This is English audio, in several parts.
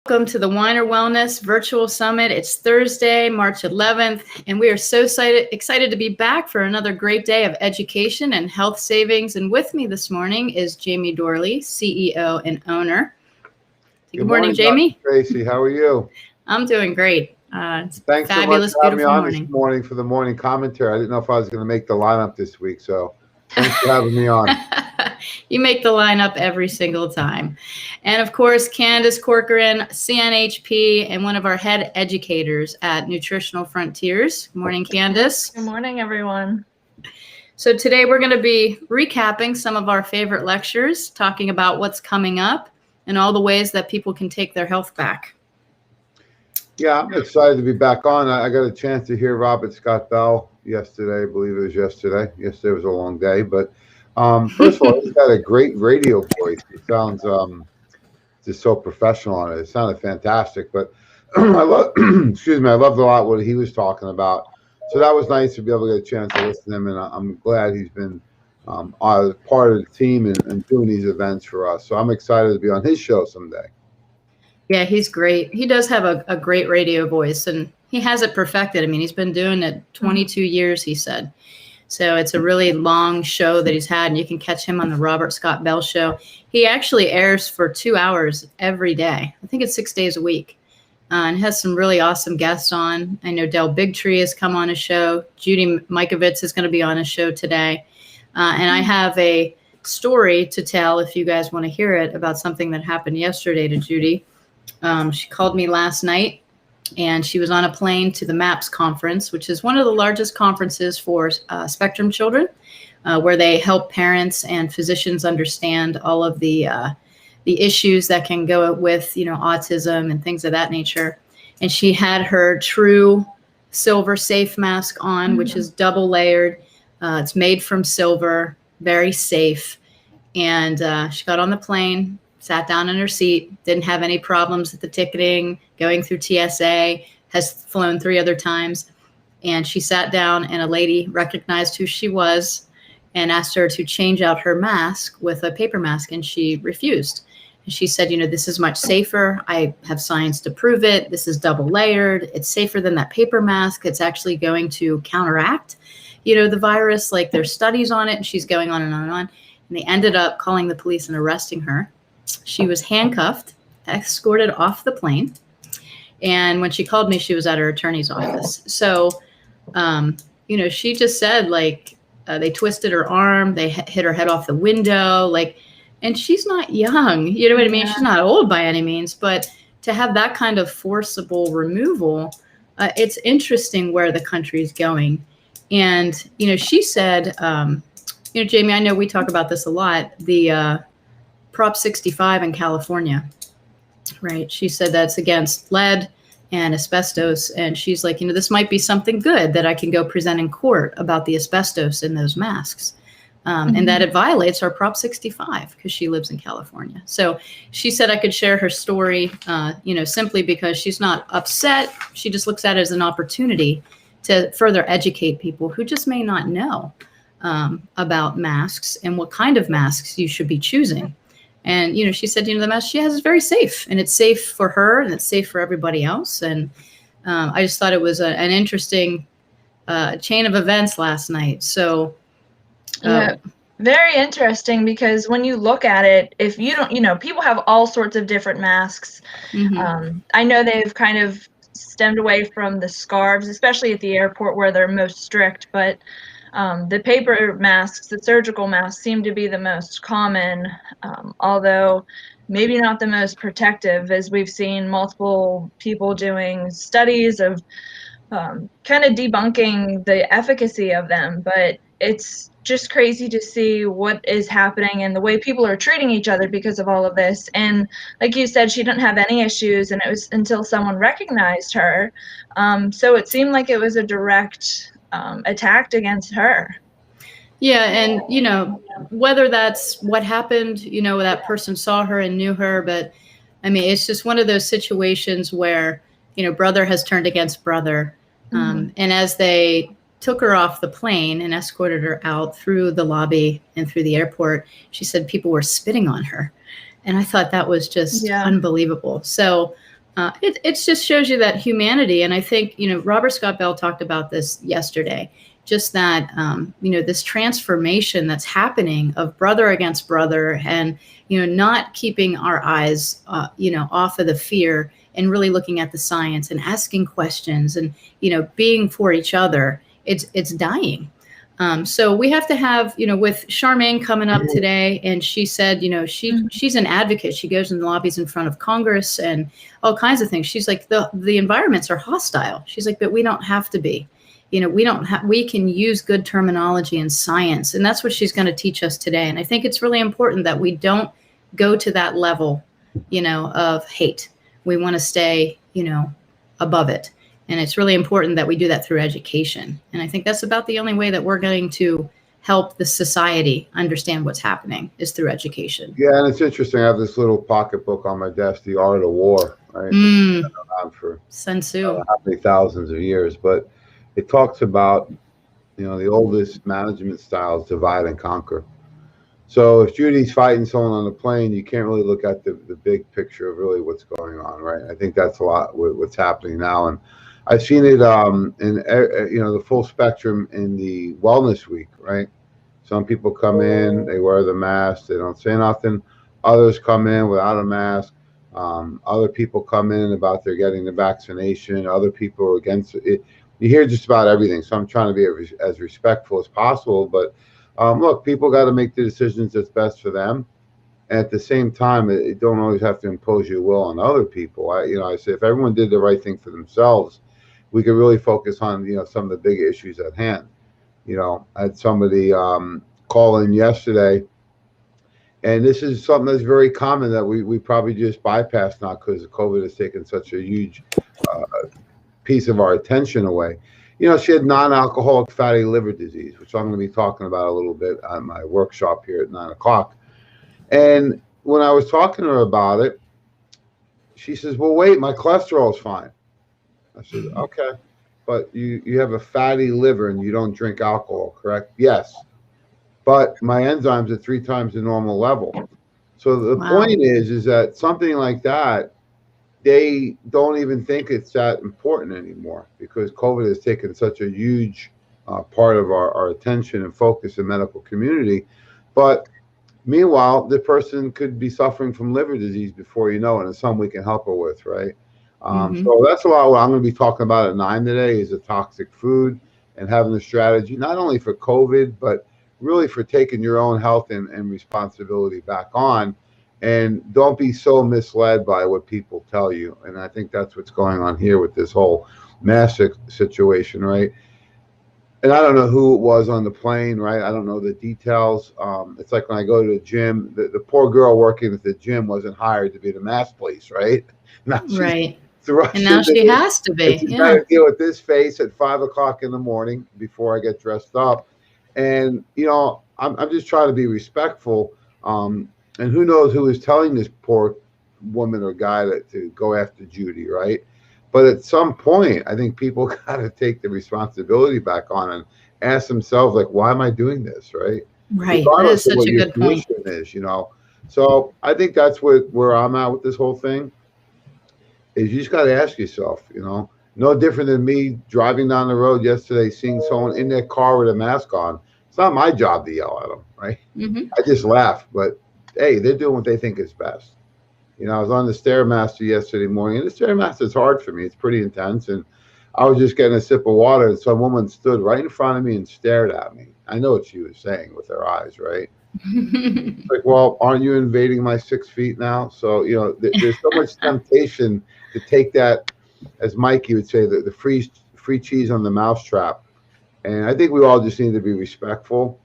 Welcome to the Weiner Wellness Virtual Summit. It's Thursday, March 11th, and we are so excited to be back for another great day of education and health savings. And with me this morning is Jamie Dorley, CEO and owner. Good morning, Jamie. Dr. Tracy, how are you? I'm doing great. It's Thanks fabulous, so much for having me on morning. This morning for the morning commentary. I didn't know if I was going to make the lineup this week, so thanks for having me on. You make the lineup every single time. And of course, Candace, Corcoran, CNHP, and one of our head educators at Nutritional Frontiers. Good morning, Candace. Good morning, everyone. So today we're going to be recapping some of our favorite lectures, talking about what's coming up and all the ways that people can take their health back. Yeah, I'm excited to be back on. I got a chance to hear Robert Scott Bell yesterday. I believe it was yesterday. Yesterday was a long day, but first of all, he's got a great radio voice. It sounds just so professional on it. It sounded fantastic. But I love, excuse me, I loved a lot what he was talking about. So that was nice to be able to get a chance to listen to him, and I'm glad he's been part of the team and doing these events for us. So I'm excited to be on his show someday. Yeah, he's great. He does have a great radio voice, and he has it perfected. I mean, he's been doing it 22 years, he said. So it's a really long show that he's had, and you can catch him on the Robert Scott Bell Show. He actually airs for 2 hours every day. I think it's 6 days a week, and has some really awesome guests on. I know Del Bigtree has come on his show. Judy Mikovits is going to be on his show today. And I have a story to tell, if you guys want to hear it, about something that happened yesterday to Judy. She called me last night, and she was on a plane to the MAPS conference, which is one of the largest conferences for spectrum children, where they help parents and physicians understand all of the issues that can go with, autism and things of that nature. And she had her true silver safe mask on, which is double layered. It's made from silver, very safe. And she got on the plane, sat down in her seat, didn't have any problems at the ticketing, going through TSA, has flown 3 other times. And she sat down, and a lady recognized who she was and asked her to change out her mask with a paper mask, and she refused. And she said, this is much safer. I have science to prove it. This is double layered. It's safer than that paper mask. It's actually going to counteract, the virus. Like, there's studies on it, and she's going on and on and on. And they ended up calling the police and arresting her. She was handcuffed, escorted off the plane. And when she called me, she was at her attorney's office. So, she just said, they twisted her arm, they hit her head off the window, and she's not young, you know what I mean? She's not old by any means, but to have that kind of forcible removal, it's interesting where the country's going. And, she said, Jamie, I know we talk about this a lot, the Prop 65 in California, right? She said that's against lead and asbestos. And she's like, this might be something good that I can go present in court about the asbestos in those masks. And that it violates our Prop 65 because she lives in California. So she said I could share her story, simply because she's not upset. She just looks at it as an opportunity to further educate people who just may not know about masks and what kind of masks you should be choosing. And, she said, the mask she has is very safe, and it's safe for her and it's safe for everybody else. And I just thought it was an interesting chain of events last night. So, yeah, very interesting, because when you look at it, if you don't, people have all sorts of different masks. I know they've kind of stemmed away from the scarves, especially at the airport where they're most strict, but the paper masks, the surgical masks, seem to be the most common, although maybe not the most protective, as we've seen multiple people doing studies of kind of debunking the efficacy of them. But it's just crazy to see what is happening and the way people are treating each other because of all of this. And like you said, she didn't have any issues, and it was until someone recognized her. So it seemed like it was a direct attack against her. Yeah. And, whether that's what happened, that person saw her and knew her, but I mean, it's just one of those situations where, brother has turned against brother. And as they took her off the plane and escorted her out through the lobby and through the airport, she said people were spitting on her. And I thought that was just unbelievable. So it just shows you that humanity. And I think, Robert Scott Bell talked about this yesterday, just that, this transformation that's happening of brother against brother, and, not keeping our eyes, off of the fear, and really looking at the science and asking questions, and, being for each other. It's dying. So we have to have, with Charmain coming up today, and she said, she's an advocate. She goes in the lobbies in front of Congress and all kinds of things. She's like, the environments are hostile. She's like, but we don't have to be. We can use good terminology and science, and that's what she's going to teach us today. And I think it's really important that we don't go to that level, of hate. We want to stay, above it. And it's really important that we do that through education. And I think that's about the only way that we're going to help the society understand what's happening, is through education. Yeah, and it's interesting. I have this little pocketbook on my desk, The Art of War, right? It's been around for Sun Tzu. How many thousands of years, but it talks about, the oldest management styles, divide and conquer. So if Judy's fighting someone on the plane, you can't really look at the big picture of really what's going on, right? I think that's a lot what's happening now. And I've seen it in the full spectrum in the Wellness Week, right? Some people come in, they wear the mask, they don't say nothing. Others come in without a mask. Other people come in about they're getting the vaccination. Other people are against it. You hear just about everything. So I'm trying to be as respectful as possible. But look, people got to make the decisions that's best for them. And at the same time, it don't always have to impose your will on other people. I say if everyone did the right thing for themselves, we could really focus on, some of the big issues at hand. I had somebody call in yesterday, and this is something that's very common that we probably just bypass now because COVID has taken such a huge piece of our attention away. She had non-alcoholic fatty liver disease, which I'm going to be talking about a little bit on my workshop here at 9 o'clock. And when I was talking to her about it, she says, well, wait, my cholesterol is fine. I said, okay, but you have a fatty liver and you don't drink alcohol, correct? Yes, but my enzymes are 3 times the normal level. So the point is that something like that, they don't even think it's that important anymore because COVID has taken such a huge part of our attention and focus in the medical community. But meanwhile, the person could be suffering from liver disease before you know it, and it's something we can help her with, right? So that's a lot of what I'm going to be talking about at 9 today, is the toxic food and having a strategy, not only for COVID, but really for taking your own health and responsibility back on. And don't be so misled by what people tell you. And I think that's what's going on here with this whole mask situation, right? And I don't know who it was on the plane, right? I don't know the details. It's like when I go to the gym, the poor girl working at the gym wasn't hired to be the mask police, right? Right. And now she has to be. She's got to deal with this face at 5 o'clock in the morning before I get dressed up. And, I'm just trying to be respectful. And who knows who is telling this poor woman or guy to go after Judy, right? But at some point, I think people got to take the responsibility back on and ask themselves, like, why am I doing this, right? Right. That is such a good point. Is, So I think that's where I'm at with this whole thing, is you just got to ask yourself, no different than me driving down the road yesterday, seeing someone in their car with a mask on. It's not my job to yell at them, right? I just laugh, but hey, they're doing what they think is best. I was on the Stairmaster yesterday morning, and the Stairmaster is hard for me. It's pretty intense, and I was just getting a sip of water, and some woman stood right in front of me and stared at me. I know what she was saying with her eyes, right? Like, well, aren't you invading my 6 feet now? So, there's so much temptation to take that, as Mikey would say, the free cheese on the mousetrap. And I think we all just need to be respectful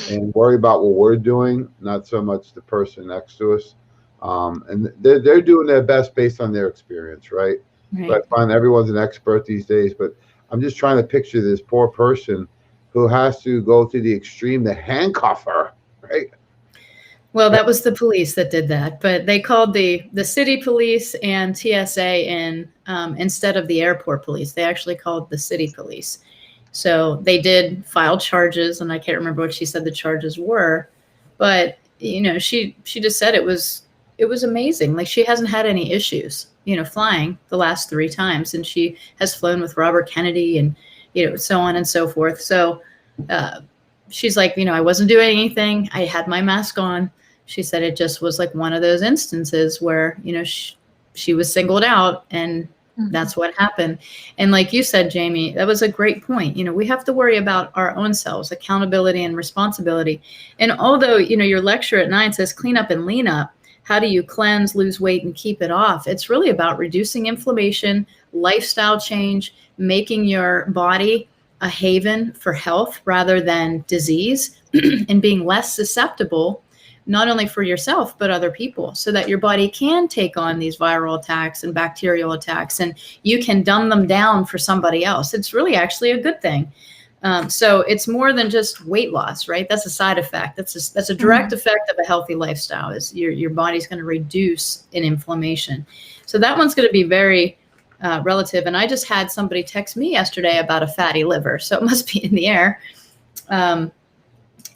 and worry about what we're doing, not so much the person next to us. And they're doing their best based on their experience, right? So I find everyone's an expert these days, but I'm just trying to picture this poor person who has to go to the extreme to handcuff her, right? Well, that was the police that did that, but they called the city police and TSA in instead of the airport police. They actually called the city police. So they did file charges, and I can't remember what she said the charges were, but she just said it was it was amazing. Like, she hasn't had any issues, flying the last 3 times, and she has flown with Robert Kennedy and, so on and so forth. So she's like, I wasn't doing anything. I had my mask on. She said it just was like one of those instances where, she was singled out, and that's what happened. And like you said, Jamie, that was a great point. We have to worry about our own selves, accountability and responsibility. And although, your lecture at 9 says clean up and lean up, how do you cleanse, lose weight, and keep it off? It's really about reducing inflammation, lifestyle change, making your body a haven for health rather than disease, and being less susceptible, not only for yourself, but other people, so that your body can take on these viral attacks and bacterial attacks, and you can dumb them down for somebody else. It's really actually a good thing. So it's more than just weight loss, right? That's a side effect. That's a direct effect of a healthy lifestyle, is your body's going to reduce in inflammation. So that one's going to be very relative. And I just had somebody text me yesterday about a fatty liver, so it must be in the air. And,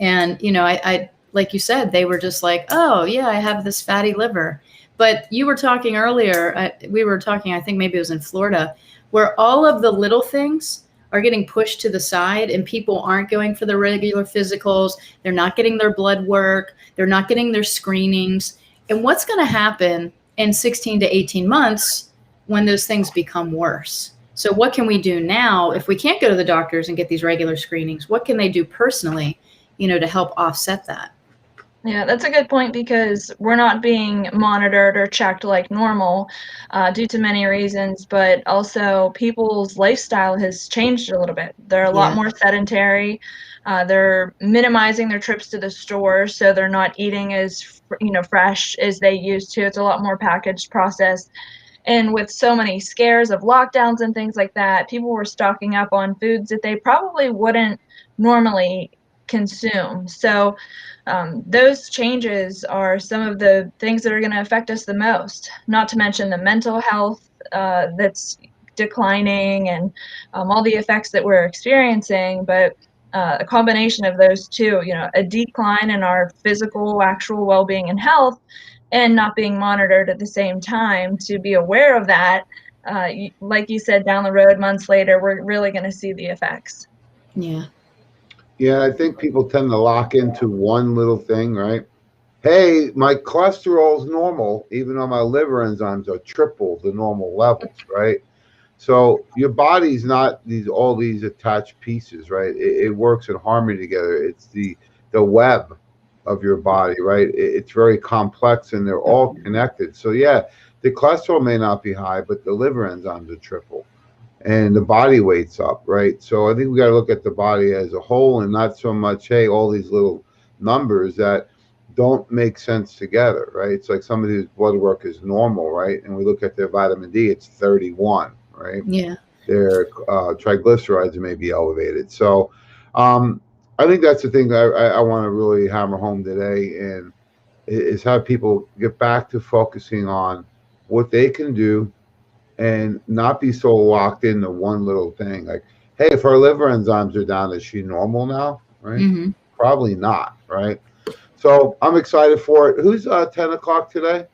I like you said, they were just like, oh, yeah, I have this fatty liver. But you were talking earlier, we were talking, I think maybe it was in Florida, where all of the little things are getting pushed to the side, and people aren't going for the regular physicals. They're not getting their blood work. They're not getting their screenings. And what's going to happen in 16 to 18 months when those things become worse? So what can we do now if we can't go to the doctors and get these regular screenings? What can they do personally, to help offset that? Yeah, that's a good point, because we're not being monitored or checked like normal due to many reasons, but also people's lifestyle has changed a little bit. They're a lot more sedentary. They're minimizing their trips to the store, so they're not eating as fresh as they used to. It's a lot more packaged, processed. And with so many scares of lockdowns and things like that, people were stocking up on foods that they probably wouldn't normally consume. So those changes are some of the things that are going to affect us the most, not to mention the mental health that's declining, and all the effects that we're experiencing. But a combination of those two, a decline in our physical, actual well-being and health, and not being monitored at the same time to be aware of that, like you said, down the road, months later, we're really going to see the effects. Yeah. Yeah, I think people tend to lock into one little thing, right? Hey, my cholesterol's normal, even though my liver enzymes are triple the normal levels, right? So your body's not all these attached pieces, right? It works in harmony together. It's the web of your body, right? It's very complex, and they're all connected. So yeah, the cholesterol may not be high, but the liver enzymes are triple, and the body weight's up, right? So I think we got to look at the body as a whole, and not so much, hey, all these little numbers that don't make sense together, right? It's like somebody whose blood work is normal, right? And we look at their vitamin D, it's 31, right? Yeah. Their triglycerides may be elevated. So I think that's the thing that I want to really hammer home today, and is have people get back to focusing on what they can do, and not be so locked into one little thing. Like, hey, if her liver enzymes are down, is she normal now? Right? Mm-hmm. Probably not, right? So I'm excited for it. Who's 10 o'clock today?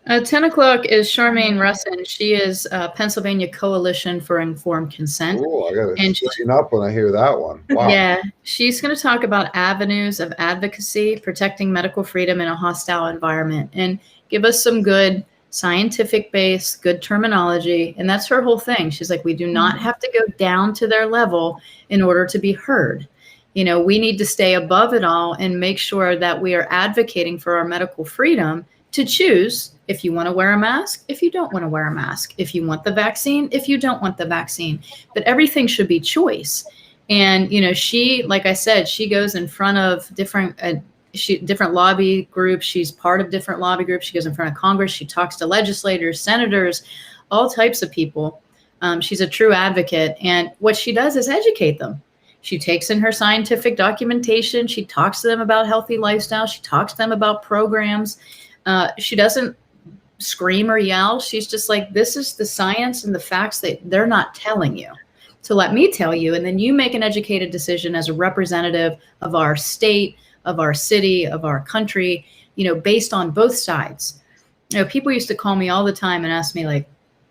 10 o'clock is Charmain Rusin. She is Pennsylvania Coalition for Informed Consent. Oh, I got to straighten up when I hear that one. Wow. Yeah, she's going to talk about avenues of advocacy, protecting medical freedom in a hostile environment, and give us some good scientific base, good terminology. And that's her whole thing. She's like, we do not have to go down to their level in order to be heard. We need to stay above it all and make sure that we are advocating for our medical freedom to choose if you want to wear a mask, if you don't want to wear a mask, if you want the vaccine, if you don't want the vaccine. But everything should be choice. And, she, like I said, she goes in front of different lobby groups. She's part of different lobby groups. She goes in front of Congress. She talks to legislators, senators, all types of people. She's a true advocate. And what she does is educate them. She takes in her scientific documentation. She talks to them about healthy lifestyle. She talks to them about programs. She doesn't scream or yell. She's just like, this is the science and the facts that they're not telling you. So let me tell you, and then you make an educated decision as a representative of our state, of our city, of our country, based on both sides. People used to call me all the time and ask me, like,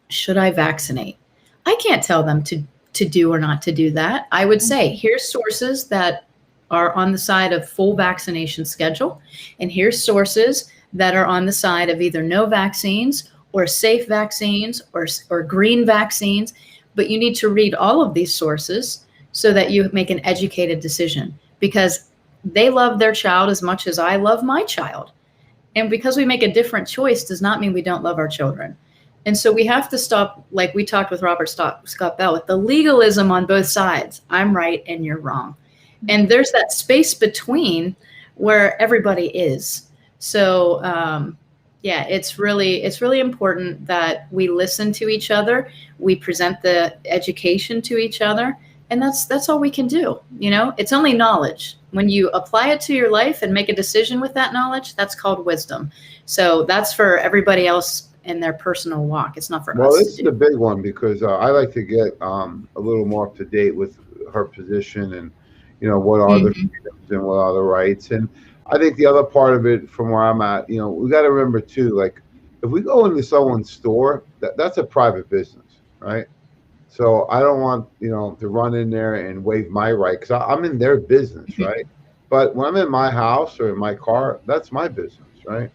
should I vaccinate? I can't tell them to do or not to do that. I would say, here's sources that are on the side of full vaccination schedule, and here's sources that are on the side of either no vaccines or safe vaccines or green vaccines. But you need to read all of these sources so that you make an educated decision, because they love their child as much as I love my child. And because we make a different choice does not mean we don't love our children. And so we have to stop, like we talked with Robert Scott Bell, with the legalism on both sides. I'm right and you're wrong. And there's that space between where everybody is. So yeah, it's really important that we listen to each other. We present the education to each other. And that's all we can do. You know, it's only knowledge. When you apply it to your life and make a decision with that knowledge, that's called wisdom. So that's for everybody else in their personal walk. It's not for us. Well, this is a big one, because I like to get a little more up to date with her position, and you know, what are the freedoms and what are the rights. And I think the other part of it, from where I'm at, you know, we got to remember too, like if we go into someone's store, that's a private business, right? So I don't want, you know, to run in there and waive my right, because I'm in their business, right? But when I'm in my house or in my car, that's my business, right?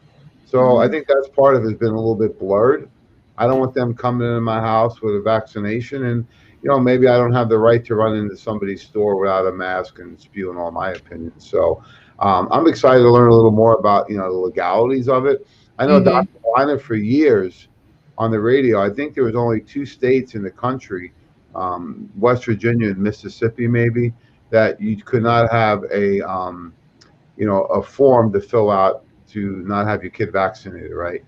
So I think that's part of it has been a little bit blurred. I don't want them coming into my house with a vaccination, and you know, maybe I don't have the right to run into somebody's store without a mask and spewing all my opinions. So I'm excited to learn a little more about, you know, the legalities of it. I know Dr. Weiner for years on the radio. I think there was only 2 states in the country, West Virginia and Mississippi, maybe, that you could not have a, you know, a form to fill out to not have your kid vaccinated, right?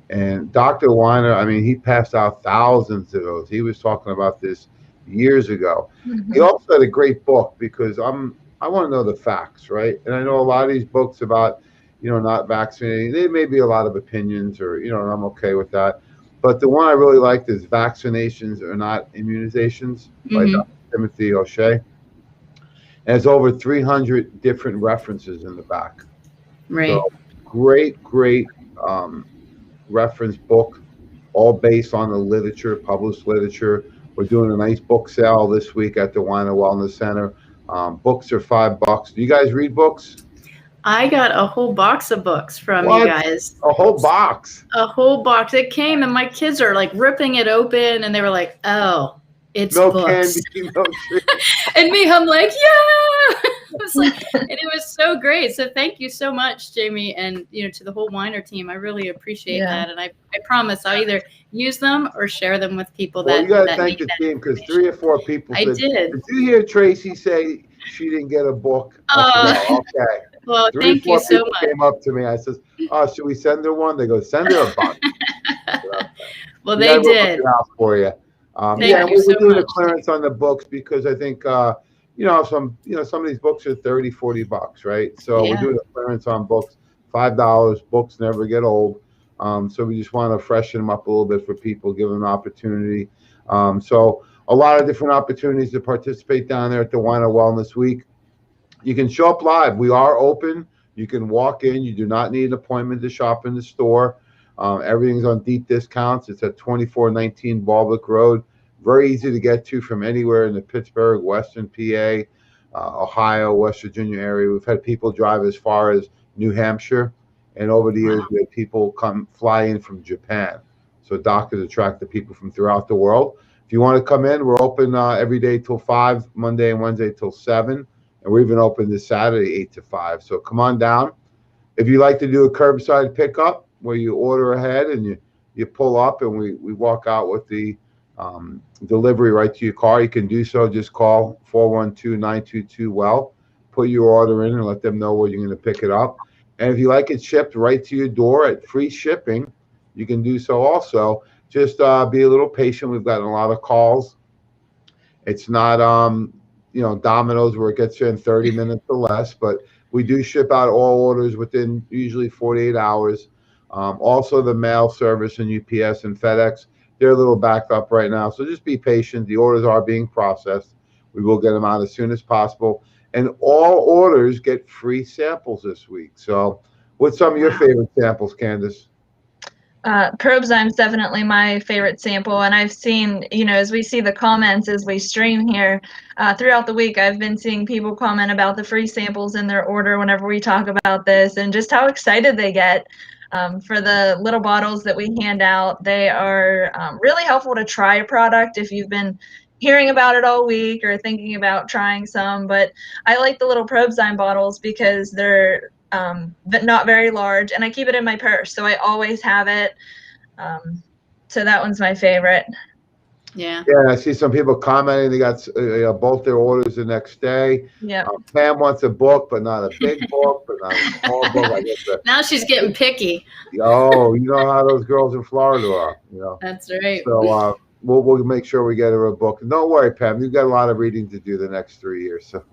And Dr. Weiner, I mean, he passed out thousands of those. He was talking about this years ago. He also had a great book, because I want to know the facts, right? And I know a lot of these books about, you know, not vaccinating, there may be a lot of opinions, or, you know, and I'm okay with that. But the one I really liked is Vaccinations Are Not Immunizations by Dr. Timothy O'Shea. And it's over 300 different references in the back. Right. So great reference book, all based on the literature, published literature. We're doing a nice book sale this week at the Weiner Wellness Center. Books are $5. Do you guys read books? I got a whole box of books from you guys. A whole box? A whole box. It came, and my kids are like ripping it open, and they were like, oh, it's no books. Candy, no And me, I'm like, yeah. It was like, and it was so great. So thank you so much, Jamie, and you know, to the whole Weiner team. I really appreciate that, and I promise I'll either use them or share them with people well, that. You got to that thank the team, because 3 or 4 people. I said, did. Did you hear Tracy say she didn't get a book? Oh, okay. Well, 3 thank or 4 you so people much. Came up to me. I says, "Oh, should we send her one?" They go, "Send her a box." Well, they did. We'll look it out for you. Thank you so we're doing much. a clearance on the books, because I think you know, some of these books are $30-$40, right? So we're doing a clearance on books, $5. Books never get old. So we just want to freshen them up a little bit for people, give them an opportunity. So a lot of different opportunities to participate down there at the Weiner Wellness Week. You can show up live. We are open. You can walk in. You do not need an appointment to shop in the store. Everything's on deep discounts. It's at 2419 Baldwick Road. Very easy to get to from anywhere in the Pittsburgh, Western PA, Ohio, West Virginia area. We've had people drive as far as New Hampshire. And over the years, we had people fly in from Japan. So doctors attract the people from throughout the world. If you want to come in, we're open every day till 5, Monday and Wednesday till 7. And we're even open this Saturday, 8 to 5. So come on down. If you like to do a curbside pickup where you order ahead and you pull up and we walk out with the delivery right to your car, you can do so. Just call 412-922-WELL. Put your order in and let them know where you're going to pick it up. And if you like it shipped right to your door at free shipping, you can do so also. Just be a little patient. We've gotten a lot of calls. It's not you know, Domino's where it gets you in 30 minutes or less, but we do ship out all orders within usually 48 hours. Also the mail service and UPS and FedEx, they're a little backed up right now. So just be patient. The orders are being processed. We will get them out as soon as possible. And all orders get free samples this week. So what's some of your favorite samples, Candace? Probezyme's definitely my favorite sample, and I've seen, as we see the comments as we stream here throughout the week, I've been seeing people comment about the free samples in their order whenever we talk about this, and just how excited they get for the little bottles that we hand out. They are really helpful to try a product if you've been hearing about it all week or thinking about trying some. But I like the little Probezyme bottles because they're but not very large, and I keep it in my purse, so I always have it. So that one's my favorite. Yeah. Yeah, I see some people commenting they got both their orders the next day. Yeah. Pam wants a book, but not a big book, but not a small book. I guess Now she's getting picky. Oh, you know how those girls in Florida are. That's right. So we'll make sure we get her a book. And don't worry, Pam, you've got a lot of reading to do the next 3 years, so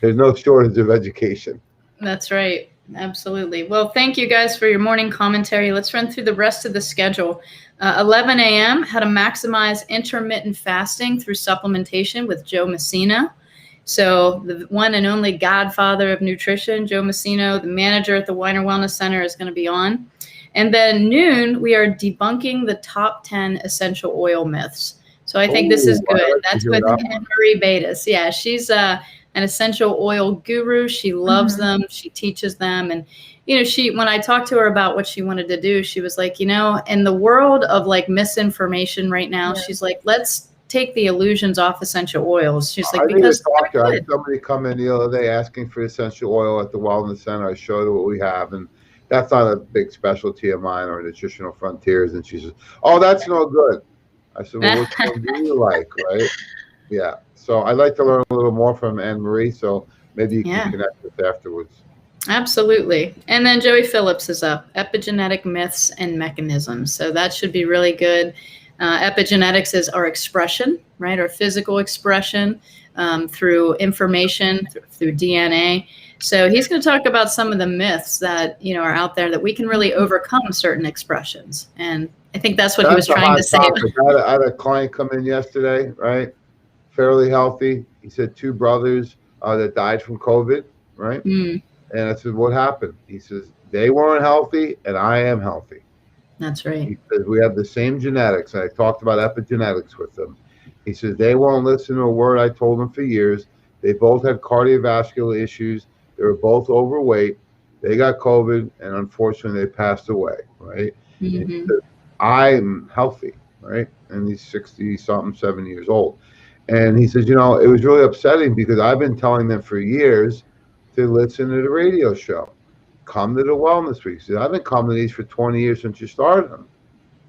there's no shortage of education. That's right. Absolutely. Well, thank you guys for your morning commentary. Let's run through the rest of the schedule. 11 a.m., how to maximize intermittent fasting through supplementation with Joe Messino. So the one and only godfather of nutrition, Joe Messino, the manager at the Weiner Wellness Center, is going to be on. And then noon, we are debunking the top 10 essential oil myths. So I think this is good. That's with Anne-Marie Battis. Yeah, she's an essential oil guru. She loves them. She teaches them. And, when I talked to her about what she wanted to do, she was like, in the world of like misinformation right now, she's like, let's take the illusions off essential oils. She's like, because I had somebody come in the other day asking for essential oil at the Wellness Center. I showed her what we have, and that's not a big specialty of mine or Nutritional Frontiers. And she says, oh, that's no good. I said, well, which one do you like, right? Yeah. So I'd like to learn a little more from Anne-Marie, so maybe you can connect with afterwards. Absolutely. And then Joey Phillips is up, Epigenetic Myths and Mechanisms. So that should be really good. Epigenetics is our expression, right? Our physical expression through information, through DNA. So he's going to talk about some of the myths that, are out there that we can really overcome certain expressions. And I think that's what he was trying to say. I had a client come in yesterday, right? Fairly healthy. He said 2 brothers that died from COVID, right? And I said, what happened? He says, they weren't healthy and I am healthy. That's right. He says, we have the same genetics. I talked about epigenetics with them. He says, they won't listen to a word I told them for years. They both had cardiovascular issues. They were both overweight. They got COVID, and unfortunately, they passed away, right? And he says, I'm healthy, right? And he's 60-something, 7 years old. And he says, it was really upsetting because I've been telling them for years to listen to the radio show. Come to the Wellness Week. He says, I've been coming to these for 20 years since you started them.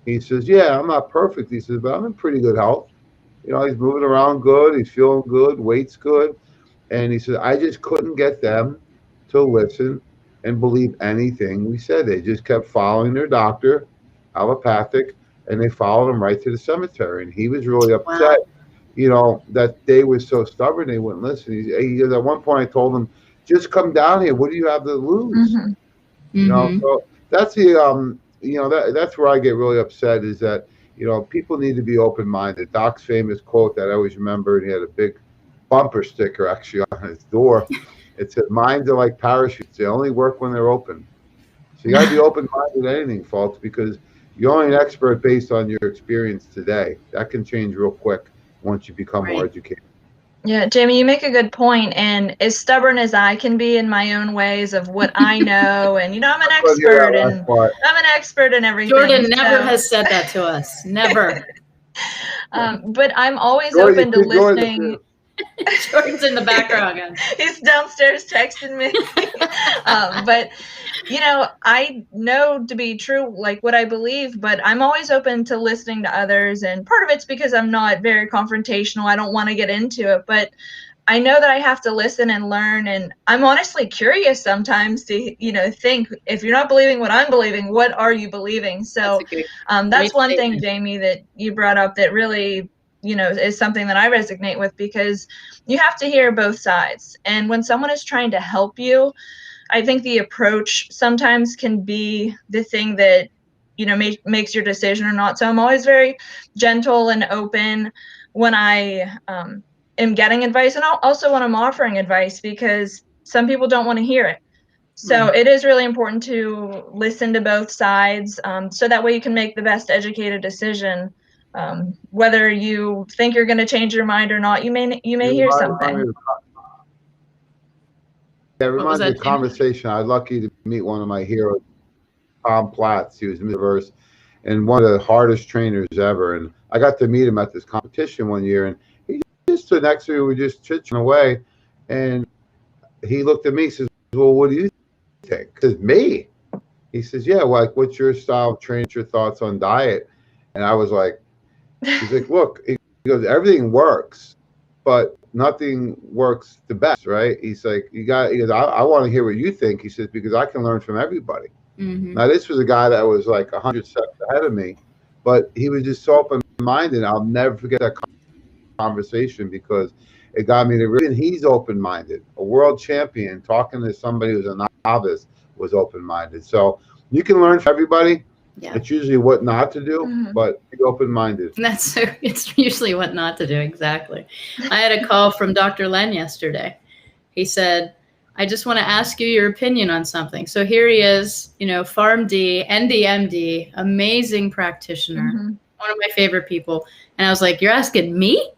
He says, yeah, I'm not perfect. He says, but I'm in pretty good health. He's moving around good. He's feeling good. Weight's good. And he says, I just couldn't get them to listen and believe anything we said. They just kept following their doctor, allopathic, and they followed him right to the cemetery. And he was really upset, that they were so stubborn they wouldn't listen. He goes, at one point I told him, just come down here. What do you have to lose? So that's that's where I get really upset is that, people need to be open-minded. Doc's famous quote that I always remember, and he had a big bumper sticker actually on his door. It said, minds are like parachutes. They only work when they're open. So you got to be open-minded to anything, folks, because you're only an expert based on your experience today. That can change real quick once you become more educated. Yeah, Jamie, you make a good point. And as stubborn as I can be in my own ways of what I know, and I'm an expert, and I'm an expert in everything. Jordan never has said that to us. Never. But I'm always open to listening. Jordan's in the background again. He's downstairs texting me. But I know to be true, like what I believe, but I'm always open to listening to others. And part of it's because I'm not very confrontational. I don't want to get into it, but I know that I have to listen and learn. And I'm honestly curious sometimes to, think if you're not believing what I'm believing, what are you believing? So that's one thing, Jamie, that you brought up that really, is something that I resonate with, because you have to hear both sides. And when someone is trying to help you, I think the approach sometimes can be the thing that, makes your decision or not. So I'm always very gentle and open when I am getting advice, and also when I'm offering advice, because some people don't want to hear it. So Right. it is really important to listen to both sides, so that way you can make the best educated decision. Whether you think you're going to change your mind or not, you may hear something. It What was reminds me that, of a Jamie? conversation. I was lucky to meet one of my heroes, Tom Platts. He was Miss and one of the hardest trainers ever. And I got to meet him at this competition one year, and he just stood next to me. We were just chit-chatting away, and he looked at me. He says, "Well, what do you think?" I says, "Me?" He says, "Yeah. Well, like, what's your style of training? What's your thoughts on diet?" And I was like, "He's like, look." He goes, "Everything works, but nothing works the best, right?" He's like, "You got." He goes, I want to hear what you think." He says, "Because I can learn from everybody." Mm-hmm. Now, this was a guy that was like 100 steps ahead of me, but he was just so open-minded. I'll never forget that conversation because it got me to really, and he's open-minded. A world champion talking to somebody who's a novice was open-minded. So you can learn from everybody. Yeah. It's usually what not to do, but be open-minded. And it's usually what not to do. Exactly. I had a call from Dr. Len yesterday. He said, "I just want to ask you your opinion on something." So here he is, PharmD, NDMD, amazing practitioner, one of my favorite people. And I was like, "You're asking me?"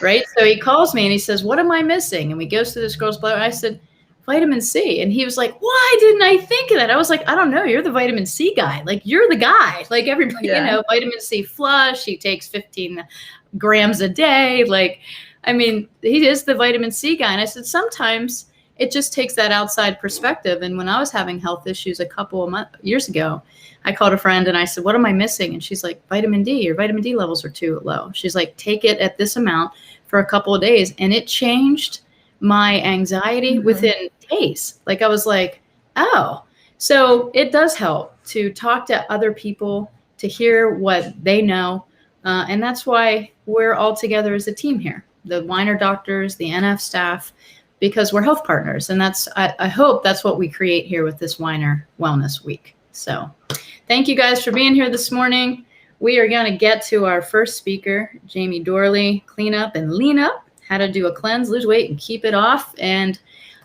Right? So he calls me and he says, "What am I missing?" And we go through this girl's blood. I said, "Vitamin C." And he was like, "Why didn't I think of that?" I was like, "I don't know. You're the vitamin C guy. Like, you're the guy. Like, everybody, vitamin C flush. He takes 15 grams a day. Like, I mean, he is the vitamin C guy." And I said, sometimes it just takes that outside perspective. And when I was having health issues a couple of years ago, I called a friend and I said, "What am I missing?" And she's like, "Vitamin D. Your vitamin D levels are too low." She's like, "Take it at this amount for a couple of days." And it changed my anxiety within days. Like, I was like, oh, so it does help to talk to other people, to hear what they know. And that's why we're all together as a team here, the Weiner doctors, the NF staff, because we're health partners. And I hope that's what we create here with this Weiner Wellness Week. So thank you guys for being here this morning. We are going to get to our first speaker, Jamie Dorley, clean up and lean up, how to do a cleanse, lose weight, and keep it off. And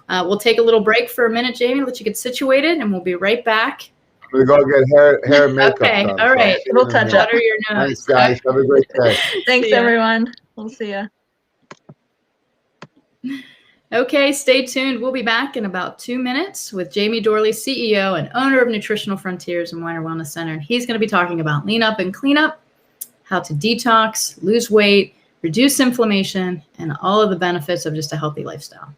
we'll take a little break for a minute, Jamie, let you get situated, and we'll be right back. I'm going to go get hair and makeup Okay, done. all right. We'll touch up. Water your nose. Thanks, guys. Have a great day. Thanks, everyone. We'll see ya. Okay, stay tuned. We'll be back in about 2 minutes with Jamie Dorley, CEO and owner of Nutritional Frontiers and Weiner Wellness Center. And he's going to be talking about lean up and clean up, how to detox, lose weight, reduce inflammation, and all of the benefits of just a healthy lifestyle.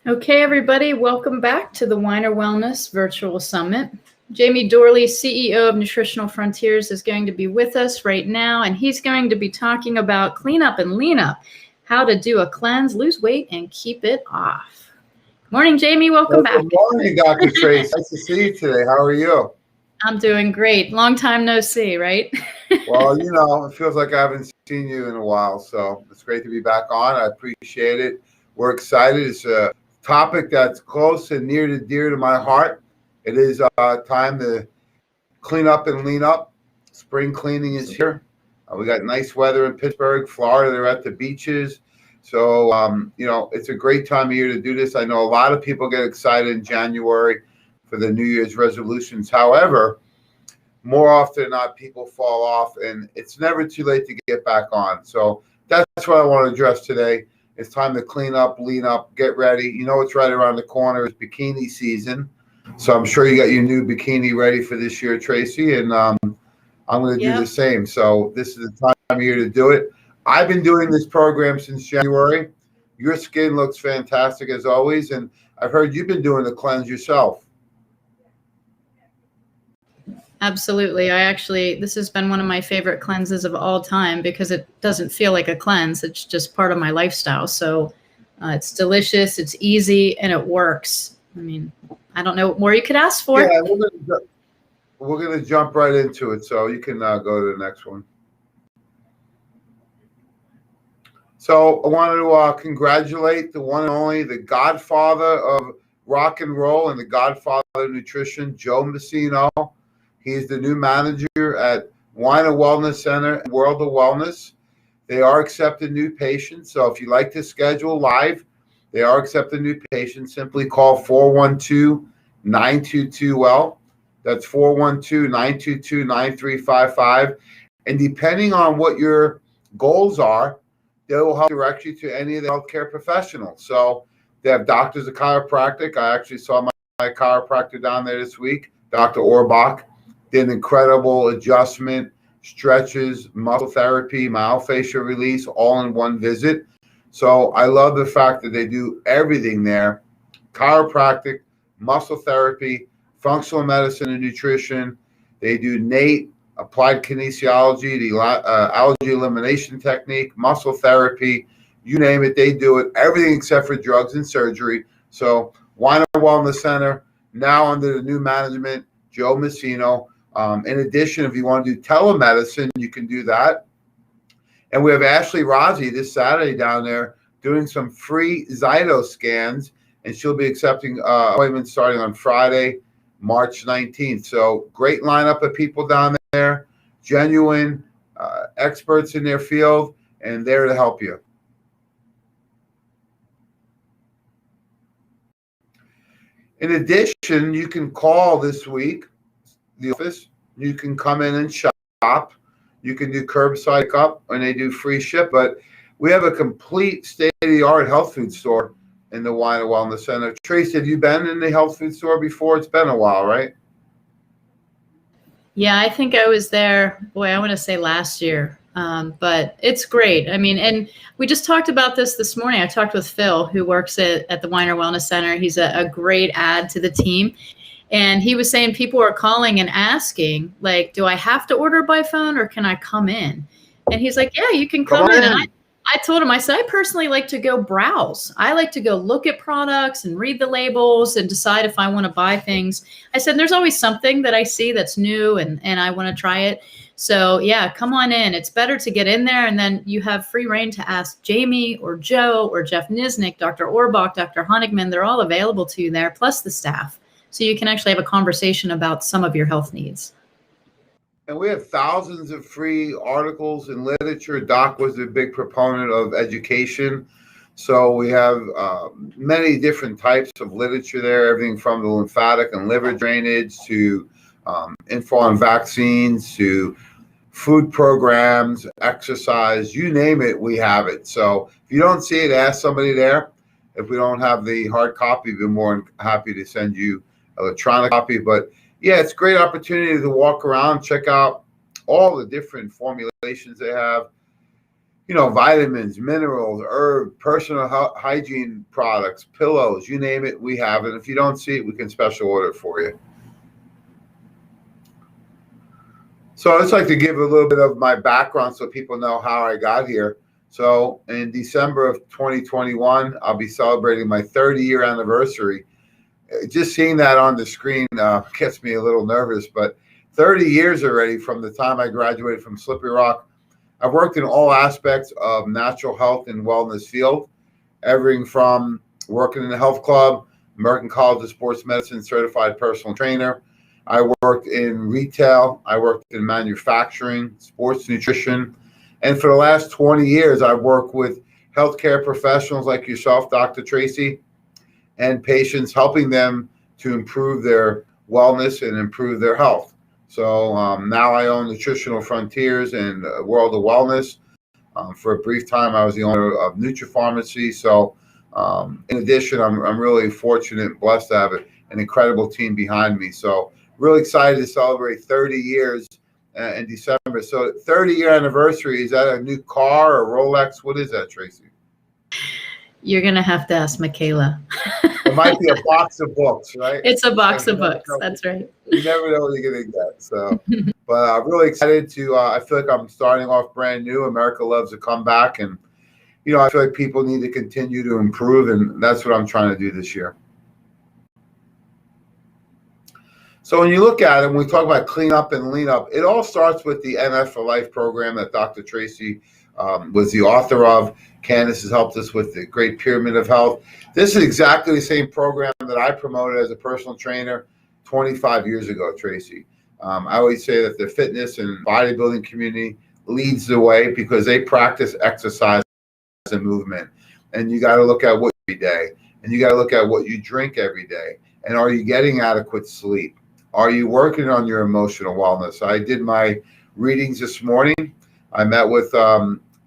Okay, everybody, welcome back to the Weiner Wellness Virtual Summit. Jamie Dorley, CEO of Nutritional Frontiers, is going to be with us right now, and he's going to be talking about clean up and lean up, how to do a cleanse, lose weight, and keep it off. Morning, Jamie. Welcome back. Good morning, Dr. Trace. Nice to see you today. How are you? I'm doing great. Long time no see, right? Well, you know, it feels like I haven't seen you in a while, so it's great to be back on. I appreciate it. We're excited. It's a topic that's close and near to dear to my heart. It is time to clean up and lean up. Spring cleaning is here. We got nice weather in Pittsburgh, Florida. They're at the beaches. So, you know, it's a great time of year to do this. I know a lot of people get excited in January for the New Year's resolutions. However, more often than not, people fall off, and it's never too late to get back on. So that's what I want to address today. It's time to clean up, lean up, get ready. You know what's right around the corner is bikini season. So I'm sure you got your new bikini ready for this year, Tracy, and I'm going to do the same. So this is the time of year to do it. I've been doing this program since January. Your skin looks fantastic as always, and I've heard you've been doing the cleanse yourself. Absolutely. This has been one of my favorite cleanses of all time because it doesn't feel like a cleanse. It's just part of my lifestyle. So it's delicious, it's easy, and it works. I mean, I don't know what more you could ask for. Yeah, we're going to jump right into it. So you can go to the next one. So I wanted to congratulate the one and only, the godfather of rock and roll and the godfather of nutrition, Joe Messino. He's the new manager at Weiner Wellness Center and World of Wellness. They are accepting new patients. So if you like to schedule live, they are accepting new patients. Simply call 412-922-WELL. That's 412-922-9355. And depending on what your goals are, they will help direct you to any of the healthcare professionals. So they have doctors of chiropractic. I actually saw my chiropractor down there this week, Dr. Orbach. Did an incredible adjustment, stretches, muscle therapy, myofascial release, all in one visit. So I love the fact that they do everything there: chiropractic, muscle therapy, functional medicine and nutrition. They do NATE, applied kinesiology, the allergy elimination technique, muscle therapy, you name it, they do it. Everything except for drugs and surgery. So Weiner Wellness Center, now under the new management, Joe Messino. In addition, if you want to do telemedicine, you can do that. And we have Ashley Rozzi this Saturday down there doing some free Zyto scans, and she'll be accepting appointments starting on Friday, March 19th. So great lineup of people down there, genuine experts in their field, and there to help you. In addition, you can call this week the office. You can come in and shop. You can do curbside pickup, and they do free ship. But we have a complete state-of-the-art health food store in the Weiner Wellness Center. Trace, have you been in the health food store before? It's been a while, right? Yeah, I think I was there, I want to say last year. But it's great. I mean, and we just talked about this morning. I talked with Phil, who works at the Weiner Wellness Center. He's a great add to the team. And he was saying people are calling and asking, like, do I have to order by phone or can I come in? And he's like, yeah, you can come in. And I told him, I said, I personally like to go browse. I like to go look at products and read the labels and decide if I want to buy things. I said, there's always something that I see that's new and I want to try it. So yeah, come on in. It's better to get in there, and then you have free reign to ask Jamie or Joe or Jeff Niznik, Dr. Orbach, Dr. Honigman. They're all available to you there, plus the staff. So you can actually have a conversation about some of your health needs. And we have thousands of free articles and literature. Doc was a big proponent of education. So we have many different types of literature there, everything from the lymphatic and liver drainage to info on vaccines to food programs, exercise, you name it, we have it. So if you don't see it, ask somebody there. If we don't have the hard copy, we're more than happy to send you electronic copy. But yeah, it's a great opportunity to walk around, check out all the different formulations they have. vitamins, minerals, herb, personal hygiene products, pillows, you name it, we have it. If you don't see it, we can special order it for you. So I'd just like to give a little bit of my background so people know how I got here. So in December of 2021, I'll be celebrating my 30-year anniversary. Just seeing that on the screen gets me a little nervous, but 30 years already from the time I graduated from Slippery Rock. I've worked in all aspects of natural health and wellness field, everything from working in a health club, American College of Sports Medicine certified personal trainer. I worked in retail. I worked in manufacturing, sports nutrition. And for the last 20 years, I've worked with healthcare professionals like yourself, Dr. Tracy, and patients, helping them to improve their wellness and improve their health. So now I own Nutritional Frontiers and World of Wellness. For a brief time, I was the owner of NutriPharmacy. So in addition, I'm really fortunate and blessed to have an incredible team behind me. So really excited to celebrate 30 years in December. So 30-year anniversary, is that a new car or Rolex? What is that, Tracy? You're going to have to ask Michaela. It might be a box of books, right? It's a box of books. That's right. You never know what you're going to get. So, but I'm really excited to, I feel like I'm starting off brand new. America loves to come back. And, I feel like people need to continue to improve. And that's what I'm trying to do this year. So when you look at it, when we talk about clean up and lean up, it all starts with the MF for Life program that Dr. Tracy was the author of. Candace has helped us with the Great Pyramid of Health. This is exactly the same program that I promoted as a personal trainer 25 years ago, Tracy. I always say that the fitness and bodybuilding community leads the way because they practice exercise and movement. And you got to look at what every day. And you got to look at what you drink every day. And are you getting adequate sleep? Are you working on your emotional wellness? I did my readings this morning. I met with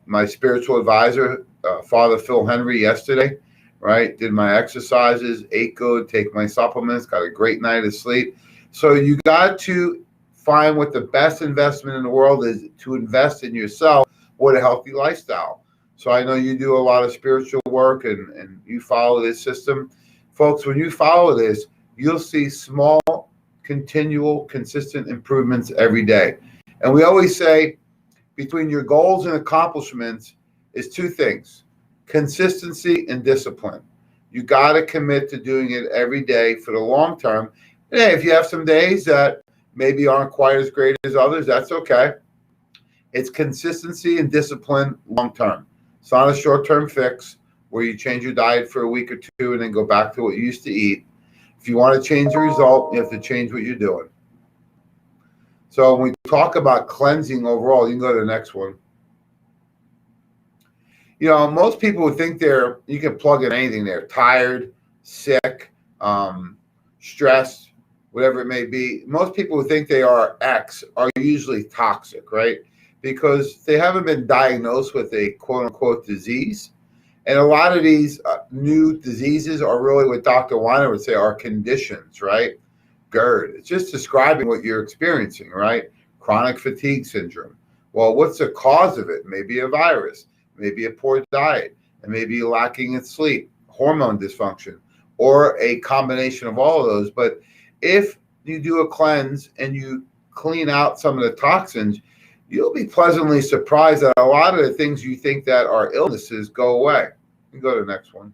my spiritual advisor, Father Phil Henry, yesterday, right? Did my exercises, ate good, take my supplements, got a great night of sleep. So you got to find what the best investment in the world is, to invest in yourself with a healthy lifestyle. So I know you do a lot of spiritual work and you follow this system. Folks, when you follow this, you'll see small, continual, consistent improvements every day. And we always say, between your goals and accomplishments is two things: consistency and discipline. You got to commit to doing it every day for the long term. And hey, if you have some days that maybe aren't quite as great as others, that's okay. It's consistency and discipline long term. It's not a short-term fix where you change your diet for a week or two and then go back to what you used to eat. If you want to change the result, you have to change what you're doing. So when we talk about cleansing overall, you can go to the next one. Most people would think you can plug in anything there: tired, sick, stressed, whatever it may be. Most people who think they are X are usually toxic, right? Because they haven't been diagnosed with a quote unquote disease. And a lot of these new diseases are really what Dr. Weiner would say are conditions, right? GERD. It's just describing what you're experiencing, right? Chronic fatigue syndrome. Well, what's the cause of it? Maybe a virus, maybe a poor diet, and maybe lacking in sleep, hormone dysfunction, or a combination of all of those. But if you do a cleanse and you clean out some of the toxins, you'll be pleasantly surprised that a lot of the things you think that are illnesses go away. You can go to the next one.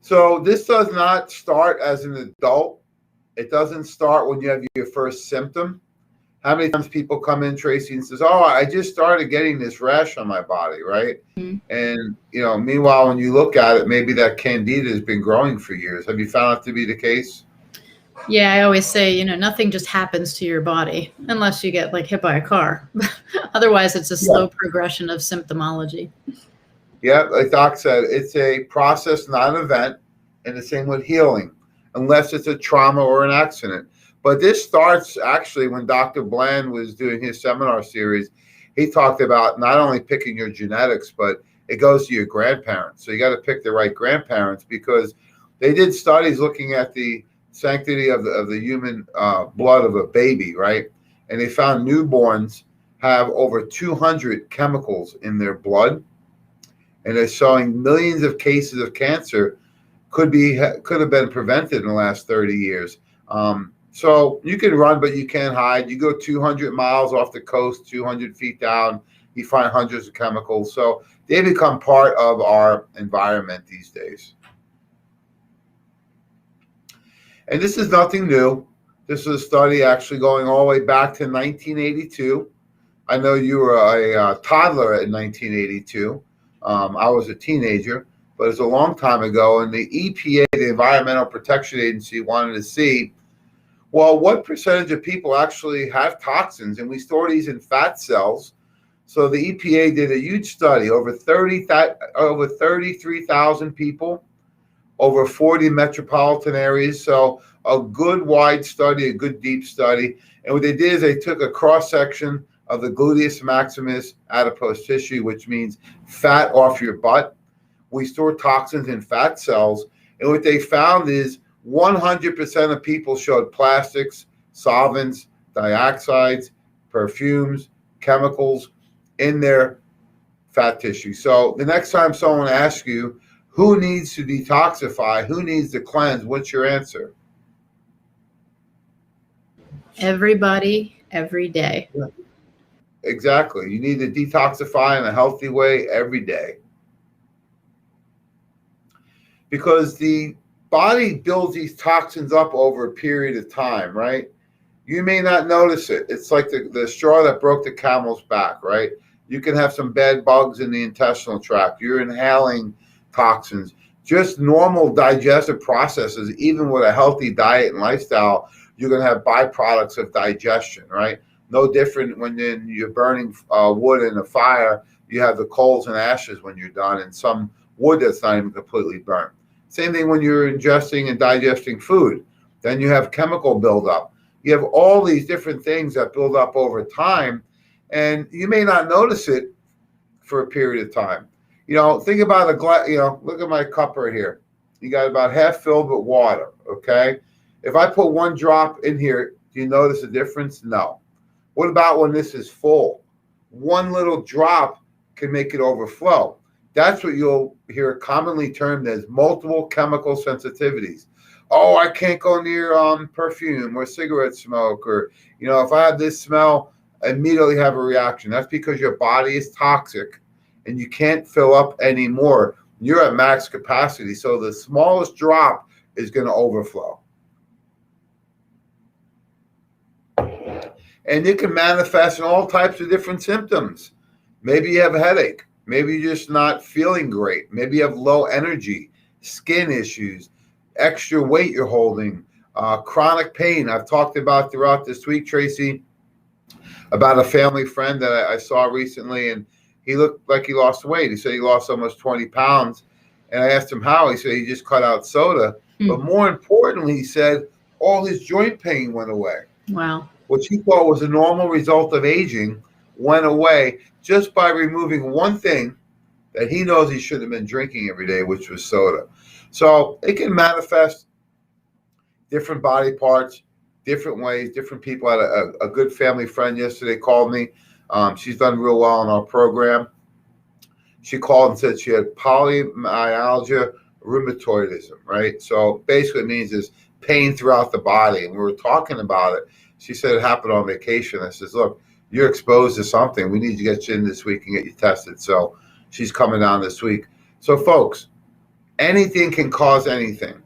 So this does not start as an adult. It doesn't start when you have your first symptom. How many times people come in, Tracy, and says, "Oh, I just started getting this rash on my body," right? Mm-hmm. And meanwhile, when you look at it, maybe that candida has been growing for years. Have you found that to be the case? Yeah, I always say, nothing just happens to your body unless you get hit by a car. Otherwise, it's a slow progression of symptomology. Yeah, like Doc said, it's a process, not an event, and the same with healing, unless it's a trauma or an accident. But this starts actually when Dr. Bland was doing his seminar series. He talked about not only picking your genetics, but it goes to your grandparents. So you got to pick the right grandparents, because they did studies looking at the sanctity of the human blood of a baby, right? and they found newborns have over 200 chemicals in their blood, and they're showing millions of cases of cancer could have been prevented in the last 30 years. So you can run, but you can't hide. You go 200 miles off the coast, 200 feet down, you find hundreds of chemicals. So they become part of our environment these days. And this is nothing new. This is a study actually going all the way back to 1982. I know you were a toddler in 1982. I was a teenager, but it's a long time ago. And the EPA, the Environmental Protection Agency, wanted to see, well, what percentage of people actually have toxins? And we store these in fat cells. So the EPA did a huge study, over 33,000 people, over 40 metropolitan areas. So a good wide study, a good deep study. And what they did is they took a cross-section of the gluteus maximus adipose tissue, which means fat off your butt. We store toxins in fat cells. And what they found is 100% of people showed plastics, solvents, dioxides, perfumes, chemicals in their fat tissue. So the next time someone asks you, who needs to detoxify, who needs to cleanse, what's your answer? Everybody, every day. Yeah. Exactly. You need to detoxify in a healthy way every day. Because the body builds these toxins up over a period of time, right? You may not notice it. It's like the straw that broke the camel's back, right? You can have some bad bugs in the intestinal tract. You're inhaling toxins. Just normal digestive processes, even with a healthy diet and lifestyle, you're going to have byproducts of digestion, right? No different when you're burning wood in a fire, you have the coals and ashes when you're done, and some wood that's not even completely burnt. Same thing when you're ingesting and digesting food. Then you have chemical buildup. You have all these different things that build up over time, and you may not notice it for a period of time. You know, think about a glass, you know, look at my cup right here. You got about half filled with water, okay? If I put one drop in here, do you notice a difference? No. What about when this is full? One little drop can make it overflow. That's what you'll hear commonly termed as multiple chemical sensitivities. Oh, I can't go near perfume or cigarette smoke, or, you know, if I have this smell, I immediately have a reaction. That's because your body is toxic and you can't fill up anymore. You're at max capacity. So the smallest drop is going to overflow. And it can manifest in all types of different symptoms. Maybe you have a headache. Maybe you're just not feeling great. Maybe you have low energy, skin issues, extra weight you're holding, chronic pain. I've talked about throughout this week, Tracy, about a family friend that I saw recently, and he looked like he lost weight. He said he lost almost 20 pounds. And I asked him how. He said he just cut out soda. But more importantly, he said all his joint pain went away. Wow. Which he thought was a normal result of aging went away just by removing one thing that he knows he should have been drinking every day, which was soda. So it can manifest different body parts, different ways, different people. I had a good family friend yesterday called me. She's done real well in our program. She called and said she had polymyalgia rheumatoidism, right? So basically it means there's pain throughout the body. And we were talking about it. She said it happened on vacation. I says, look, you're exposed to something. We need to get you in this week and get you tested. So she's coming down this week. So folks, anything can cause anything.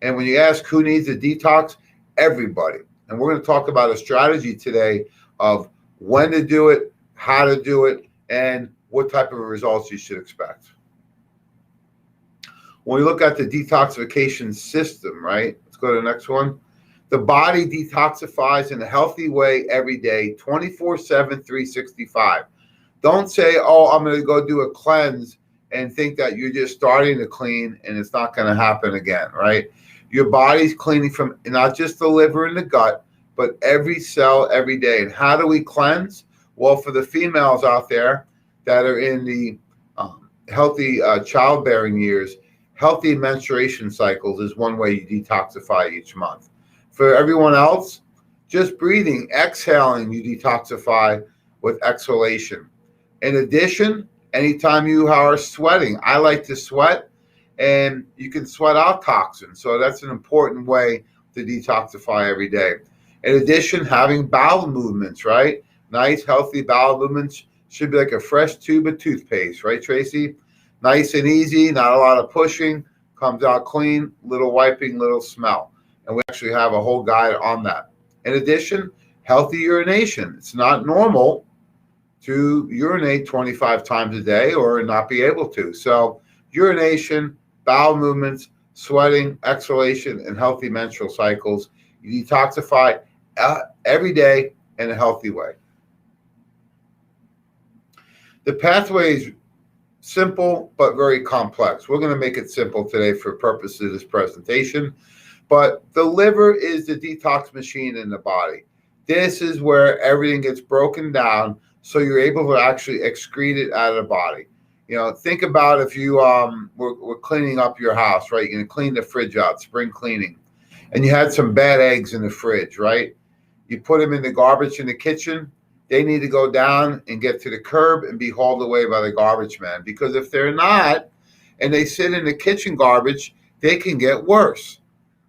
And when you ask who needs a detox, everybody. And we're going to talk about a strategy today of when to do it, how to do it, and what type of results you should expect. When we look at the detoxification system, right? Let's go to the next one. The body detoxifies in a healthy way every day, 24/7, 365. Don't say, oh, I'm going to go do a cleanse and think that you're just starting to clean and it's not going to happen again, right? Your body's cleaning from not just the liver and the gut, but every cell every day. And how do we cleanse? Well, for the females out there that are in the healthy childbearing years, healthy menstruation cycles is one way you detoxify each month. For everyone else, Just breathing, exhaling, you detoxify with exhalation. In addition, anytime you are sweating, I like to sweat, and you can sweat out toxins. So that's an important way to detoxify every day. In addition, having bowel movements, right? Nice, healthy bowel movements should be like a fresh tube of toothpaste, right, Tracy? Nice and easy, not a lot of pushing, comes out clean, little wiping, little smell. And we actually have a whole guide on that. In addition, healthy urination. It's not normal to urinate 25 times a day or not be able to. So urination, bowel movements, sweating, exhalation, and healthy menstrual cycles. You detoxify every day in a healthy way. The pathway is simple but very complex. We're going to make it simple today for purposes of this presentation. But the liver is the detox machine in the body. This is where everything gets broken down so you're able to actually excrete it out of the body. Think about if you were cleaning up your house, right? You're going to clean the fridge out, spring cleaning, and you had some bad eggs in the fridge, right? You put them in the garbage in the kitchen. They need to go down and get to the curb and be hauled away by the garbage man, because if they're not and they sit in the kitchen garbage, they can get worse.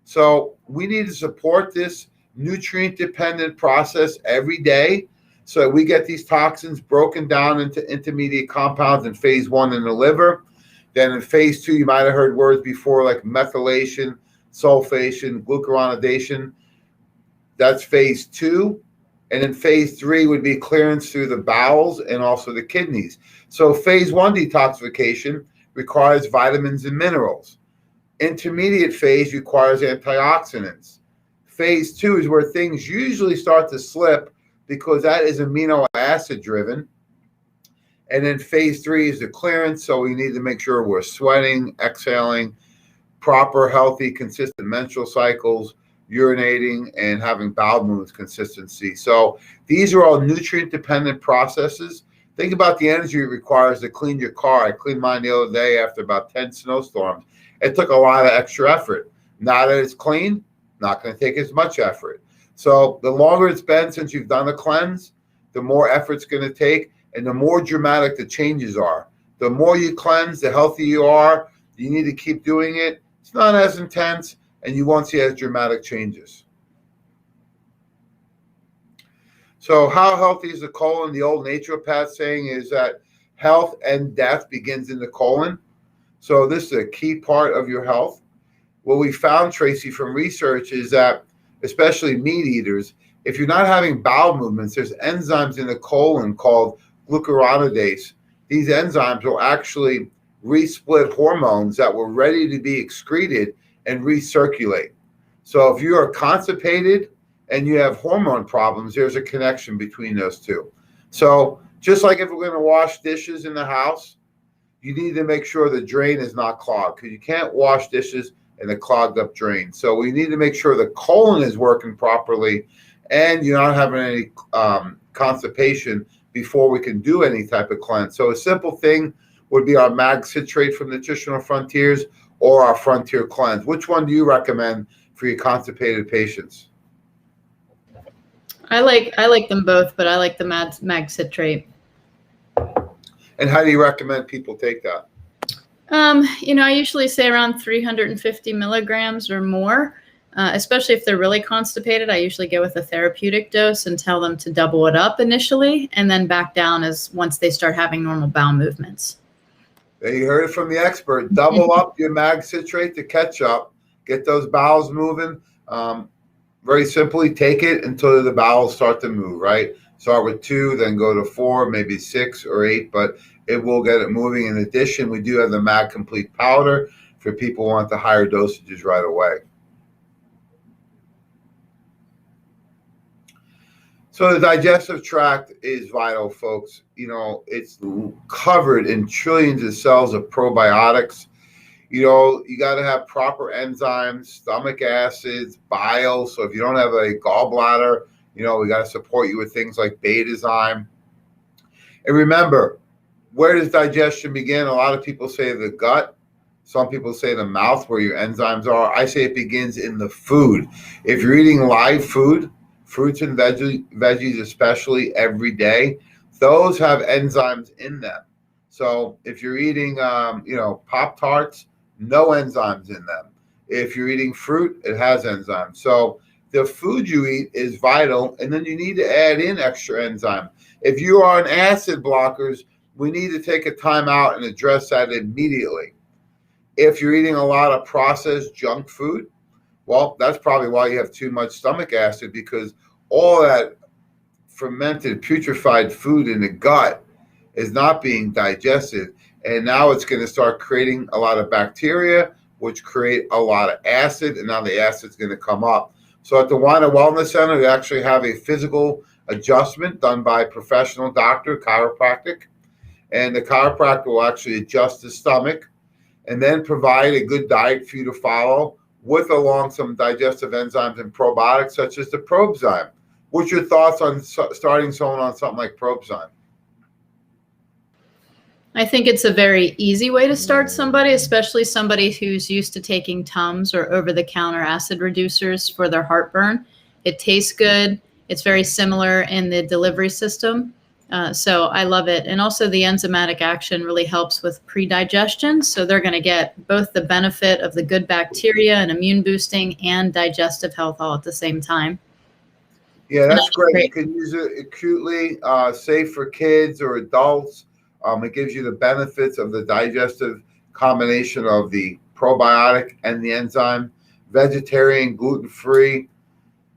So we need to support this nutrient-dependent process every day so we get these toxins broken down into intermediate compounds in phase 1 in the liver. Then in phase 2, you might have heard words before like methylation, sulfation, glucuronidation. That's phase 2. And then phase 3 would be clearance through the bowels and also the kidneys. So phase 1 detoxification requires vitamins and minerals. Intermediate phase requires antioxidants. Phase 2 is where things usually start to slip because that is amino acid driven. And then phase 3 is the clearance. So we need to make sure we're sweating, exhaling, proper, healthy, consistent menstrual cycles, urinating, and having bowel movements consistency. So these are all nutrient dependent processes. Think about the energy it requires to clean your car. I cleaned mine the other day after about 10 snowstorms. It took a lot of extra effort. Now that it's clean, not going to take as much effort. So the longer it's been since you've done a cleanse, the more effort it's going to take and the more dramatic the changes are. The more you cleanse, the healthier you are. You need to keep doing it. It's not as intense, and you won't see as dramatic changes. So how healthy is the colon? The old naturopath saying is that health and death begins in the colon. So this is a key part of your health. What we found, Tracy, from research is that, especially meat eaters, if you're not having bowel movements, there's enzymes in the colon called glucuronidase. These enzymes will actually resplit hormones that were ready to be excreted and recirculate. So if you are constipated and you have hormone problems, there's a connection between those two. So just like if we're going to wash dishes in the house, you need to make sure the drain is not clogged, because you can't wash dishes in a clogged up drain. So we need to make sure the colon is working properly and you're not having any constipation before we can do any type of cleanse. So a simple thing would be our mag citrate from Nutritional Frontiers or our Frontier Cleanse. Which one do you recommend for your constipated patients? I like them both, but I like the mag citrate. And how do you recommend people take that? I usually say around 350 milligrams or more, especially if they're really constipated. I usually go with a therapeutic dose and tell them to double it up initially and then back down once they start having normal bowel movements. There you heard it from the expert. Double up your mag citrate to catch up. Get those bowels moving. Very simply, take it until the bowels start to move, right? Start with 2, then go to 4, maybe 6 or 8, but it will get it moving. In addition, we do have the Mag Complete powder for people who want the higher dosages right away. So the digestive tract is vital, folks. It's covered in trillions of cells of probiotics. You got to have proper enzymes, stomach acids, bile. So if you don't have a gallbladder, we got to support you with things like betazyme. And remember, where does digestion begin? A lot of people say the gut. Some people say the mouth, where your enzymes are. I say it begins in the food. If you're eating live food, fruits and veggies especially every day, those have enzymes in them. So if you're eating, Pop-Tarts, no enzymes in them. If you're eating fruit, it has enzymes. So the food you eat is vital, and then you need to add in extra enzyme. If you are on acid blockers, we need to take a time out and address that immediately. If you're eating a lot of processed junk food, well, that's probably why you have too much stomach acid, because all that fermented, putrefied food in the gut is not being digested. And now it's going to start creating a lot of bacteria, which create a lot of acid, and now the acid's going to come up. So at the Wine and Wellness Center, we actually have a physical adjustment done by a professional doctor, chiropractic, and the chiropractor will actually adjust the stomach and then provide a good diet for you to follow with along some digestive enzymes and probiotics such as the Probzyme. What's your thoughts on starting someone on something like Probzyme? I think it's a very easy way to start somebody, especially somebody who's used to taking Tums or over-the-counter acid reducers for their heartburn. It tastes good. It's very similar in the delivery system. So I love it. And also the enzymatic action really helps with pre-digestion. So they're going to get both the benefit of the good bacteria and immune boosting and digestive health all at the same time. Yeah, that's great. You can use it acutely, safe for kids or adults. It gives you the benefits of the digestive combination of the probiotic and the enzyme. Vegetarian, gluten-free,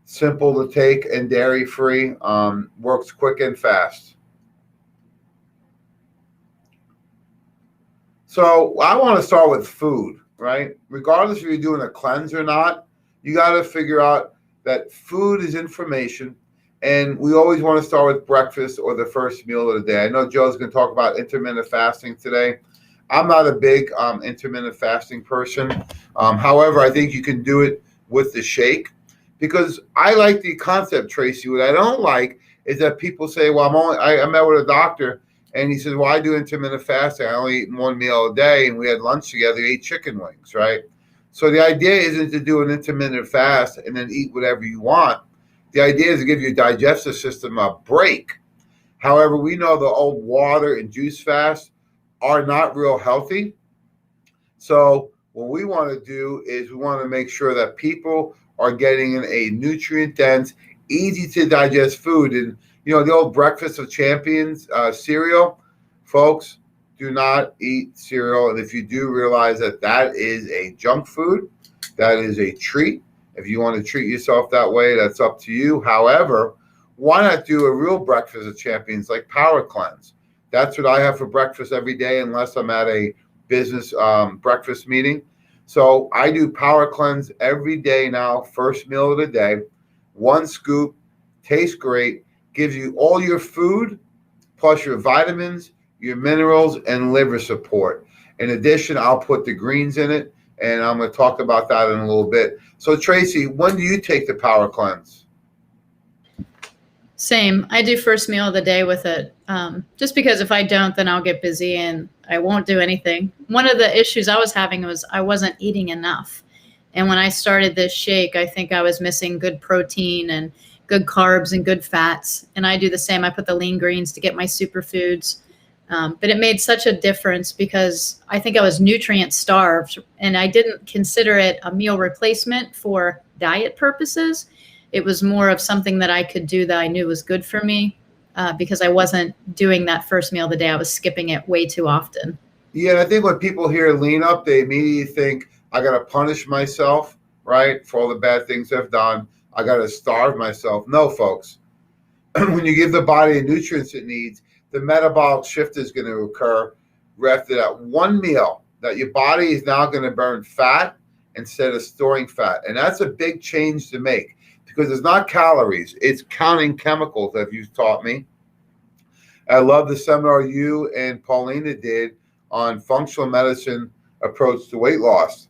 simple to take, and dairy-free. Works quick and fast. So I want to start with food, right? Regardless if you're doing a cleanse or not, you got to figure out that food is information. And we always want to start with breakfast or the first meal of the day. I know Joe's going to talk about intermittent fasting today. I'm not a big intermittent fasting person. However, I think you can do it with the shake, because I like the concept, Tracy. What I don't like is that people say, well, I met with a doctor and he says, well, I do intermittent fasting. I only eat one meal a day, and we had lunch together, ate chicken wings, right? So the idea isn't to do an intermittent fast and then eat whatever you want. The idea is to give your digestive system a break. However, we know the old water and juice fasts are not real healthy. So what we want to do is we want to make sure that people are getting in a nutrient-dense, easy-to-digest food. And, the old Breakfast of Champions cereal, folks, do not eat cereal. And if you do, realize that is a junk food. That is a treat. If you want to treat yourself that way, that's up to you. However, why not do a real Breakfast of Champions like Power Cleanse? That's what I have for breakfast every day, unless I'm at a business breakfast meeting. So I do Power Cleanse every day now, first meal of the day. 1 scoop, tastes great, gives you all your food, plus your vitamins, your minerals, and liver support. In addition, I'll put the greens in it, and I'm going to talk about that in a little bit. So, Tracy, when do you take the Power Cleanse? Same. I do first meal of the day with it, just because if I don't, then I'll get busy and I won't do anything. One of the issues I was having was I wasn't eating enough. And when I started this shake, I think I was missing good protein and good carbs and good fats. And I do the same. I put the lean greens to get my superfoods. But it made such a difference because I think I was nutrient starved, and I didn't consider it a meal replacement for diet purposes. It was more of something that I could do that I knew was good for me, because I wasn't doing that first meal of the day. I was skipping it way too often. Yeah, I think when people hear lean up, they immediately think, I got to punish myself, right, for all the bad things I've done. I got to starve myself. No, folks. When you give the body the nutrients it needs, the metabolic shift is going to occur after that one meal, that your body is now going to burn fat instead of storing fat. And that's a big change to make, because it's not calories, it's counting chemicals, as you've taught me. I love the seminar you and Paulina did on functional medicine approach to weight loss.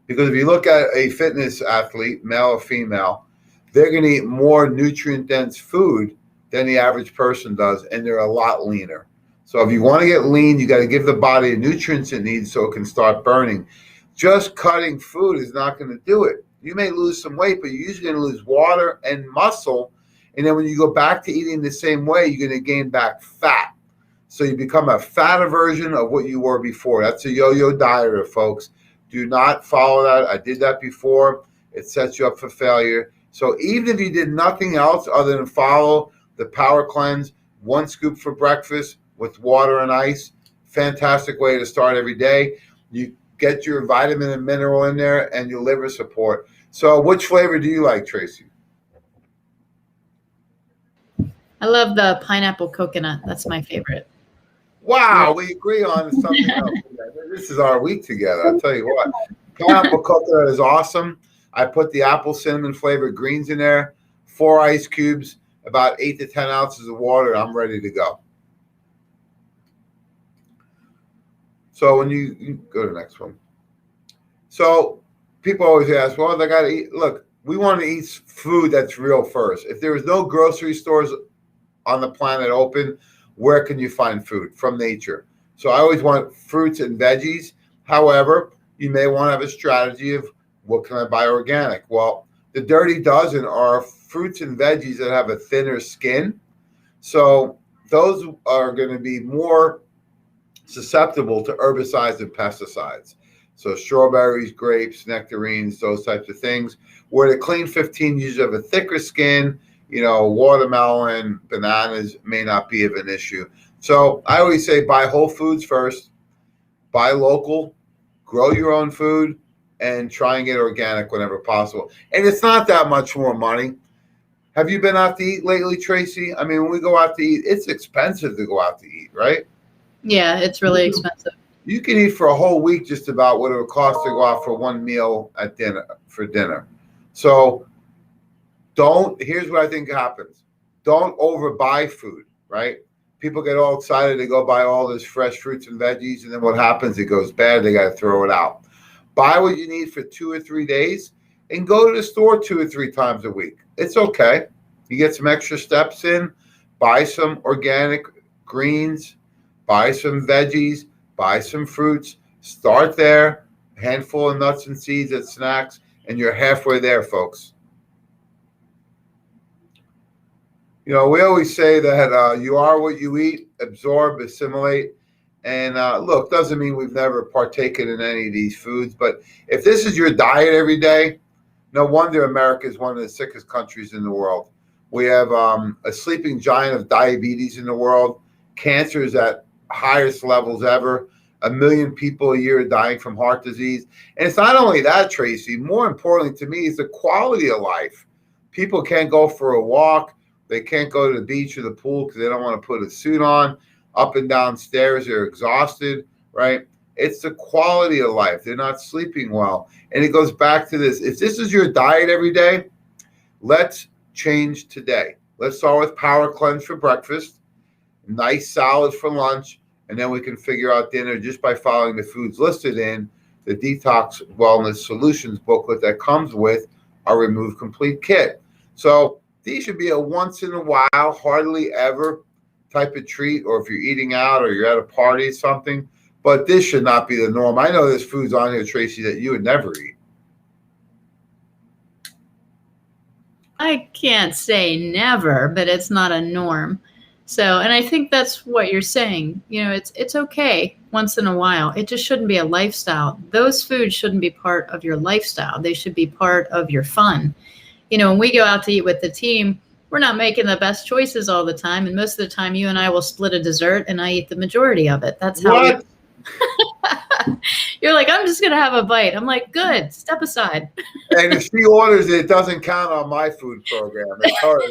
Because if you look at a fitness athlete, male or female, they're going to eat more nutrient-dense food than the average person does, and they're a lot leaner. So if you want to get lean, you got to give the body the nutrients it needs so it can start burning. Just cutting food is not going to do it. You may lose some weight, but you're usually going to lose water and muscle. And then when you go back to eating the same way, you're going to gain back fat. So you become a fatter version of what you were before. That's a yo-yo dieter, folks. Do not follow that. I did that before. It sets you up for failure. So even if you did nothing else other than follow the power cleanse, 1 scoop for breakfast with water and ice, fantastic way to start every day. You get your vitamin and mineral in there and your liver support. So which flavor do you like, Tracy? I love the pineapple coconut. That's my favorite. Wow, we agree on something else. This is our week together. I'll tell you what. Pineapple coconut is awesome. I put the apple cinnamon flavored greens in there, 4 ice cubes, about 8 to 10 ounces of water. I'm ready to go. So when you go to the next one. So people always ask, well, they got to eat. Look, we want to eat food that's real first. If there was no grocery stores on the planet open, where can you find food? From nature. So I always want fruits and veggies. However, you may want to have a strategy of what can I buy organic? Well, the dirty dozen are fruits and veggies that have a thinner skin. So those are going to be more susceptible to herbicides and pesticides. So strawberries, grapes, nectarines, those types of things. Where the Clean 15 usually have a thicker skin, watermelon, bananas may not be of an issue. So I always say buy whole foods first, buy local, grow your own food, and try and get organic whenever possible. And it's not that much more money. Have you been out to eat lately, Tracy? I mean, when we go out to eat, it's expensive to go out to eat, right? Yeah, it's really expensive. You can eat for a whole week just about what it would cost to go out for one meal at dinner for dinner. So here's what I think happens. Don't overbuy food, right? People get all excited to go buy all this fresh fruits and veggies, and then what happens? It goes bad. They got to throw it out. Buy what you need for 2 or 3 days and go to the store 2 or 3 times a week. It's okay. You get some extra steps in, buy some organic greens, buy some veggies, buy some fruits, start there, a handful of nuts and seeds and snacks, and you're halfway there, folks. We always say that you are what you eat, absorb, assimilate. And look, doesn't mean we've never partaken in any of these foods, but if this is your diet every day, no wonder America is one of the sickest countries in the world. We have a sleeping giant of diabetes in the world. Cancer is at highest levels ever. 1 million people a year are dying from heart disease. And it's not only that, Tracy. More importantly to me is the quality of life. People can't go for a walk. They can't go to the beach or the pool because they don't want to put a suit on. Up and down stairs, they're exhausted, right? It's the quality of life. They're not sleeping well. And it goes back to this. If this is your diet every day, let's change today. Let's start with power cleanse for breakfast, nice salad for lunch, and then we can figure out dinner just by following the foods listed in the Detox Wellness Solutions booklet that comes with our Remove Complete kit. So these should be a once in a while, hardly ever type of treat, or if you're eating out or you're at a party or something, but this should not be the norm. I know there's foods on here, Tracy, that you would never eat. I can't say never, but it's not a norm. So, and I think that's what you're saying. It's okay once in a while. It just shouldn't be a lifestyle. Those foods shouldn't be part of your lifestyle. They should be part of your fun. When we go out to eat with the team, we're not making the best choices all the time. And most of the time, you and I will split a dessert and I eat the majority of it. That's how You're like, I'm just going to have a bite. I'm like, good, step aside. And if she orders it, it doesn't count on my food program. It's hard.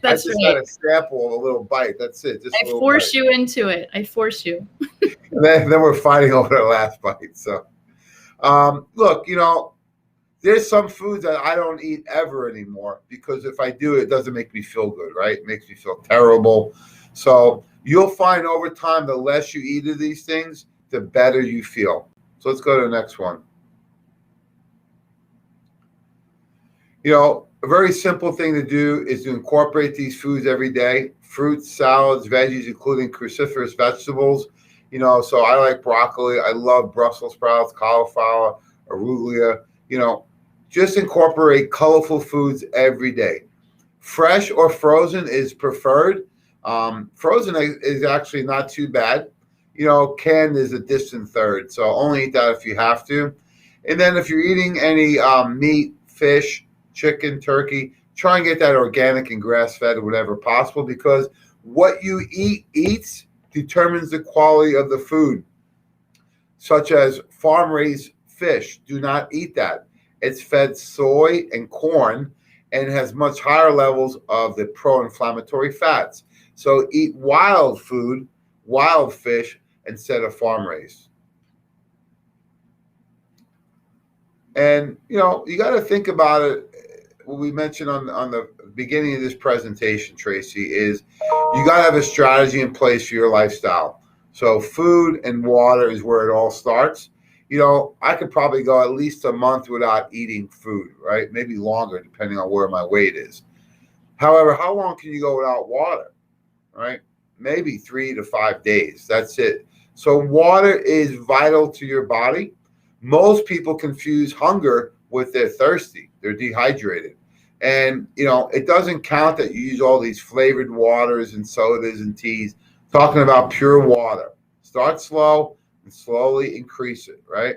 That's I just right. got a sample of a little bite. That's it. Just I force you into it. I force you. And then we're fighting over the last bite. So, look, there's some foods that I don't eat ever anymore because if I do, it doesn't make me feel good, right? It makes me feel terrible. So you'll find over time, the less you eat of these things, the better you feel. So let's go to the next one. A very simple thing to do is to incorporate these foods every day. Fruits, salads, veggies, including cruciferous vegetables. So I like broccoli. I love Brussels sprouts, cauliflower, arugula. just incorporate colorful foods every day. Fresh or frozen is preferred. Frozen is actually not too bad. Canned is a distant third, so only eat that if you have to. And then if you're eating any meat, fish, chicken, turkey, try and get that organic and grass-fed, whatever possible, because what you eats determines the quality of the food, such as farm-raised fish. Do not eat that. It's fed soy and corn and has much higher levels of the pro-inflammatory fats. So eat wild food, wild fish, instead of farm-raised. And, you got to think about it. What we mentioned on the beginning of this presentation, Tracy, is you got to have a strategy in place for your lifestyle. So food and water is where it all starts. I could probably go at least a month without eating food, right? Maybe longer, depending on where my weight is. However, how long can you go without water, right? Maybe 3 to 5 days. That's it. So water is vital to your body. Most people confuse hunger with they're thirsty. They're dehydrated. And, it doesn't count that you use all these flavored waters and sodas and teas. Talking about pure water. Start slow and slowly increase it, right?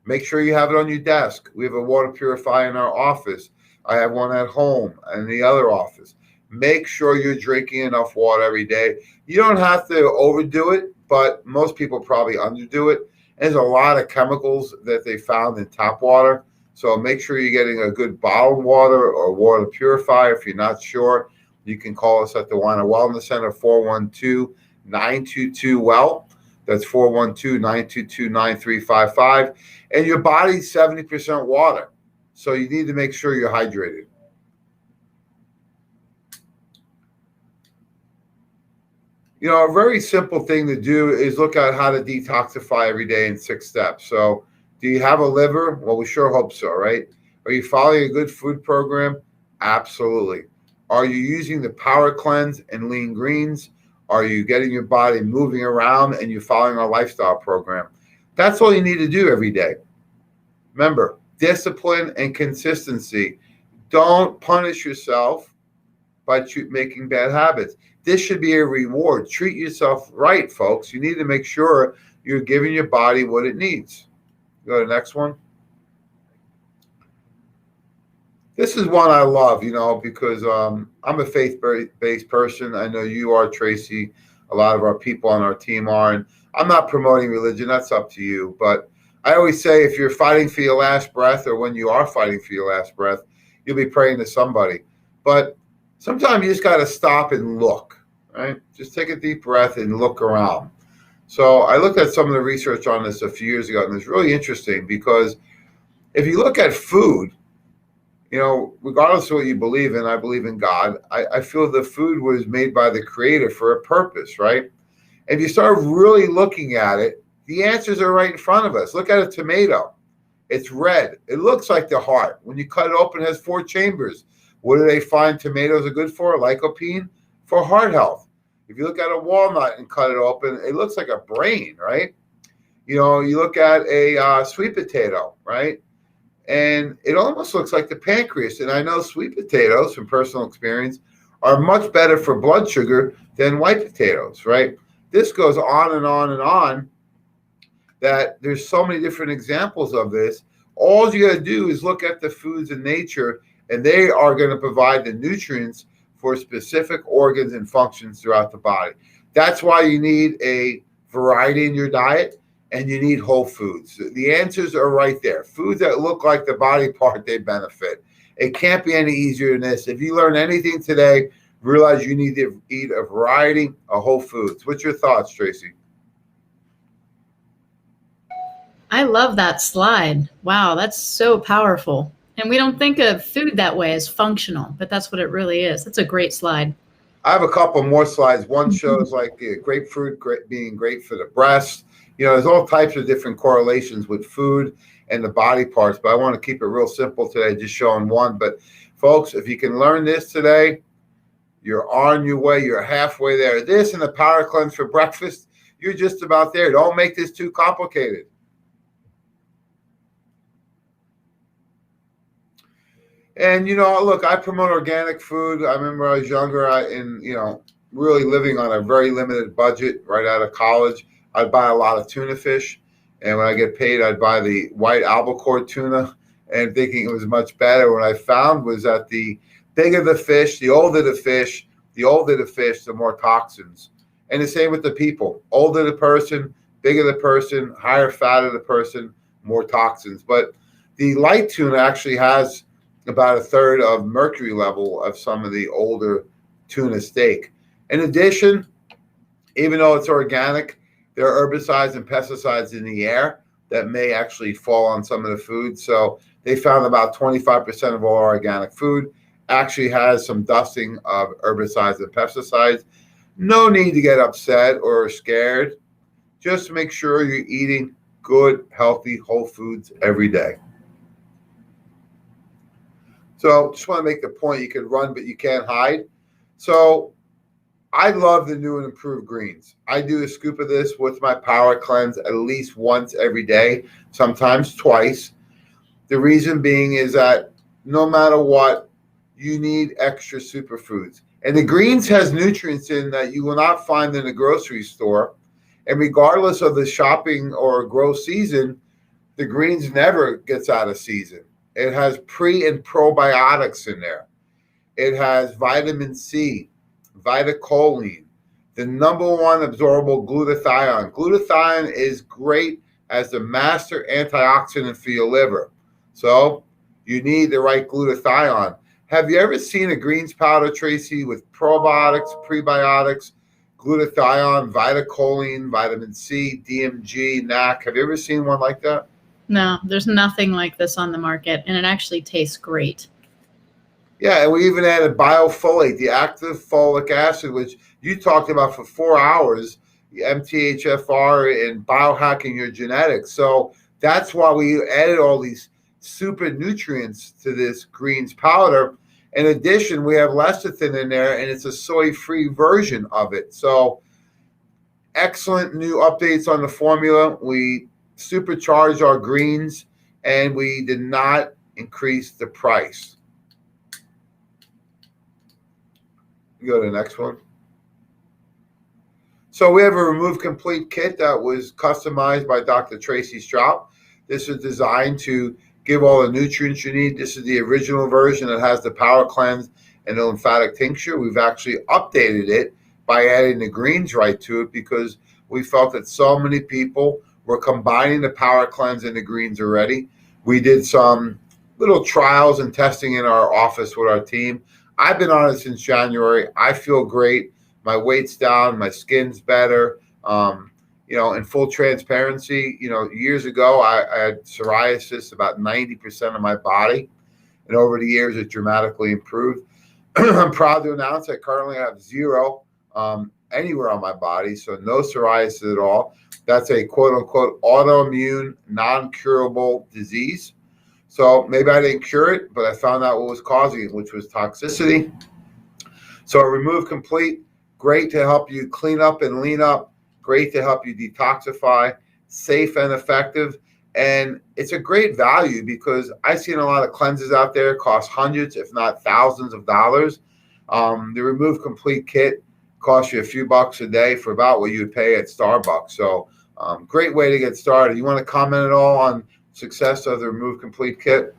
Make sure you have it on your desk. We have a water purifier in our office. I have one at home and the other office. Make sure you're drinking enough water every day. You don't have to overdo it, but most people probably underdo it. There's a lot of chemicals that they found in tap water. So make sure you're getting a good bottled water or water purifier. If you're not sure, you can call us at the Wine and Wellness Center, 412-922-WELL. That's 412-922-9355. And your body's 70% water. So you need to make sure you're hydrated. A very simple thing to do is look at how to detoxify every day in 6 steps. So do you have a liver? Well, we sure hope so, right? Are you following a good food program? Absolutely. Are you using the Power Cleanse and Lean Greens? Are you getting your body moving around and you're following our lifestyle program? That's all you need to do every day. Remember, discipline and consistency. Don't punish yourself by making bad habits. This should be a reward. Treat yourself right, folks. You need to make sure you're giving your body what it needs. Go to the next one. This is one I love, because I'm a faith-based person. I know you are, Tracy. A lot of our people on our team are. And I'm not promoting religion. That's up to you. But I always say if you're fighting for your last breath, or when you are fighting for your last breath, you'll be praying to somebody. But sometimes you just got to stop and look, right? Just take a deep breath and look around. So I looked at some of the research on this a few years ago, and it's really interesting because if you look at food, regardless of what you believe in, I believe in God. I feel the food was made by the Creator for a purpose, right? If you start really looking at it, the answers are right in front of us. Look at a tomato. It's red. It looks like the heart. When you cut it open, it has 4 chambers. What do they find tomatoes are good for? Lycopene, for heart health. If you look at a walnut and cut it open, it looks like a brain, right? You look at a sweet potato, right? And it almost looks like the pancreas. And I know sweet potatoes, from personal experience, are much better for blood sugar than white potatoes, right? This goes on and on and on, that there's so many different examples of this. All you got to do is look at the foods in nature, and they are going to provide the nutrients for specific organs and functions throughout the body. That's why you need a variety in your diet, and you need whole foods. The answers are right there. Foods that look like the body part they benefit. It can't be any easier than this. If you learn anything today, realize you need to eat a variety of whole foods. What's your thoughts, Tracy? I love that slide. Wow, that's so powerful. And we don't think of food that way as functional, but that's what it really is. That's a great slide. I have a couple more slides. One shows like grapefruit being great for the breast. There's all types of different correlations with food and the body parts, but I want to keep it real simple today, just showing one. But folks, if you can learn this today, you're on your way. You're halfway there. This and the Power Cleanse for breakfast, you're just about there. Don't make this too complicated. And, look, I promote organic food. I remember I was younger really living on a very limited budget right out of college. I'd buy a lot of tuna fish. And when I get paid, I'd buy the white albacore tuna and thinking it was much better. What I found was that the bigger the fish, the older the fish, the more toxins. And the same with the people. Older the person, bigger the person, higher fat of the person, more toxins. But the light tuna actually has about a third of mercury level of some of the older tuna steak. In addition, even though it's organic, there are herbicides and pesticides in the air that may actually fall on some of the food. So they found about 25% of all organic food actually has some dusting of herbicides and pesticides. No need to get upset or scared. Just make sure you're eating good, healthy, whole foods every day. So just want to make the point, you can run, but you can't hide. So I love the new and improved greens. I do a scoop of this with my power cleanse at least once every day, sometimes twice. The reason being is that no matter what, you need extra superfoods. And the greens has nutrients in that you will not find in the grocery store. And regardless of the shopping or grow season, the greens never gets out of season. It has pre and probiotics in there. It has vitamin C, vitacholine, the number one absorbable glutathione. Glutathione is great as the master antioxidant for your liver. So you need the right glutathione. Have you ever seen a greens powder, Tracy, with probiotics, prebiotics, glutathione, vitacholine, vitamin C, DMG, NAC? Have you ever seen one like that? No, there's nothing like this on the market, and it actually tastes great. Yeah, and we even added biofolate, the active folic acid, which you talked about for 4 hours, MTHFR, and biohacking your genetics. So that's why we added all these super nutrients to this greens powder. In addition, we have lecithin in there, and it's a soy-free version of it. So excellent new updates on the formula. We supercharged our greens, and we did not increase the price. Go to the next one. So we have a Remove Complete kit that was customized by Dr. Tracy Strout. This is designed to give all the nutrients you need. This is the original version that has the power cleanse and the lymphatic tincture. We've actually updated it by adding the greens right to it because we felt that so many people were combining the power cleanse and the greens already. We did some little trials and testing in our office with our team. I've been on it since January. I feel great. My weight's down. My skin's better. In full transparency, years ago, I had psoriasis about 90% of my body. And over the years, it dramatically improved. I'm proud to announce I currently have zero anywhere on my body, so no psoriasis at all. That's a quote-unquote autoimmune, non-curable disease. So maybe I didn't cure it, but I found out what was causing it, which was toxicity. So Remove Complete, great to help you clean up and lean up, great to help you detoxify, safe and effective. And it's a great value because I've seen a lot of cleanses out there cost hundreds, if not thousands of dollars. The Remove Complete kit costs you a few bucks a day for about what you would pay at Starbucks. So great way to get started. You want to comment at all on success of the Remove Complete kit?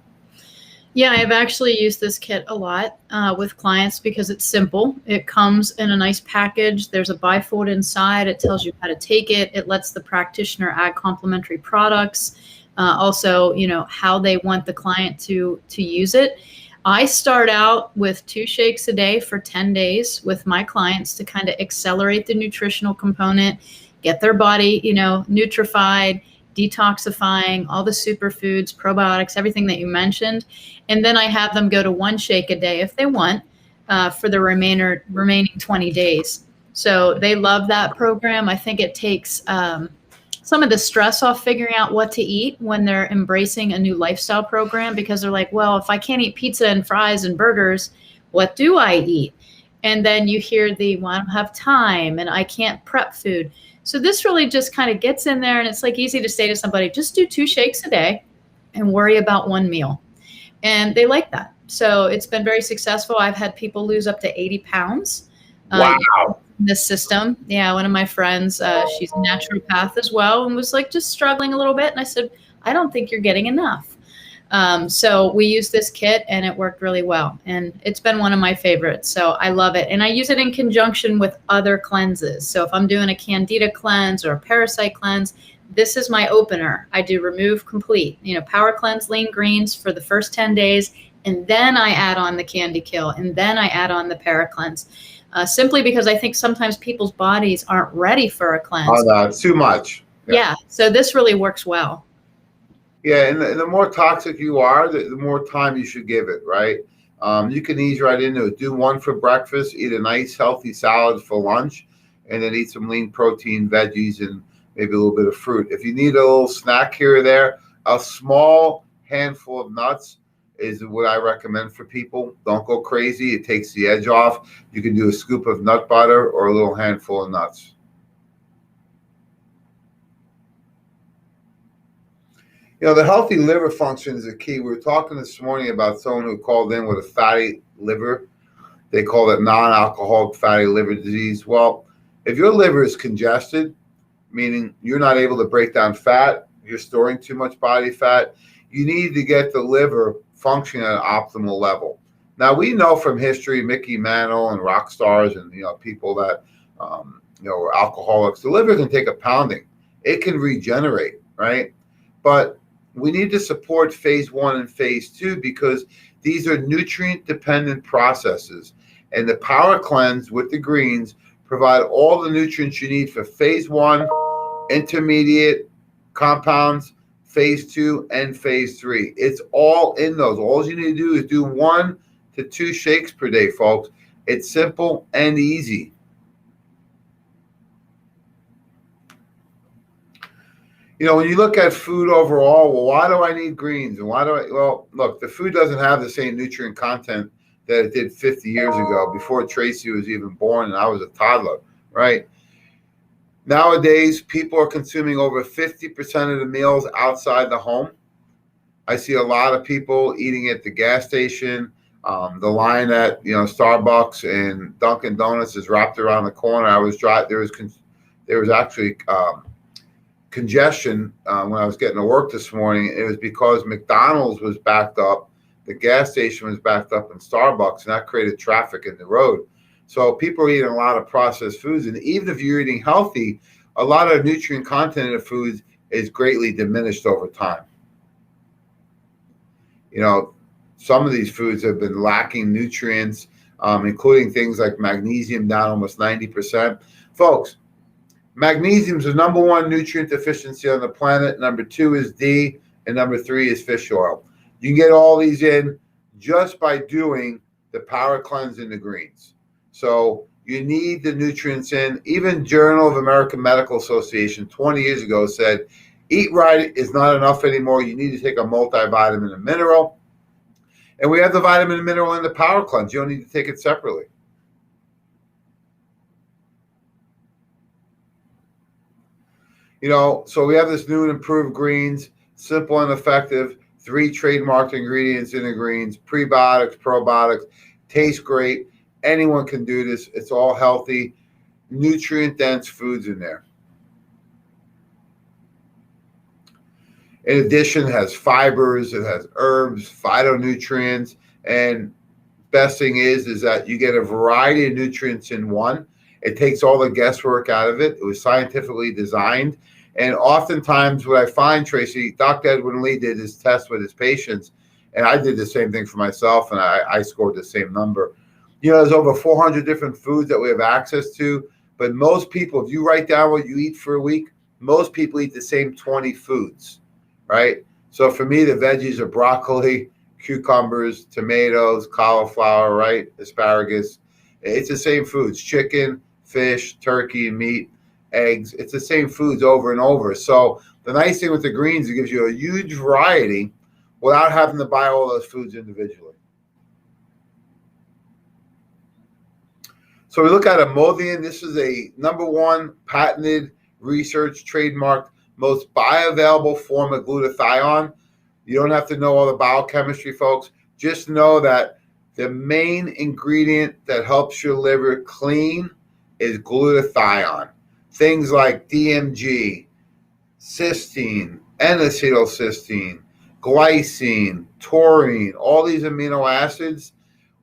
Yeah, I've actually used this kit a lot with clients because it's simple. It comes in a nice package. There's a bifold inside. It tells you how to take it. It lets the practitioner add complementary products. Also, how they want the client to use it. I start out with 2 shakes a day for 10 days with my clients to kind of accelerate the nutritional component, get their body, nutrified, detoxifying, all the superfoods, probiotics, everything that you mentioned. And then I have them go to 1 shake a day if they want for the remaining 20 days. So they love that program. I think it takes some of the stress off figuring out what to eat when they're embracing a new lifestyle program, because they're like, well, if I can't eat pizza and fries and burgers, what do I eat? And then you hear I don't have time and I can't prep food. So this really just kind of gets in there, and it's like easy to say to somebody, just do 2 shakes a day and worry about 1 meal. And they like that. So it's been very successful. I've had people lose up to 80 pounds. Wow. In this system. Yeah. One of my friends, she's a naturopath as well, and was like just struggling a little bit. And I said, I don't think you're getting enough. So we used this kit and it worked really well. And it's been one of my favorites. So I love it. And I use it in conjunction with other cleanses. So if I'm doing a candida cleanse or a parasite cleanse, this is my opener. I do remove complete, power cleanse, lean greens for the first 10 days. And then I add on the candy kill. And then I add on the para cleanse. Simply because I think sometimes people's bodies aren't ready for a cleanse. Oh, no, it's too much. Yeah. So this really works well. Yeah, and the more toxic you are, the more time you should give it, right? You can ease right into it. Do one for breakfast, eat a nice healthy salad for lunch, and then eat some lean protein, veggies, and maybe a little bit of fruit. If you need a little snack here or there, a small handful of nuts is what I recommend for people. Don't go crazy. It takes the edge off. You can do a scoop of nut butter or a little handful of nuts. The healthy liver function is a key. We were talking this morning about someone who called in with a fatty liver. They call it non-alcoholic fatty liver disease. Well, if your liver is congested, meaning you're not able to break down fat, you're storing too much body fat, you need to get the liver functioning at an optimal level. Now, we know from history, Mickey Mantle and rock stars and people that are alcoholics, the liver can take a pounding. It can regenerate, right? But we need to support phase 1 and phase 2 because these are nutrient-dependent processes. And the power cleanse with the greens provide all the nutrients you need for phase 1, intermediate, compounds, phase 2, and phase 3. It's all in those. All you need to do is do 1 to 2 shakes per day, folks. It's simple and easy. When you look at food overall, well, why do I need greens? And well, look, the food doesn't have the same nutrient content that it did 50 years ago, before Tracy was even born and I was a toddler, right? Nowadays, people are consuming over 50% of the meals outside the home. I see a lot of people eating at the gas station. The line at Starbucks and Dunkin' Donuts is wrapped around the corner. There was actually congestion when I was getting to work this morning. It was because McDonald's was backed up, the gas station was backed up, and Starbucks, and that created traffic in the road. So people are eating a lot of processed foods, and even if you're eating healthy, a lot of nutrient content in the foods is greatly diminished over time. Some of these foods have been lacking nutrients, including things like magnesium, down almost 90%. Folks, magnesium is the number 1 nutrient deficiency on the planet. Number 2 is D, and number 3 is fish oil. You can get all these in just by doing the power cleanse in the greens. So you need the nutrients in. Even Journal of American Medical Association 20 years ago said, eat right is not enough anymore. You need to take a multivitamin and mineral. And we have the vitamin and mineral in the power cleanse. You don't need to take it separately. So we have this new and improved greens, simple and effective, 3 trademarked ingredients in the greens, prebiotics, probiotics, taste great. Anyone can do this. It's all healthy, nutrient-dense foods in there. In addition, it has fibers, it has herbs, phytonutrients, and best thing is that you get a variety of nutrients in one. It takes all the guesswork out of it. It was scientifically designed. And oftentimes what I find, Tracy, Dr. Edwin Lee did his test with his patients, and I did the same thing for myself, and I scored the same number. There's over 400 different foods that we have access to, but most people, if you write down what you eat for a week, most people eat the same 20 foods, right? So for me, the veggies are broccoli, cucumbers, tomatoes, cauliflower, right? Asparagus. It's the same foods, chicken, fish, turkey, meat, eggs. It's the same foods over and over. So the nice thing with the greens, it gives you a huge variety without having to buy all those foods individually. So we look at Imodium. This is a #1 patented, research, trademarked, most bioavailable form of glutathione. You don't have to know all the biochemistry, folks. just know that the main ingredient that helps your liver clean is glutathione. Things like DMG, cysteine, N-acetylcysteine, glycine, taurine, all these amino acids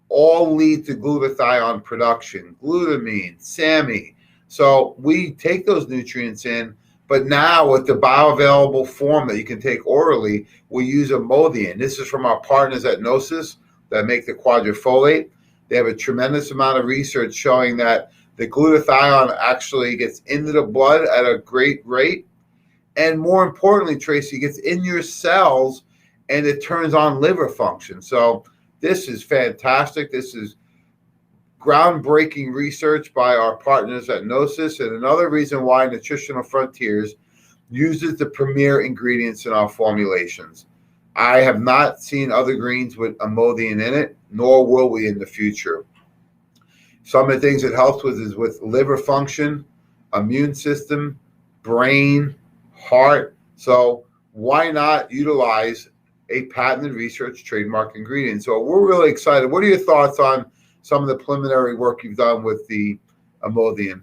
all lead to glutathione production, glutamine, SAMe. So we take those nutrients in, but now with the bioavailable form that you can take orally, we use Imodium. This is from our partners at Gnosis that make the quadrifolate. They have a tremendous amount of research showing that the glutathione actually gets into the blood at a great rate. And more importantly, Tracy, gets in your cells and it turns on liver function. So this is fantastic. This is groundbreaking research by our partners at Gnosis, and another reason why Nutritional Frontiers uses the premier ingredients in our formulations. I have not seen other greens with Imodium in it, nor will we in the future. Some of the things it helps with is with liver function, immune system, brain, heart. So why not utilize a patented research trademark ingredient? So we're really excited. What are your thoughts on some of the preliminary work you've done with the Imodium?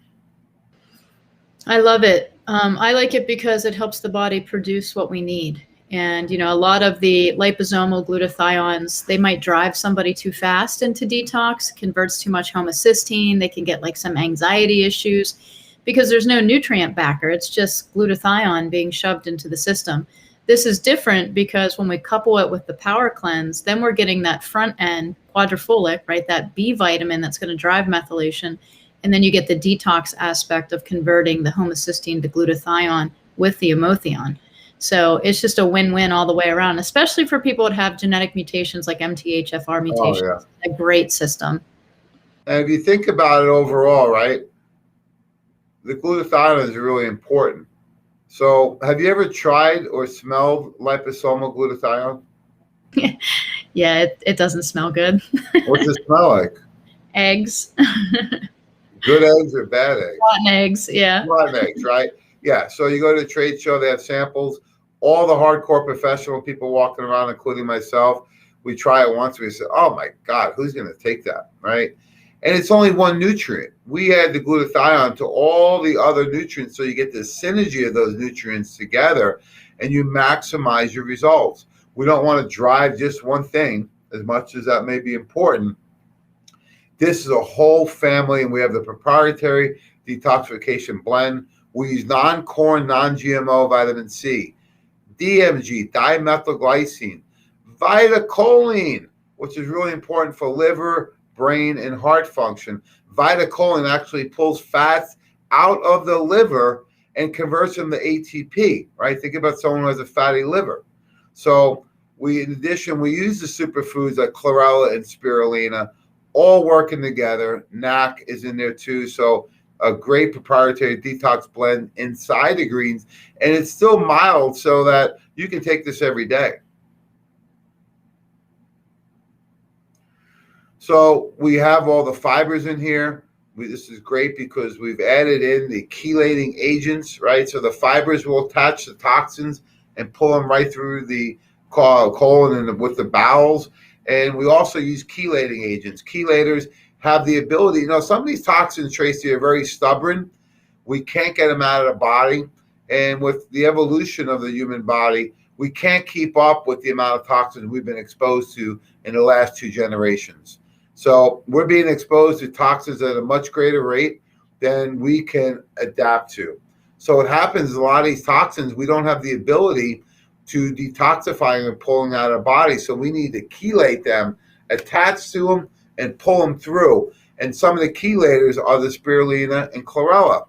I love it. I like it because it helps the body produce what we need. And, a lot of the liposomal glutathiones, they might drive somebody too fast into detox, converts too much homocysteine. They can get like some anxiety issues because there's no nutrient backer. It's just glutathione being shoved into the system. This is different because when we couple it with the power cleanse, then we're getting that front end quadrifolic, right? That B vitamin that's going to drive methylation. And then you get the detox aspect of converting the homocysteine to glutathione with the Imodium. So it's just a win-win all the way around, especially for people that have genetic mutations like MTHFR mutations. Oh, yeah. A great system. And if you think about it overall, right, the glutathione is really important. So have you ever tried or smelled liposomal glutathione? Yeah, it doesn't smell good. What's it smell like? Eggs. Good eggs or bad eggs? Rotten eggs, yeah. Rotten eggs, right? Yeah, so you go to a trade show, they have samples. All the hardcore professional people walking around, including myself, we try it once. We say, oh, my God, who's going to take that, right? And it's only one nutrient. We add the glutathione to all the other nutrients, so you get the synergy of those nutrients together, and you maximize your results. We don't want to drive just one thing, as much as that may be important. This is a whole family, and we have the proprietary detoxification blend. We use non-corn, non-GMO vitamin C, DMG, dimethylglycine, vitacholine, which is really important for liver, brain, and heart function. Vitacholine actually pulls fats out of the liver and converts them to ATP, right? Think about someone who has a fatty liver. So in addition, we use the superfoods like chlorella and spirulina, all working together. NAC is in there too. So a great proprietary detox blend inside the greens, and it's still mild so that you can take this every day. So we have all the fibers in here. This is great because we've added in the chelating agents, right? So the fibers will attach the toxins and pull them right through the colon and with the bowels. And we also use chelating agents. Chelators have the ability, some of these toxins, Tracy, are very stubborn. We can't get them out of the body. And with the evolution of the human body, we can't keep up with the amount of toxins we've been exposed to in the last 2 generations. So we're being exposed to toxins at a much greater rate than we can adapt to. So what happens is a lot of these toxins, we don't have the ability to detoxify them and pulling out of the body. So we need to chelate them, attach to them, and pull them through. And some of the chelators are the spirulina and chlorella.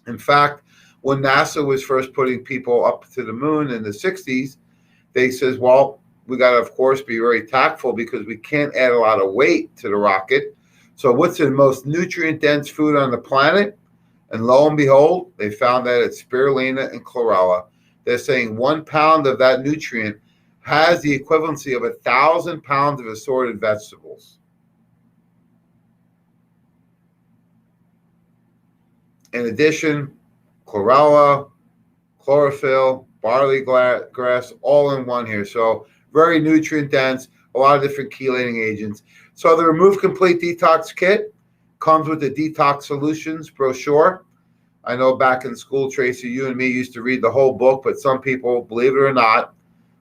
In fact, when NASA was first putting people up to the moon in the 60s, they says, well, we got to, of course, be very tactful because we can't add a lot of weight to the rocket. So what's the most nutrient-dense food on the planet? And lo and behold, they found that it's spirulina and chlorella. They're saying 1 pound of that nutrient has the equivalency of 1,000 pounds of assorted vegetables. In addition, chlorella, chlorophyll, barley grass, all in one here. So very nutrient dense. a lot of different chelating agents. So the Remove Complete Detox Kit comes with the Detox Solutions brochure. I know back in school, Tracy, you and me used to read the whole book, but some people, believe it or not,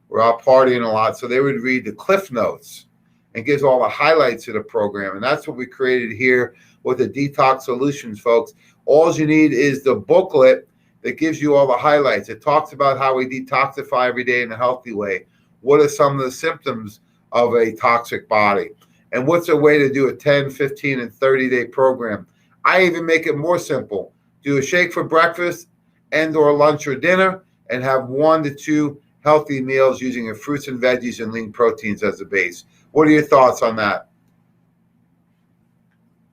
were out partying a lot, so they would read the Cliff Notes and gives all the highlights of the program. And that's what we created here with the Detox Solutions, folks. All you need is the booklet that gives you all the highlights. It talks about how we detoxify every day in a healthy way. What are some of the symptoms of a toxic body? And what's a way to do a 10, 15, and 30-day program? I even make it more simple. Do a shake for breakfast and or lunch or dinner, and have 1 to 2 healthy meals using your fruits and veggies and lean proteins as a base. What are your thoughts on that?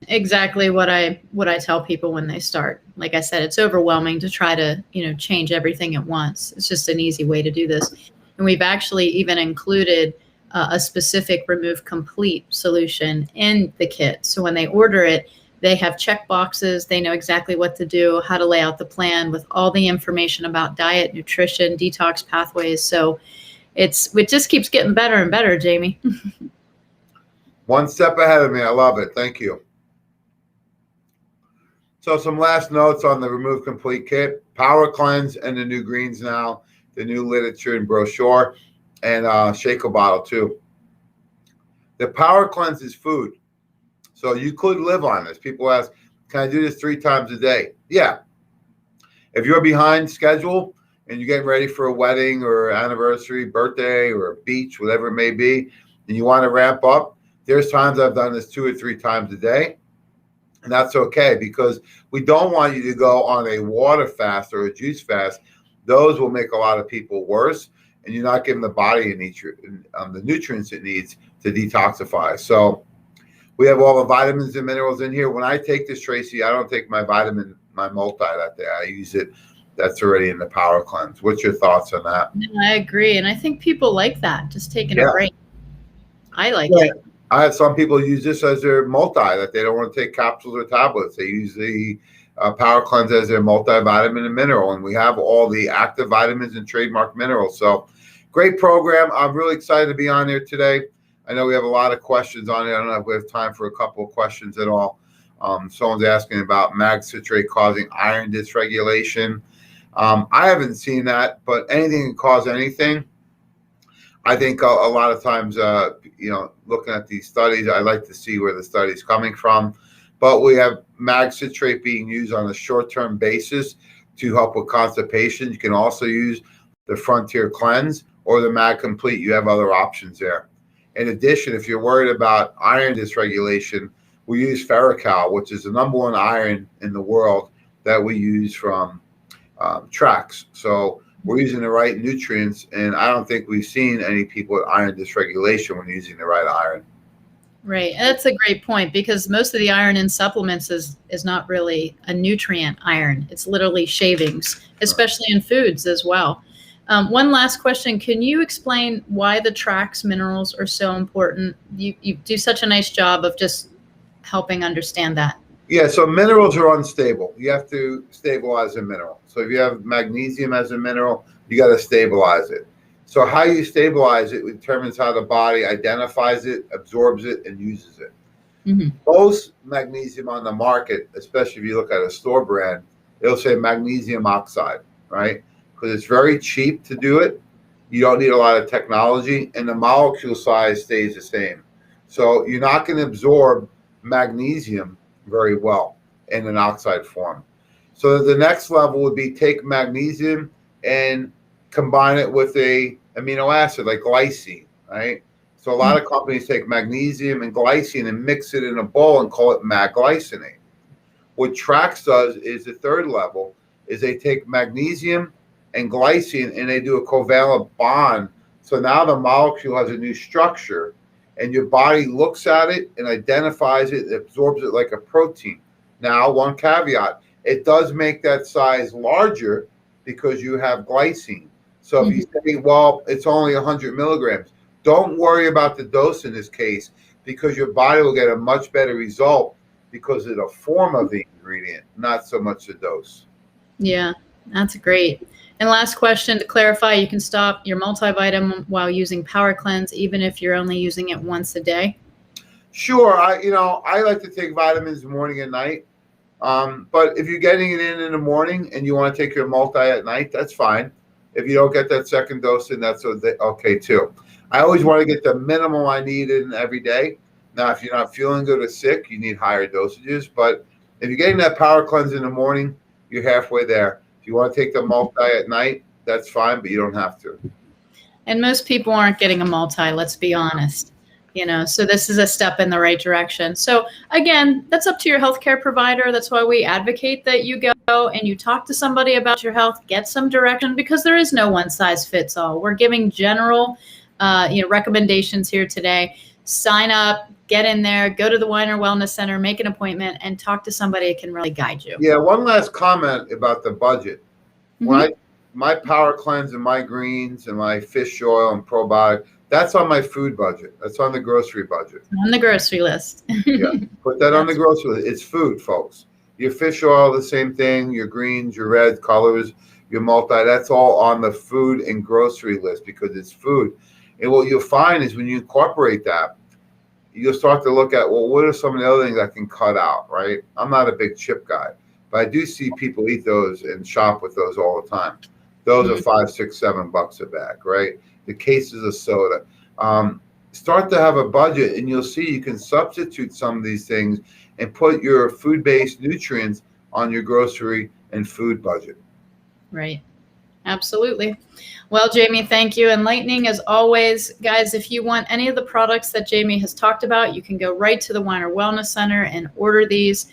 Exactly what I tell people when they start. Like I said, it's overwhelming to try to, change everything at once. It's just an easy way to do this. And we've actually even included a specific Remove Complete solution in the kit. So when they order it, they have check boxes. They know exactly what to do, how to lay out the plan with all the information about diet, nutrition, detox pathways. So it just keeps getting better and better, Jamie. One step ahead of me. I love it. Thank you. So some last notes on the Remove Complete Kit: Power Cleanse and the new greens now, the new literature and brochure, and shaker bottle too. The Power Cleanse is food. So you could live on this. People ask, can I do this 3 times a day? Yeah. If you're behind schedule and you're getting ready for a wedding or anniversary, birthday, or a beach, whatever it may be, and you want to ramp up, there's times I've done this 2 or 3 times a day. And that's okay, because we don't want you to go on a water fast or a juice fast. Those will make a lot of people worse, and you're not giving the body the nutrients it needs to detoxify. So we have all the vitamins and minerals in here. When I take this, Tracy, I don't take my multi that day. I use it. That's already in the Power Cleanse. What's your thoughts on that? No, I agree. And I think people like that, just taking a break. I like it. I have some people use this as their multi, that they don't want to take capsules or tablets. They use the Power Cleanse as their multivitamin and mineral. And we have all the active vitamins and trademark minerals. So great program. I'm really excited to be on here today. I know we have a lot of questions on it. I don't know if we have time for a couple of questions at all. Someone's asking about mag citrate causing iron dysregulation. I haven't seen that, but anything can cause anything. I think a lot of times, looking at these studies, I like to see where the study's coming from. But we have mag citrate being used on a short-term basis to help with constipation. You can also use the Frontier Cleanse or the Mag Complete. You have other options there. In addition, if you're worried about iron dysregulation, we use Ferrocal, which is the #1 iron in the world that we use from Trax. So we're using the right nutrients, and I don't think we've seen any people with iron dysregulation when using the right iron. Right. And that's a great point, because most of the iron in supplements is not really a nutrient iron. It's literally shavings, especially in foods as well. One last question. Can you explain why the Trax minerals are so important? You do such a nice job of just helping understand that. Yeah, so minerals are unstable. You have to stabilize a mineral. So if you have magnesium as a mineral, you got to stabilize it. So how you stabilize it determines how the body identifies it, absorbs it, and uses it. Mm-hmm. Most magnesium on the market, especially if you look at a store brand, it'll say magnesium oxide, right? Because it's very cheap to do it. You don't need a lot of technology, and the molecule size stays the same. So you're not going to absorb magnesium very well in an oxide form. So the next level would be take magnesium and combine it with a amino acid like glycine, right? So a lot of companies take magnesium and glycine and mix it in a bowl and call it magglycinate. What Trax does is the third level is they take magnesium and glycine and they do a covalent bond. So now the molecule has a new structure, and your body looks at it and identifies it, absorbs it like a protein. Now, one caveat, it does make that size larger because you have glycine. So if you say, well, it's only 100 milligrams, don't worry about the dose in this case, because your body will get a much better result because of the form of the ingredient, not so much the dose. Yeah. That's great. And last question to clarify, you can stop your multivitamin while using Power Cleanse, even if you're only using it once a day? Sure. I like to take vitamins morning and night. But if you're getting it in the morning and you want to take your multi at night, that's fine. If you don't get that second dose in, that's okay too. I always want to get the minimum I need in every day. Now, if you're not feeling good or sick, you need higher dosages. But if you're getting that Power Cleanse in the morning, you're halfway there. If you want to take the multi at night, that's fine, but you don't have to. And most people aren't getting a multi, let's be honest. So this is a step in the right direction. So again, that's up to your healthcare provider. That's why we advocate that you go and you talk to somebody about your health, get some direction, because there is no one size fits all. We're giving general, recommendations here today. Sign up, get in there, go to the Weiner Wellness Center, make an appointment, and talk to somebody that can really guide you. Yeah, one last comment about the budget. When my Power Cleanse and my greens and my fish oil and probiotic, that's on my food budget. That's on the grocery budget. On the grocery list. Yeah, put that on the grocery list. It's food, folks. Your fish oil, the same thing. Your greens, your red colors, your multi, that's all on the food and grocery list because it's food. And what you'll find is when you incorporate that, you'll start to look at, well, what are some of the other things I can cut out, right? I'm not a big chip guy, but I do see people eat those and shop with those all the time. Those are $5, $6, $7 a bag, right? The cases of soda. Start to have a budget, and you'll see you can substitute some of these things and put your food-based nutrients on your grocery and food budget. Right. Absolutely. Well, Jamie, thank you. Enlightening as always. Guys, if you want any of the products that Jamie has talked about, you can go right to the Weiner Wellness Center and order these.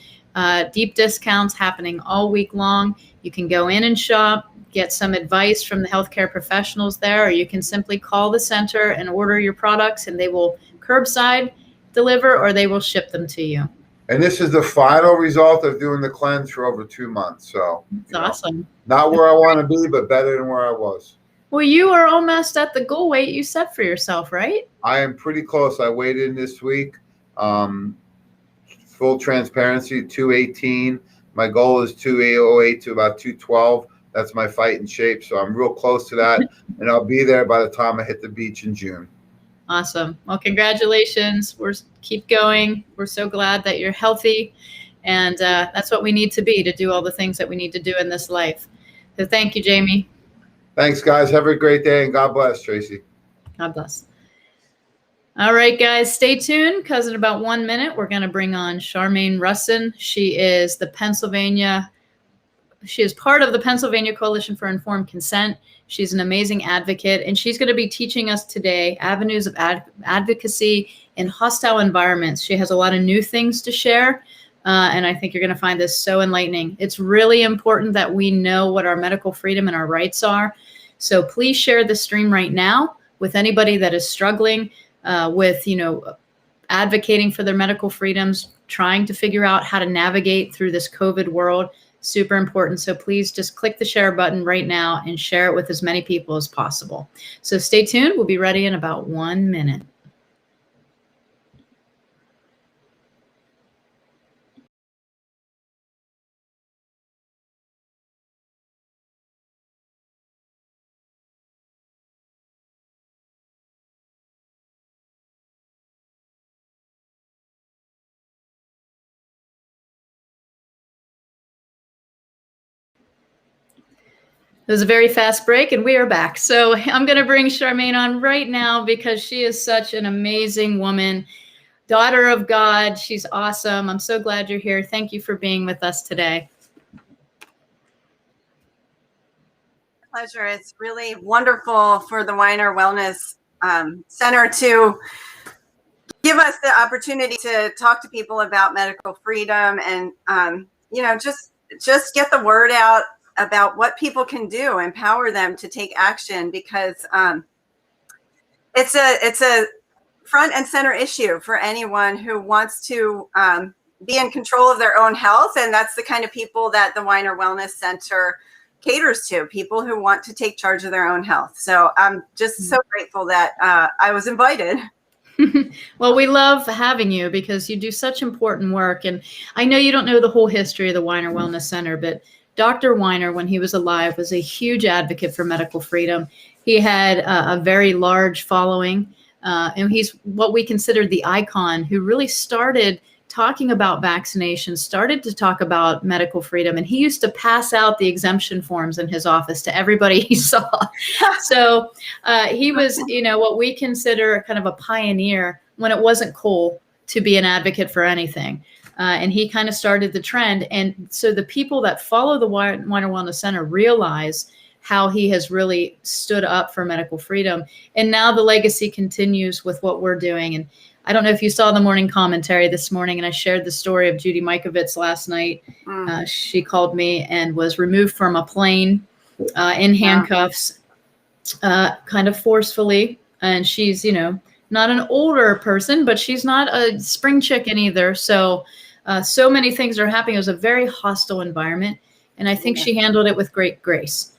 Deep discounts happening all week long. You can go in and shop, get some advice from the healthcare professionals there, or you can simply call the center and order your products, and they will curbside deliver or they will ship them to you. And this is the final result of doing the cleanse for over 2 months. So it's awesome. Not where I want to be, but better than where I was. Well, you are almost at the goal weight you set for yourself, right? I am pretty close. I weighed in this week. Full transparency, 218. My goal is 208 to about 212. That's my fight in shape. So I'm real close to that. And I'll be there by the time I hit the beach in June. Awesome. Well, congratulations. Keep going. We're so glad that you're healthy. And that's what we need to be to do all the things that we need to do in this life. So thank you, Jamie. Thanks, guys. Have a great day. And God bless, Tracy. God bless. All right, guys, stay tuned because in about 1 minute, we're going to bring on Charmain Rusin. She is part of the Pennsylvania Coalition for Informed Consent. She's an amazing advocate, and she's going to be teaching us today avenues of advocacy in hostile environments. She has a lot of new things to share, and I think you're going to find this so enlightening. It's really important that we know what our medical freedom and our rights are. So please share the stream right now with anybody that is struggling with, advocating for their medical freedoms, trying to figure out how to navigate through this COVID world. Super important. So please just click the share button right now and share it with as many people as possible. So stay tuned. We'll be ready in about 1 minute. It was a very fast break, and we are back. So I'm going to bring Charmain on right now because she is such an amazing woman, daughter of God. She's awesome. I'm so glad you're here. Thank you for being with us today. Pleasure. It's really wonderful for the Weiner Wellness Center to give us the opportunity to talk to people about medical freedom and, just get the word out about what people can do, empower them to take action, because it's a front and center issue for anyone who wants to be in control of their own health. And that's the kind of people that the Weiner Wellness Center caters to, people who want to take charge of their own health. So I'm just so grateful that I was invited. Well, we love having you because you do such important work. And I know you don't know the whole history of the Weiner Wellness Center, but Dr. Weiner, when he was alive, was a huge advocate for medical freedom. He had a very large following, and he's what we consider the icon who really started talking about vaccinations, started to talk about medical freedom. And he used to pass out the exemption forms in his office to everybody he saw. So he was, what we consider kind of a pioneer when it wasn't cool to be an advocate for anything. And he kind of started the trend. And so the people that follow the Weiner Wellness Center realize how he has really stood up for medical freedom. And now the legacy continues with what we're doing. And I don't know if you saw the morning commentary this morning, and I shared the story of Judy Mikovits last night. She called me and was removed from a plane in handcuffs, kind of forcefully. And she's, not an older person, but she's not a spring chicken either. So many things are happening. It was a very hostile environment. And I think she handled it with great grace.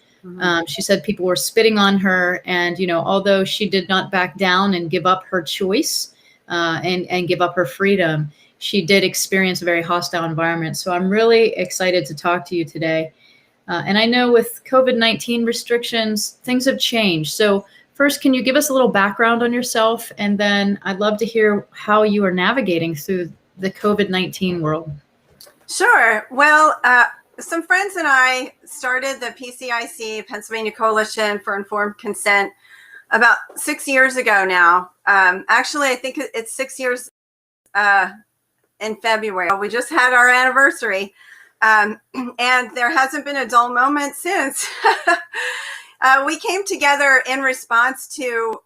She said people were spitting on her. And, although she did not back down and give up her choice and give up her freedom, she did experience a very hostile environment. So I'm really excited to talk to you today. And I know with COVID-19 restrictions, things have changed. So first, can you give us a little background on yourself? And then I'd love to hear how you are navigating through the COVID-19 world. Sure. Well, some friends and I started the PCIC, Pennsylvania Coalition for Informed Consent, about 6 years ago now. Actually, I think it's 6 years in February. We just had our anniversary, and there hasn't been a dull moment since. We came together in response to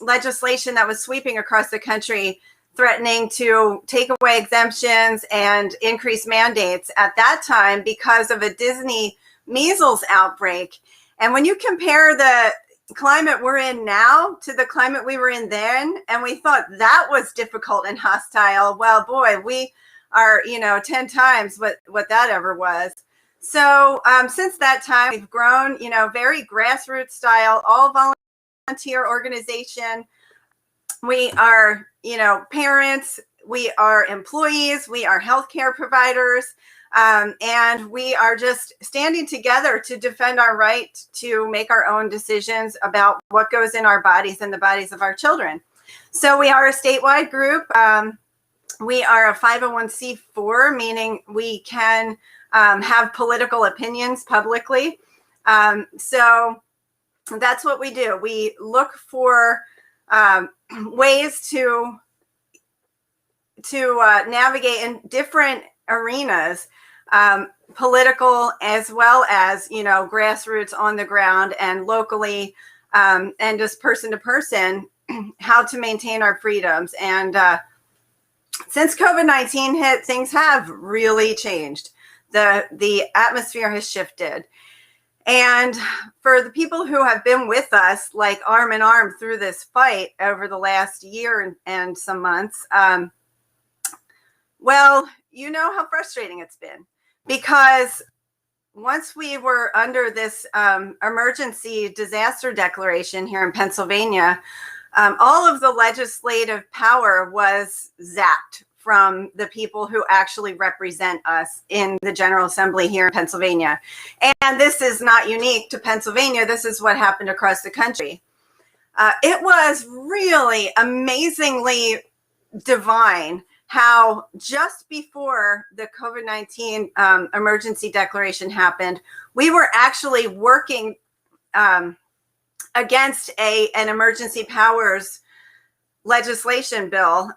legislation that was sweeping across the country, threatening to take away exemptions and increase mandates at that time because of a Disney measles outbreak. And when you compare the climate we're in now to the climate we were in then, and we thought that was difficult and hostile, well, boy, we are, 10 times what that ever was. So since that time, we've grown, very grassroots style, all volunteer organization. We are, parents, we are employees, we are healthcare providers, and we are just standing together to defend our right to make our own decisions about what goes in our bodies and the bodies of our children. So we are a statewide group. We are a 501c4, meaning we can have political opinions publicly. So that's what we do. We look for ways to navigate in different arenas, political as well as, grassroots on the ground and locally, and just person to person, how to maintain our freedoms. And since COVID-19 hit, things have really changed. The atmosphere has shifted. And for the people who have been with us, like arm in arm through this fight over the last year and some months, well, you know how frustrating it's been, because once we were under this emergency disaster declaration here in Pennsylvania, all of the legislative power was zapped from the people who actually represent us in the General Assembly here in Pennsylvania. And this is not unique to Pennsylvania. This is what happened across the country. It was really amazingly divine how just before the COVID-19 emergency declaration happened, we were actually working against an emergency powers legislation bill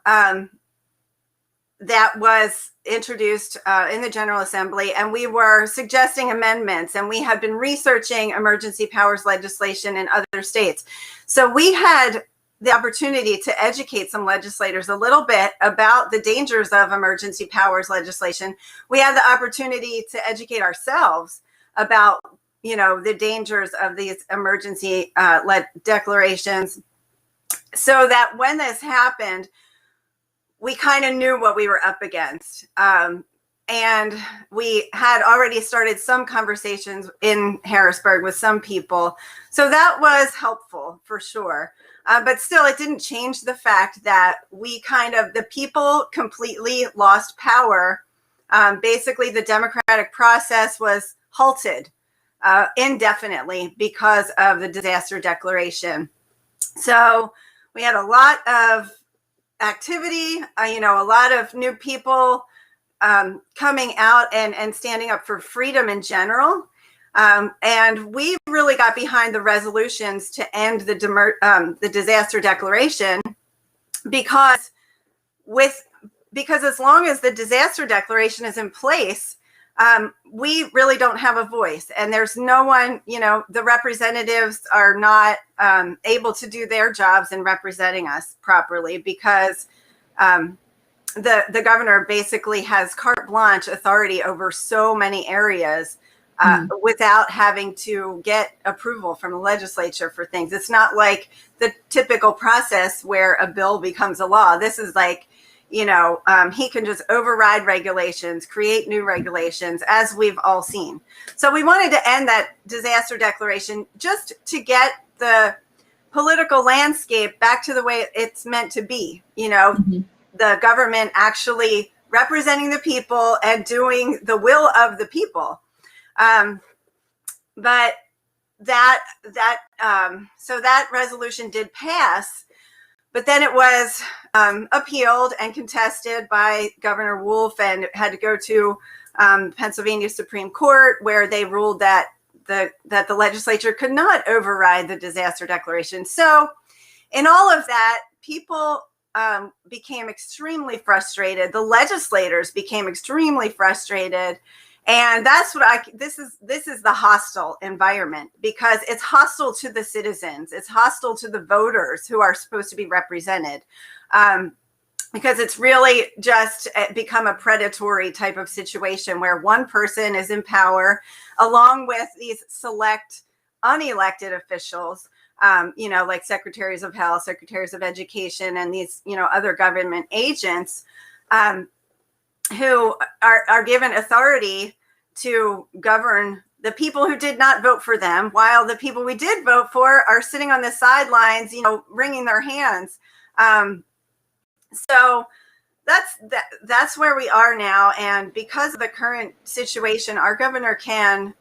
that was introduced in the General Assembly, and we were suggesting amendments, and we had been researching emergency powers legislation in other states. So we had the opportunity to educate some legislators a little bit about the dangers of emergency powers legislation. We had the opportunity to educate ourselves about, the dangers of these emergency declarations, so that when this happened, we kind of knew what we were up against. And we had already started some conversations in Harrisburg with some people. So that was helpful for sure. But still, it didn't change the fact that the people completely lost power Basically, the democratic process was halted indefinitely because of the disaster declaration. So we had a lot of activity, a lot of new people coming out and standing up for freedom in general. And we really got behind the resolutions to end the disaster declaration because as long as the disaster declaration is in place, we really don't have a voice, and there's no one, the representatives are not able to do their jobs in representing us properly because the governor basically has carte blanche authority over so many areas without having to get approval from the legislature for things. It's not like the typical process where a bill becomes a law. This is like, he can just override regulations, create new regulations, as we've all seen. So we wanted to end that disaster declaration just to get the political landscape back to the way it's meant to be. The government actually representing the people and doing the will of the people. But so that resolution did pass, but then it was appealed and contested by Governor Wolf, and it had to go to Pennsylvania Supreme Court, where they ruled that the legislature could not override the disaster declaration. So in all of that, people became extremely frustrated. The legislators became extremely frustrated. And that's what this is the hostile environment, because it's hostile to the citizens. It's hostile to the voters who are supposed to be represented, because it's really just become a predatory type of situation where one person is in power along with these select unelected officials, like secretaries of health, secretaries of education, and these, other government agents, who are given authority to govern the people who did not vote for them, while the people we did vote for are sitting on the sidelines, wringing their hands. So that's where we are now. And because of the current situation, our governor can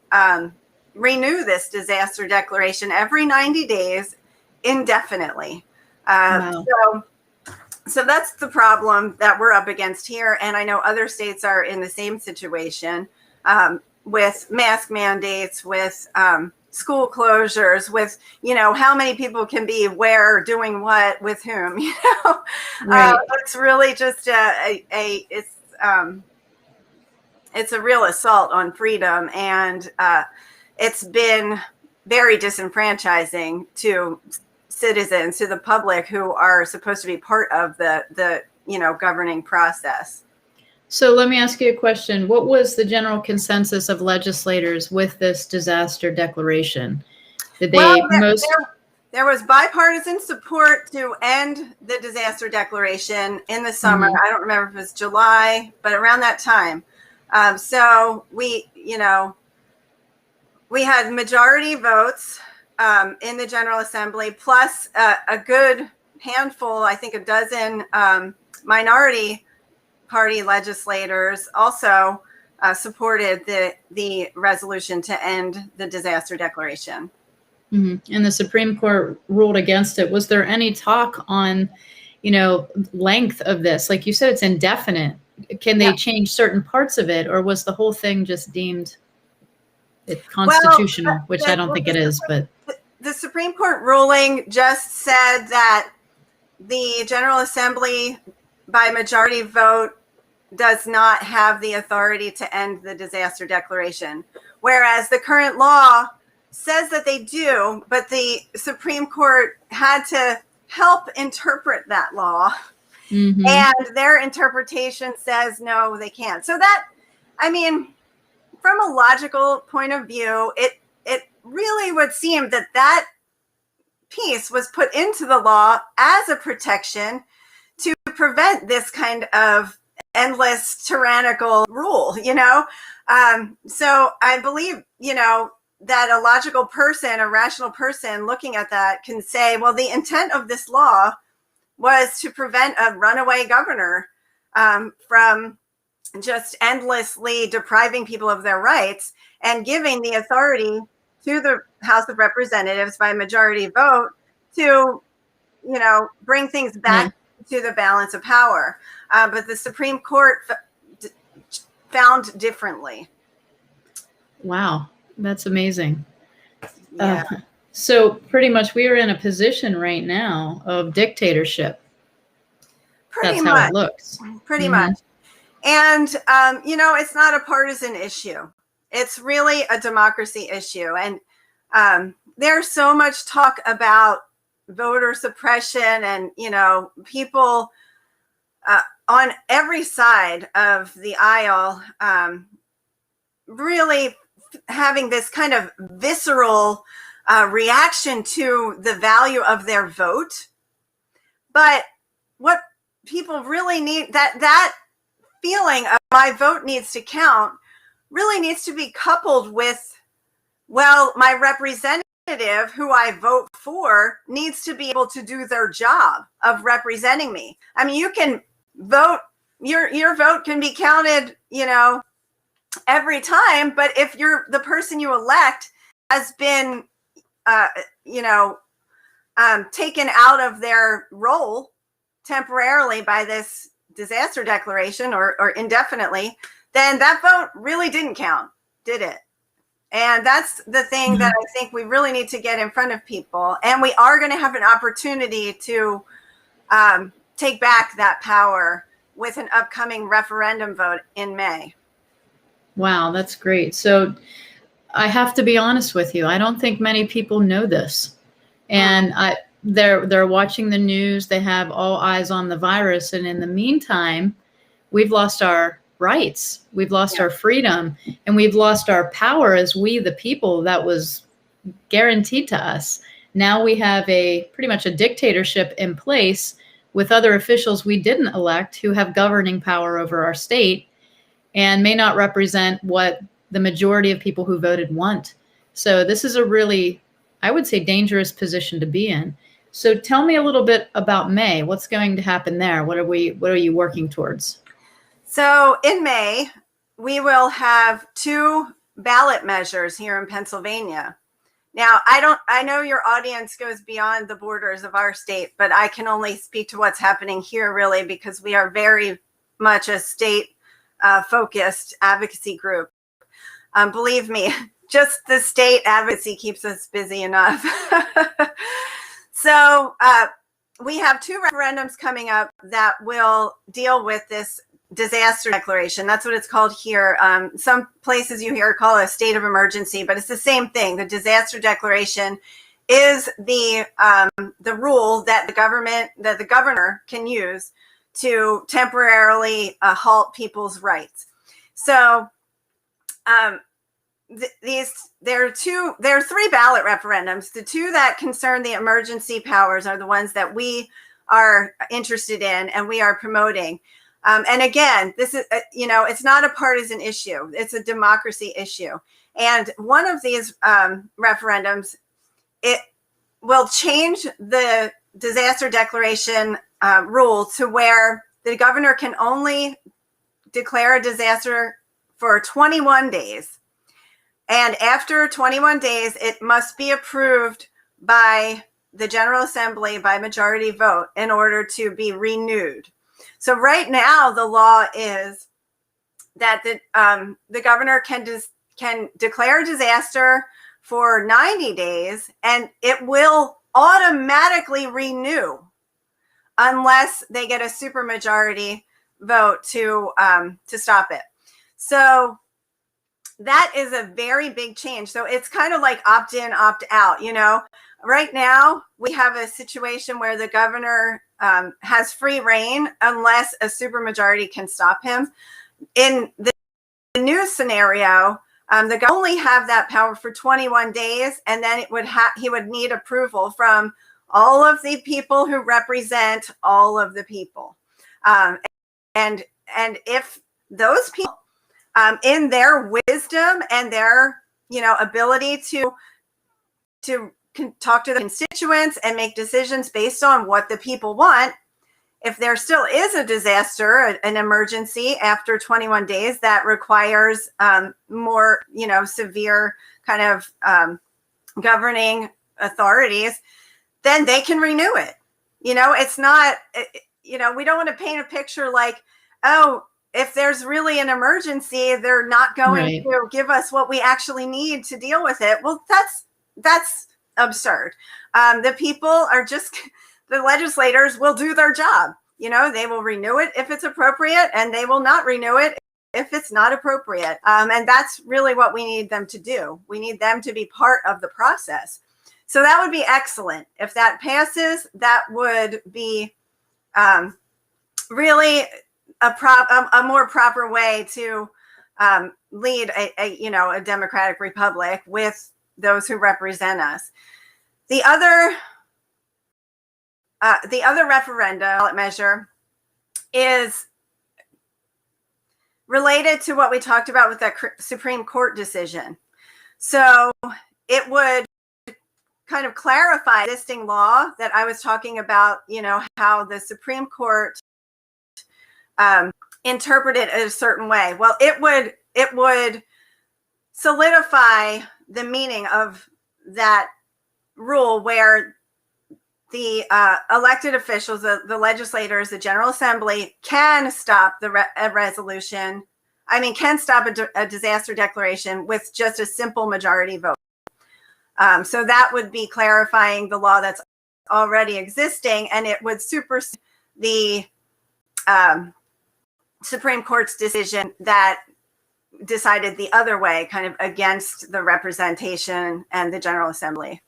renew this disaster declaration every 90 days indefinitely. Wow. So that's the problem that we're up against here. And I know other states are in the same situation, with mask mandates, with school closures, with, how many people can be where, doing what, with whom, Right. It's really just it's a real assault on freedom. And it's been very disenfranchising to citizens, to the public who are supposed to be part of the governing process. So let me ask you a question. What was the general consensus of legislators with this disaster declaration? Did they there was bipartisan support to end the disaster declaration in the summer. I don't remember if it was July, but around that time. So we had majority votes in the General Assembly, plus a good handful, I think a dozen minority party legislators also supported the resolution to end the disaster declaration. Mm-hmm. And the Supreme Court ruled against it. Was there any talk on, length of this? Like you said, it's indefinite. Can they change certain parts of it, or was the whole thing just deemed constitutional, which I don't think it is, but the Supreme Court ruling just said that the General Assembly by majority vote does not have the authority to end the disaster declaration, whereas the current law says that they do, but the Supreme Court had to help interpret that law. Mm-hmm. And their interpretation says, no, they can't. So from a logical point of view, it really would seem that piece was put into the law as a protection to prevent this kind of endless tyrannical rule, So I believe, that a logical person, a rational person looking at that can say, well, the intent of this law was to prevent a runaway governor from just endlessly depriving people of their rights and giving the authority to the House of Representatives by majority vote to, bring things back to the balance of power. But the Supreme Court found differently. Wow, that's amazing. Yeah. So pretty much we are in a position right now of dictatorship. Pretty That's much. how it looks. Pretty much. And, it's not a partisan issue. It's really a democracy issue. And there's so much talk about voter suppression and, people on every side of the aisle really having this kind of visceral reaction to the value of their vote. But what people really need, that feeling of my vote needs to count, really needs to be coupled with, well, my representative who I vote for needs to be able to do their job of representing me. I mean, you can vote, your vote can be counted, every time, but if the person you elect has been, taken out of their role temporarily by this disaster declaration or indefinitely, then that vote really didn't count, did it? And that's the thing that I think we really need to get in front of people. And we are going to have an opportunity to take back that power with an upcoming referendum vote in May. Wow, that's great. So I have to be honest with you. I don't think many people know this. And they're watching the news. They have all eyes on the virus. And in the meantime, we've lost our rights. We've lost our freedom, and we've lost our power as we, the people, that was guaranteed to us. Now we have pretty much a dictatorship in place with other officials we didn't elect who have governing power over our state and may not represent what the majority of people who voted want. So this is a really, I would say, dangerous position to be in. So tell me a little bit about May. What's going to happen there? What are you working towards? So in May, we will have 2 ballot measures here in Pennsylvania. Now, I know your audience goes beyond the borders of our state, but I can only speak to what's happening here really, because we are very much a state focused advocacy group. Believe me, just the state advocacy keeps us busy enough. So we have 2 referendums coming up that will deal with this disaster declaration. That's what it's called here. Some places you hear call it a state of emergency, but it's the same thing. The disaster declaration is the rule that the governor can use to temporarily halt people's rights. So there are 3 ballot referendums. The 2 that concern the emergency powers are the ones that we are interested in and we are promoting. And again, this is, it's not a partisan issue. It's a democracy issue. And one of these referendums, it will change the disaster declaration rule to where the governor can only declare a disaster for 21 days. And after 21 days, it must be approved by the General Assembly by majority vote in order to be renewed. So right now, the law is that the governor can declare a disaster for 90 days, and it will automatically renew unless they get a supermajority vote to stop it. So that is a very big change. So it's kind of like opt in, opt out. Right now we have a situation where the governor has free reign unless a supermajority can stop him. In the new scenario, the governor only have that power for 21 days, and then he would need approval from all of the people who represent all of the people. And if those people, in their wisdom and their ability to talk to the constituents and make decisions based on what the people want, if there still is a disaster, an emergency after 21 days that requires more, severe kind of governing authorities, then they can renew it. It's not, we don't want to paint a picture like, oh, if there's really an emergency, they're not going to give us what we actually need to deal with it. Well, that's absurd. The people are just, the legislators will do their job. They will renew it if it's appropriate, and they will not renew it if it's not appropriate. And that's really what we need them to do. We need them to be part of the process. So that would be excellent. If that passes, that would be really a more proper way to lead a democratic republic with those who represent us. The other referenda ballot measure is related to what we talked about with that Supreme Court decision. So it would kind of clarify existing law that I was talking about, how the Supreme Court interpreted it a certain way. Well, it would solidify the meaning of that rule where the elected officials, the legislators, the General Assembly can stop a resolution. Can stop a disaster declaration with just a simple majority vote. So that would be clarifying the law that's already existing, and it would supersede the Supreme Court's decision that decided the other way, kind of against the representation and the General Assembly.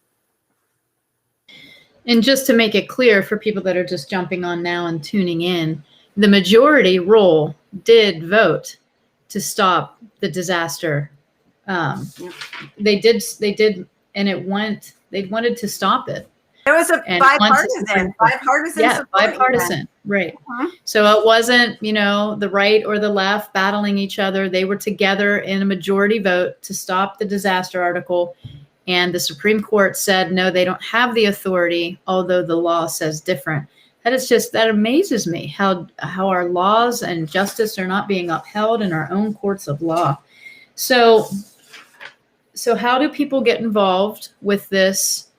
And just to make it clear for people that are just jumping on now and tuning in, the majority rule did vote to stop the disaster. They did, and they wanted to stop it. It was a bipartisan support. Bipartisan, right. Uh-huh. So it wasn't, the right or the left battling each other. They were together in a majority vote to stop the disaster article. And the Supreme Court said, no, they don't have the authority, although the law says different. That amazes me how our laws and justice are not being upheld in our own courts of law. So how do people get involved with this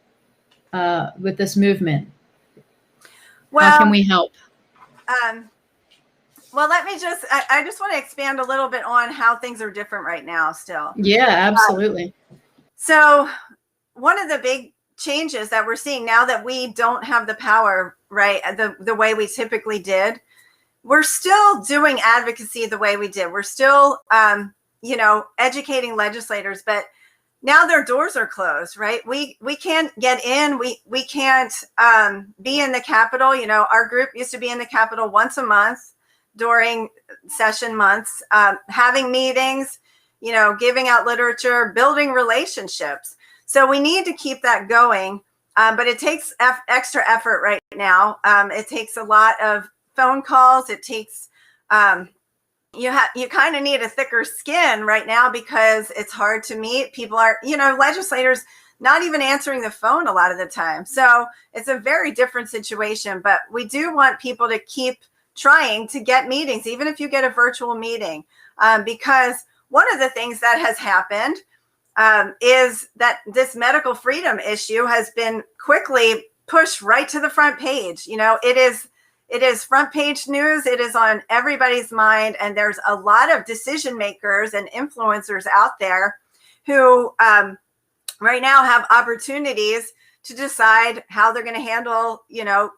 movement? Well, how can we help? Well, I just want to expand a little bit on how things are different right now still. Yeah, absolutely. So one of the big changes that we're seeing now that we don't have the power, right, the way we typically did, we're still doing advocacy the way we did. We're still, educating legislators, but now their doors are closed, right? We can't get in. We can't be in the Capitol. Our group used to be in the Capitol once a month during session months, having meetings, giving out literature, building relationships. So we need to keep that going, but it takes extra effort right now. It takes a lot of phone calls. It takes, you kind of need a thicker skin right now because it's hard to meet. People are, legislators not even answering the phone a lot of the time. So it's a very different situation, but we do want people to keep trying to get meetings, even if you get a virtual meeting, because one of the things that has happened is that this medical freedom issue has been quickly pushed right to the front page. It is front page news. It is on everybody's mind. And there's a lot of decision makers and influencers out there who right now have opportunities to decide how they're going to handle,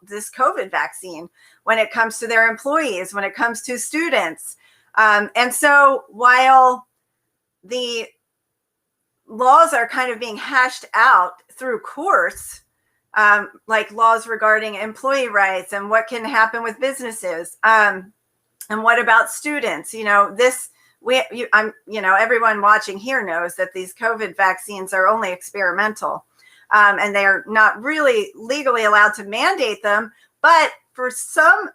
this COVID vaccine when it comes to their employees, when it comes to students. And so while the laws are kind of being hashed out through courts, like laws regarding employee rights and what can happen with businesses, and what about students? Everyone watching here knows that these COVID vaccines are only experimental, and they are not really legally allowed to mandate them. But for some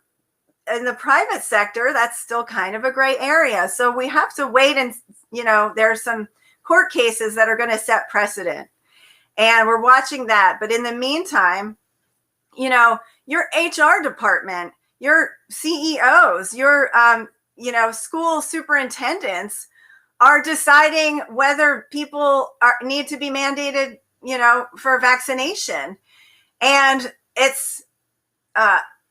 in the private sector, that's still kind of a gray area. So we have to wait, and there are some court cases that are going to set precedent, and we're watching that. But in the meantime, your HR department, your CEOs, your school superintendents are deciding whether people need to be mandated, for vaccination. And it's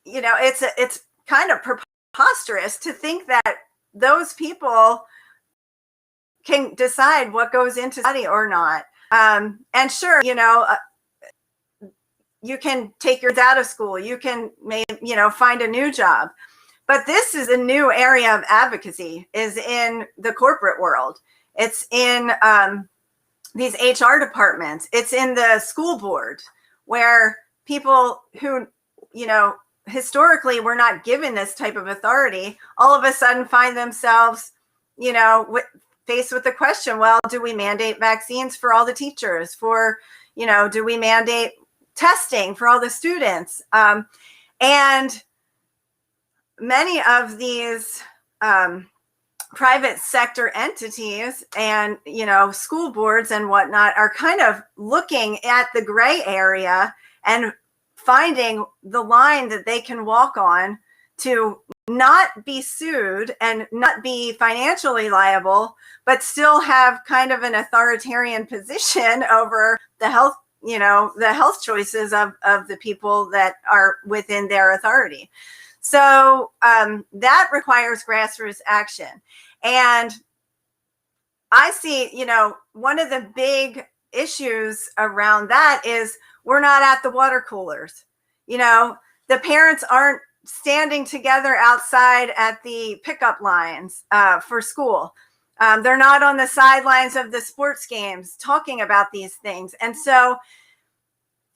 it's kind of preposterous to think that those people can decide what goes into study or not. And sure, you can take your dad out of school. You can find a new job. But this is a new area of advocacy, is in the corporate world. It's in these HR departments. It's in the school board, where people who, historically were not given this type of authority, all of a sudden find themselves, faced with the question, well, do we mandate vaccines for all the teachers? Do we mandate testing for all the students? And many of these private sector entities and, school boards and whatnot are kind of looking at the gray area and finding the line that they can walk on to not be sued and not be financially liable, but still have kind of an authoritarian position over the health, the health choices of the people that are within their authority. So that requires grassroots action. And I see, one of the big issues around that is we're not at the water coolers. The parents aren't standing together outside at the pickup lines for school. They're not on the sidelines of the sports games talking about these things. And so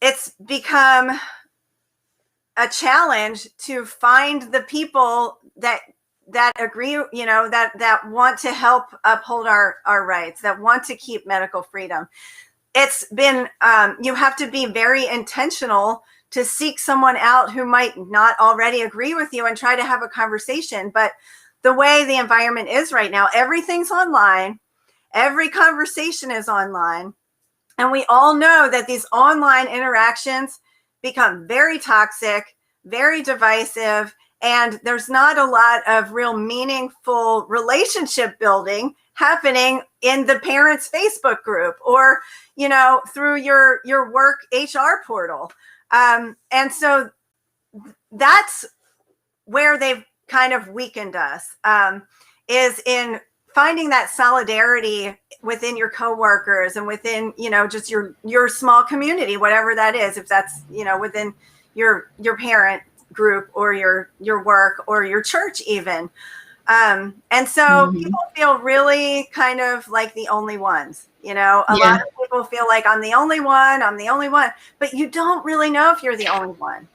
it's become a challenge to find the people that agree, that want to help uphold our rights, that want to keep medical freedom. It's been, you have to be very intentional to seek someone out who might not already agree with you and try to have a conversation. But the way the environment is right now, everything's online. Every conversation is online. And we all know that these online interactions become very toxic, very divisive, and there's not a lot of real meaningful relationship building happening in the parents' Facebook group or, through your work HR portal. And so that's where they've kind of weakened us, is in finding that solidarity within your coworkers and within, just your small community, whatever that is, if that's, within your parent group or your work or your church even. And so people feel really kind of like the only ones, a lot of people feel like I'm the only one, but you don't really know if you're the only one.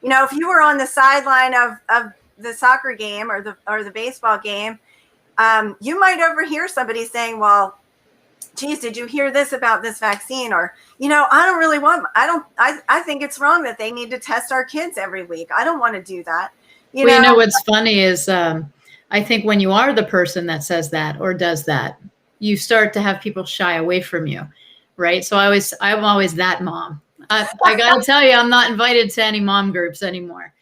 If you were on the sideline of the soccer game or the baseball game, you might overhear somebody saying, well, geez, did you hear this about this vaccine? Or, I don't really want, I think it's wrong that they need to test our kids every week. I don't want to do that. What's funny is, I think when you are the person that says that or does that, you start to have people shy away from you. Right. So I'm always that mom. I got to tell you, I'm not invited to any mom groups anymore.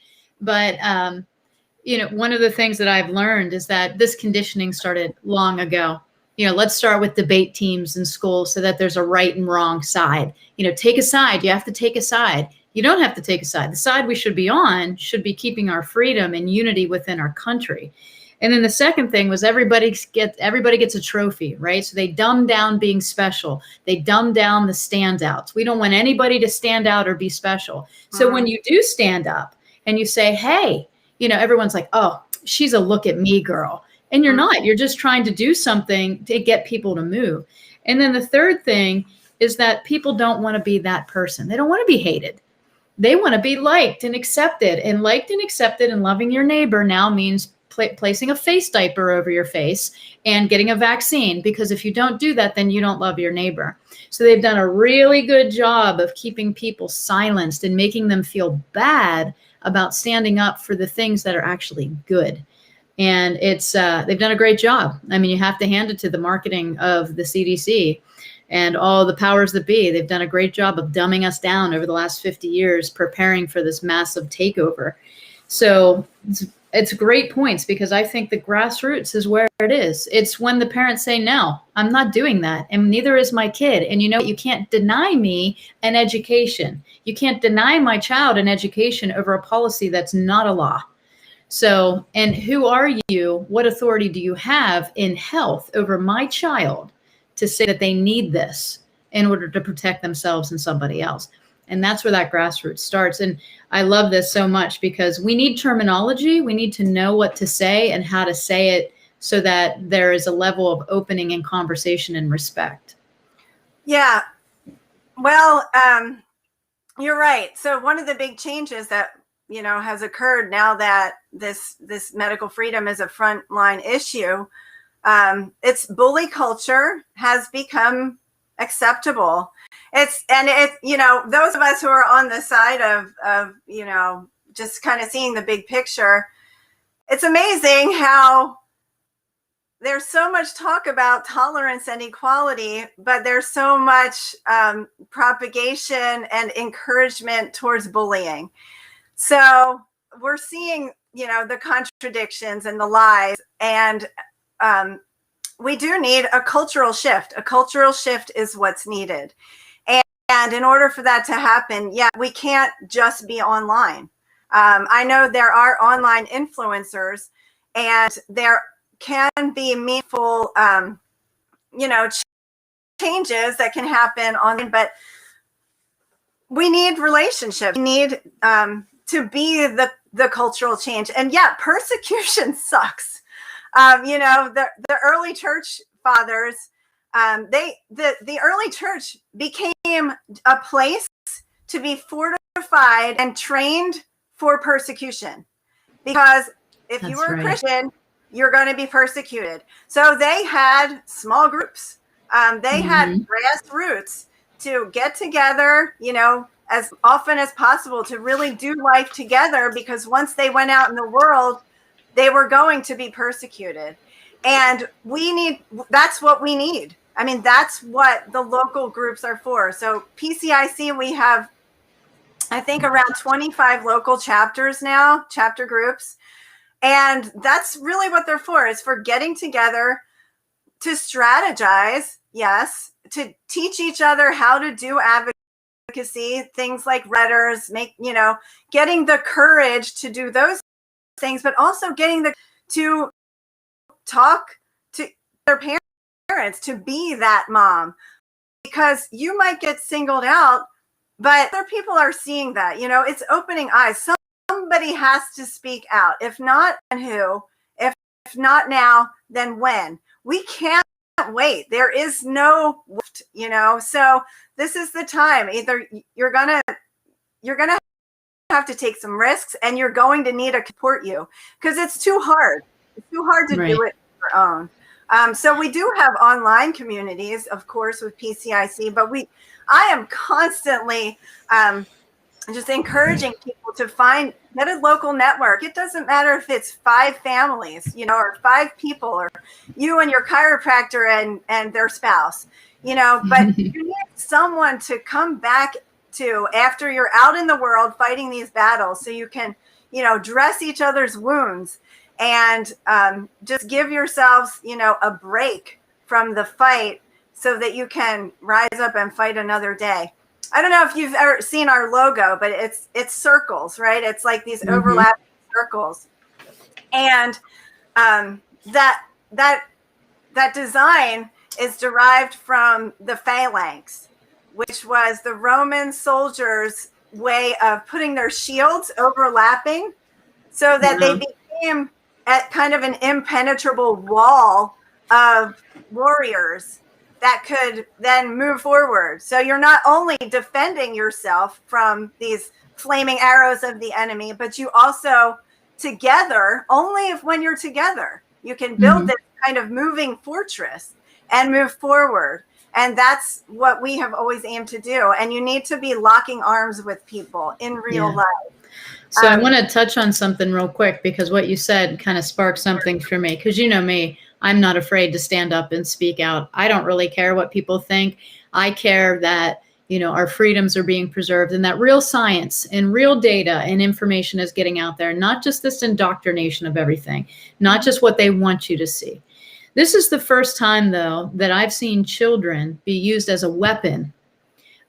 But, one of the things that I've learned is that this conditioning started long ago. Let's start with debate teams in school so that there's a right and wrong side. Take a side. You have to take a side. You don't have to take a side. The side we should be on should be keeping our freedom and unity within our country. And then the second thing was everybody gets a trophy, right? So they dumb down being special. They dumb down the standouts. We don't want anybody to stand out or be special. So when you do stand up and you say, hey, everyone's like, oh, she's a look at me girl. And you're not. You're just trying to do something to get people to move. And then the third thing is that people don't want to be that person. They don't want to be hated. They want to be liked and accepted. And liked and accepted and loving your neighbor now means placing a face diaper over your face and getting a vaccine. Because if you don't do that, then you don't love your neighbor. So they've done a really good job of keeping people silenced and making them feel bad about standing up for the things that are actually good. And it's they've done a great job. I mean, you have to hand it to the marketing of the CDC and all the powers that be. They've done a great job of dumbing us down over the last 50 years, preparing for this massive takeover. So it's great points, because I think the grassroots is where it is. It's when the parents say, no, I'm not doing that. And neither is my kid. And you can't deny me an education. You can't deny my child an education over a policy that's not a law. So, and who are you? What authority do you have in health over my child to say that they need this in order to protect themselves and somebody else? And that's where that grassroots starts. And I love this so much, because we need terminology. We need to know what to say and how to say it, so that there is a level of opening and conversation and respect. Yeah. Well, you're right. So one of the big changes that, has occurred now that this medical freedom is a frontline issue, it's bully culture has become acceptable. Those of us who are on the side of just kind of seeing the big picture, it's amazing how there's so much talk about tolerance and equality, but there's so much propagation and encouragement towards bullying. So we're seeing, the contradictions and the lies, and we do need a cultural shift. A cultural shift is what's needed. And in order for that to happen, we can't just be online. I know there are online influencers, and there can be meaningful, changes that can happen online, but we need relationships. We need to be the cultural change. And persecution sucks. The early church fathers, the early church became a place to be fortified and trained for persecution, because if you were a Christian, you're going to be persecuted. So they had small groups. They had grassroots to get together, as often as possible, to really do life together, because once they went out in the world, they were going to be persecuted. And that's what we need. I mean, that's what the local groups are for. So PCIC, we have, I think, around 25 local chapters now, chapter groups. And that's really what they're for, is for getting together to strategize, yes, to teach each other how to do advocacy, things like letters, getting the courage to do those things, but also getting to talk to their parents, to be that mom, because you might get singled out, but other people are seeing that, it's opening eyes. Somebody has to speak out. If not, then who? If not now, then when? We can't wait. There is no, so this is the time. Either you're gonna have to take some risks, and you're going to need to support you, because it's too hard. It's too hard to do it on your own. So we do have online communities, of course, with PCIC, but I am constantly just encouraging people to get a local network. It doesn't matter if it's 5 families, or 5 people, or you and your chiropractor and their spouse, but you need someone to come back to after you're out in the world fighting these battles, so you can, dress each other's wounds and just give yourselves, a break from the fight, so that you can rise up and fight another day. I don't know if you've ever seen our logo, but it's circles, right? It's like these overlapping circles, and that design is derived from the phalanx, which was the Roman soldiers' way of putting their shields overlapping, so that they became at kind of an impenetrable wall of warriors that could then move forward. So you're not only defending yourself from these flaming arrows of the enemy, but you also together, only when you're together, you can build this kind of moving fortress and move forward. And that's what we have always aimed to do. And you need to be locking arms with people in real life. So I want to touch on something real quick, because what you said kind of sparked something for me, because me, I'm not afraid to stand up and speak out. I don't really care what people think. I care that our freedoms are being preserved, and that real science and real data and information is getting out there, not just this indoctrination of everything, not just what they want you to see. This is the first time, though, that I've seen children be used as a weapon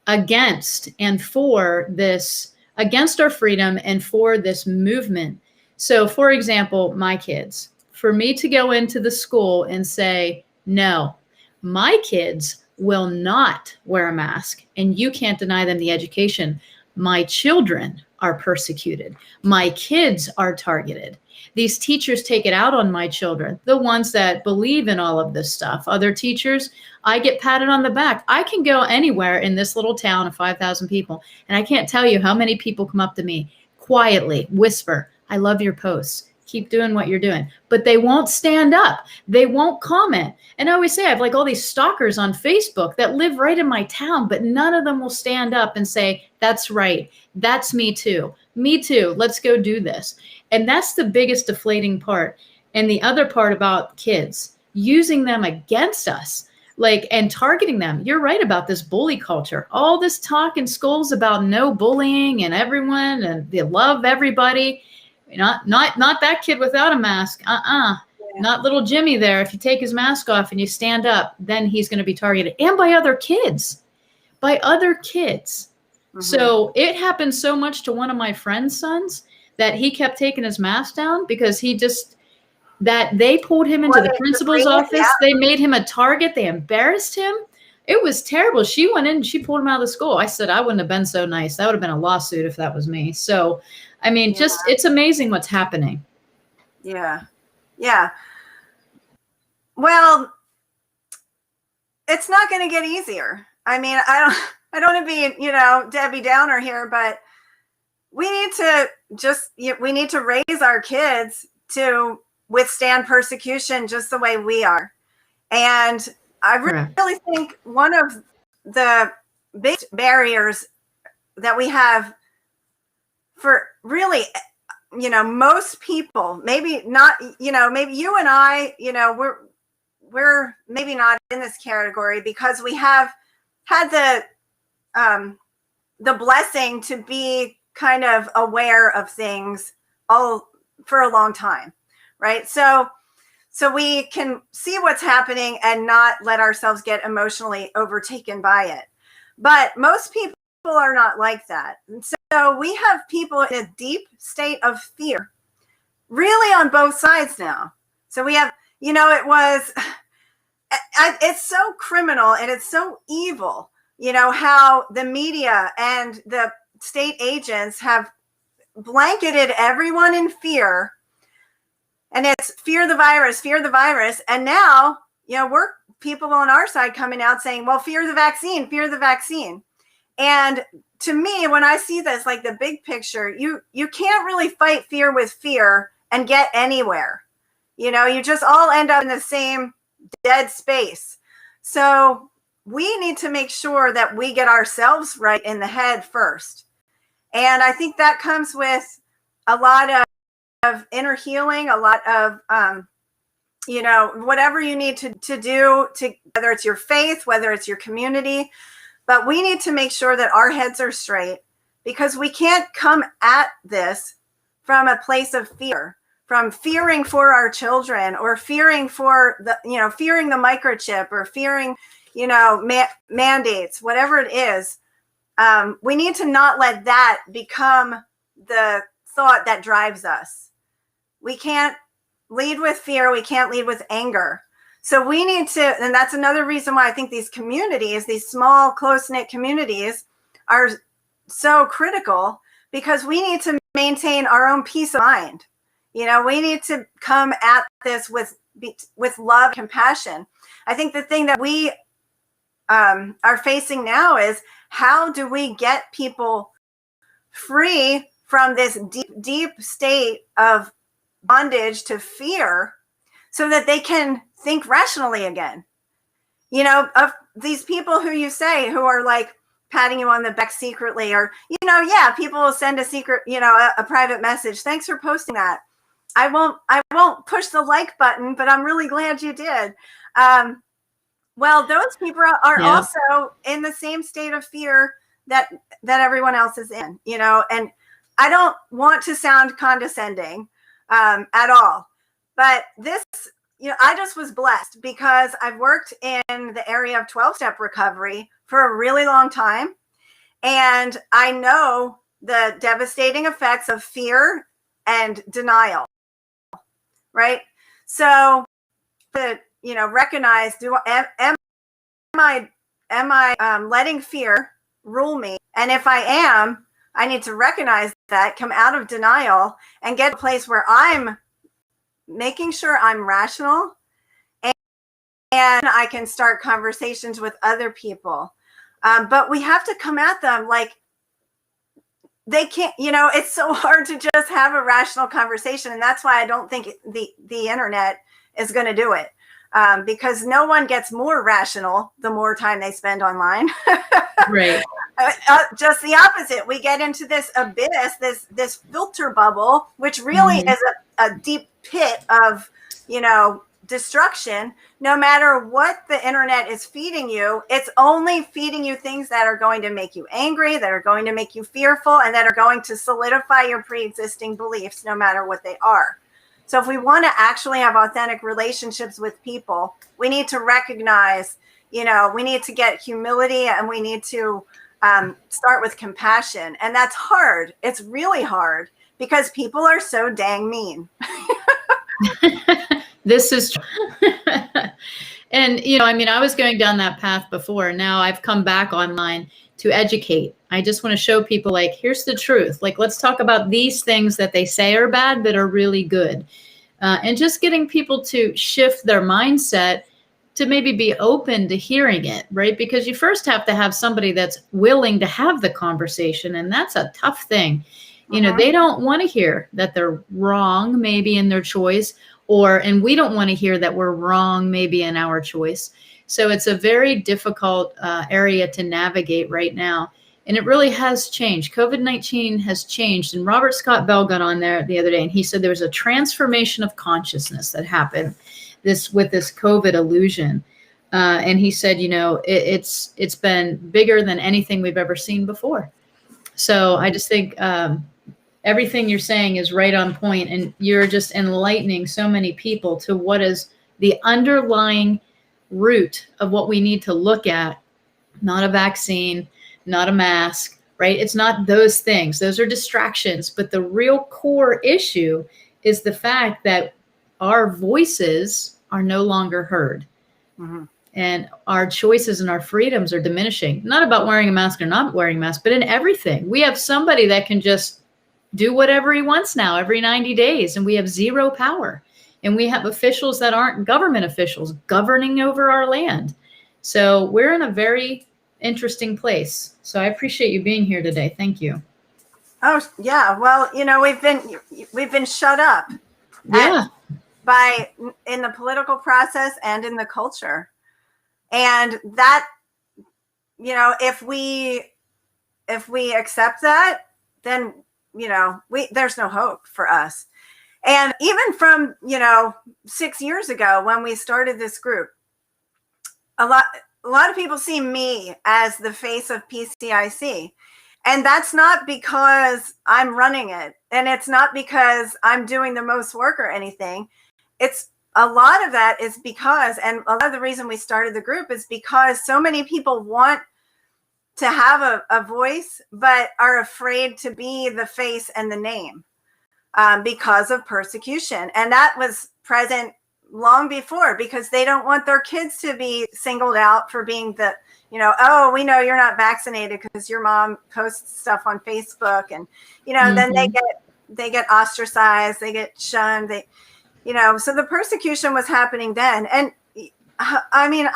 against against our freedom and for this movement. So, for example, my kids, for me to go into the school and say, no, my kids will not wear a mask, and you can't deny them the education. My children are persecuted. My kids are targeted. These teachers take it out on my children, the ones that believe in all of this stuff. Other teachers, I get patted on the back. I can go anywhere in this little town of 5,000 people, and I can't tell you how many people come up to me quietly, whisper, I love your posts. Keep doing what you're doing. But they won't stand up. They won't comment. And I always say, I have like all these stalkers on Facebook that live right in my town, but none of them will stand up and say, that's right. That's me too. Me too. Let's go do this. And that's the biggest deflating part. And the other part about kids, using them against us, and targeting them. You're right about this bully culture. All this talk in schools about no bullying and everyone and they love everybody. Not that kid without a mask. Yeah. Not little Jimmy there. If you take his mask off and you stand up, then he's going to be targeted. And by other kids. Mm-hmm. So it happened so much to one of my friend's sons that he kept taking his mask down because they pulled him into the principal's office. Yeah. They made him a target. They embarrassed him. It was terrible. She went in and she pulled him out of the school. I said, I wouldn't have been so nice. That would have been a lawsuit if that was me. So, I mean, it's amazing what's happening. Yeah. Yeah. Well, it's not going to get easier. I mean, I don't want to be, Debbie Downer here, but we need to raise our kids to withstand persecution just the way we are. And I really think one of the big barriers that we have for really, most people, maybe not, maybe you and I, we're maybe not in this category because we have had the blessing to be kind of aware of things all for a long time, right? So we can see what's happening and not let ourselves get emotionally overtaken by it. But most people are not like that. And so we have people in a deep state of fear, really on both sides now. So we have, it's so criminal and it's so evil, how the media and the state agents have blanketed everyone in fear. And it's fear the virus. And now, we're people on our side coming out saying, well, fear the vaccine. And to me, when I see this, like the big picture, you can't really fight fear with fear and get anywhere. You just all end up in the same dead space. So we need to make sure that we get ourselves right in the head first. And I think that comes with a lot of inner healing, a lot of, whatever you need to do, whether it's your faith, whether it's your community. But we need to make sure that our heads are straight because we can't come at this from a place of fear, from fearing for our children or fearing for fearing the microchip or fearing, mandates, whatever it is. We need to not let that become the thought that drives us. We can't lead with fear. We can't lead with anger. So we need to, and that's another reason why I think these communities, these small, close-knit communities are so critical because we need to maintain our own peace of mind. We need to come at this with love, compassion. I think the thing that we are facing now is how do we get people free from this deep, deep state of bondage to fear so that they can think rationally again. Of these people who you say who are like patting you on the back secretly or, people will send a secret, a private message. Thanks for posting that. I won't push the like button, but I'm really glad you did. Well, those people are Yeah. also in the same state of fear that everyone else is in, you know, and I don't want to sound condescending at all, but this, you know, I just was blessed because I've worked in the area of 12-step recovery for a really long time. And I know the devastating effects of fear and denial, right? So to, you know, recognize, am I letting fear rule me? And if I am, I need to recognize that, come out of denial, and get to a place where I'm making sure I'm rational, and I can start conversations with other people. But we have to come at them like they can't, you know, it's so hard to just have a rational conversation. And that's why I don't think the internet is going to do it. Because no one gets more rational the more time they spend online. Right. Just the opposite. We get into this abyss, this filter bubble, which really is a deep pit of, you know, destruction. No matter what the internet is feeding you, it's only feeding you things that are going to make you angry, that are going to make you fearful, and that are going to solidify your pre-existing beliefs, no matter what they are. So if we want to actually have authentic relationships with people, we need to recognize, you know, we need to get humility, and we need to start with compassion. And that's hard. It's really hard because people are so dang mean. This is and, you know, I mean, I was going down that path before. Now I've come back online to educate. I just want to show people, like, here's the truth. Like, let's talk about these things that they say are bad, but are really good. And just getting people to shift their mindset to maybe be open to hearing it, right? Because you first have to have somebody that's willing to have the conversation. And that's a tough thing. You know, they don't want to hear that they're wrong, maybe in their choice, and we don't want to hear that we're wrong, maybe in our choice. So it's a very difficult area to navigate right now. And it really has changed. COVID-19 has changed. And Robert Scott Bell got on there the other day, and he said there was a transformation of consciousness that happened with this COVID illusion. And he said, you know, it's been bigger than anything we've ever seen before. So I just think everything you're saying is right on point, and you're just enlightening so many people to what is the underlying root of what we need to look at. Not a vaccine, not a mask, right? It's not those things. Those are distractions. But the real core issue is the fact that our voices are no longer heard. And our choices and our freedoms are diminishing. Not about wearing a mask or not wearing a mask, but in everything. We have somebody that can just do whatever he wants now every 90 days, and we have zero power. And we have officials that aren't government officials governing over our land. So we're in a very interesting place. So I appreciate you being here today. Thank you. Oh yeah, well, you know, we've been shut up. Yeah. In the political process and in the culture. And that, you know, if we accept that, then, you know, there's no hope for us. And even from, you know, 6 years ago when we started this group, a lot of people see me as the face of PCIC. And that's not because I'm running it. And it's not because I'm doing the most work or anything. It's a lot of that is because, and a lot of the reason we started the group is because so many people want to have a voice, but are afraid to be the face and the name because of persecution. And that was present long before, because they don't want their kids to be singled out for being the, you know, oh, we know you're not vaccinated because your mom posts stuff on Facebook, and, you know, then they get ostracized, they get shunned, you know, so the persecution was happening then. And I mean,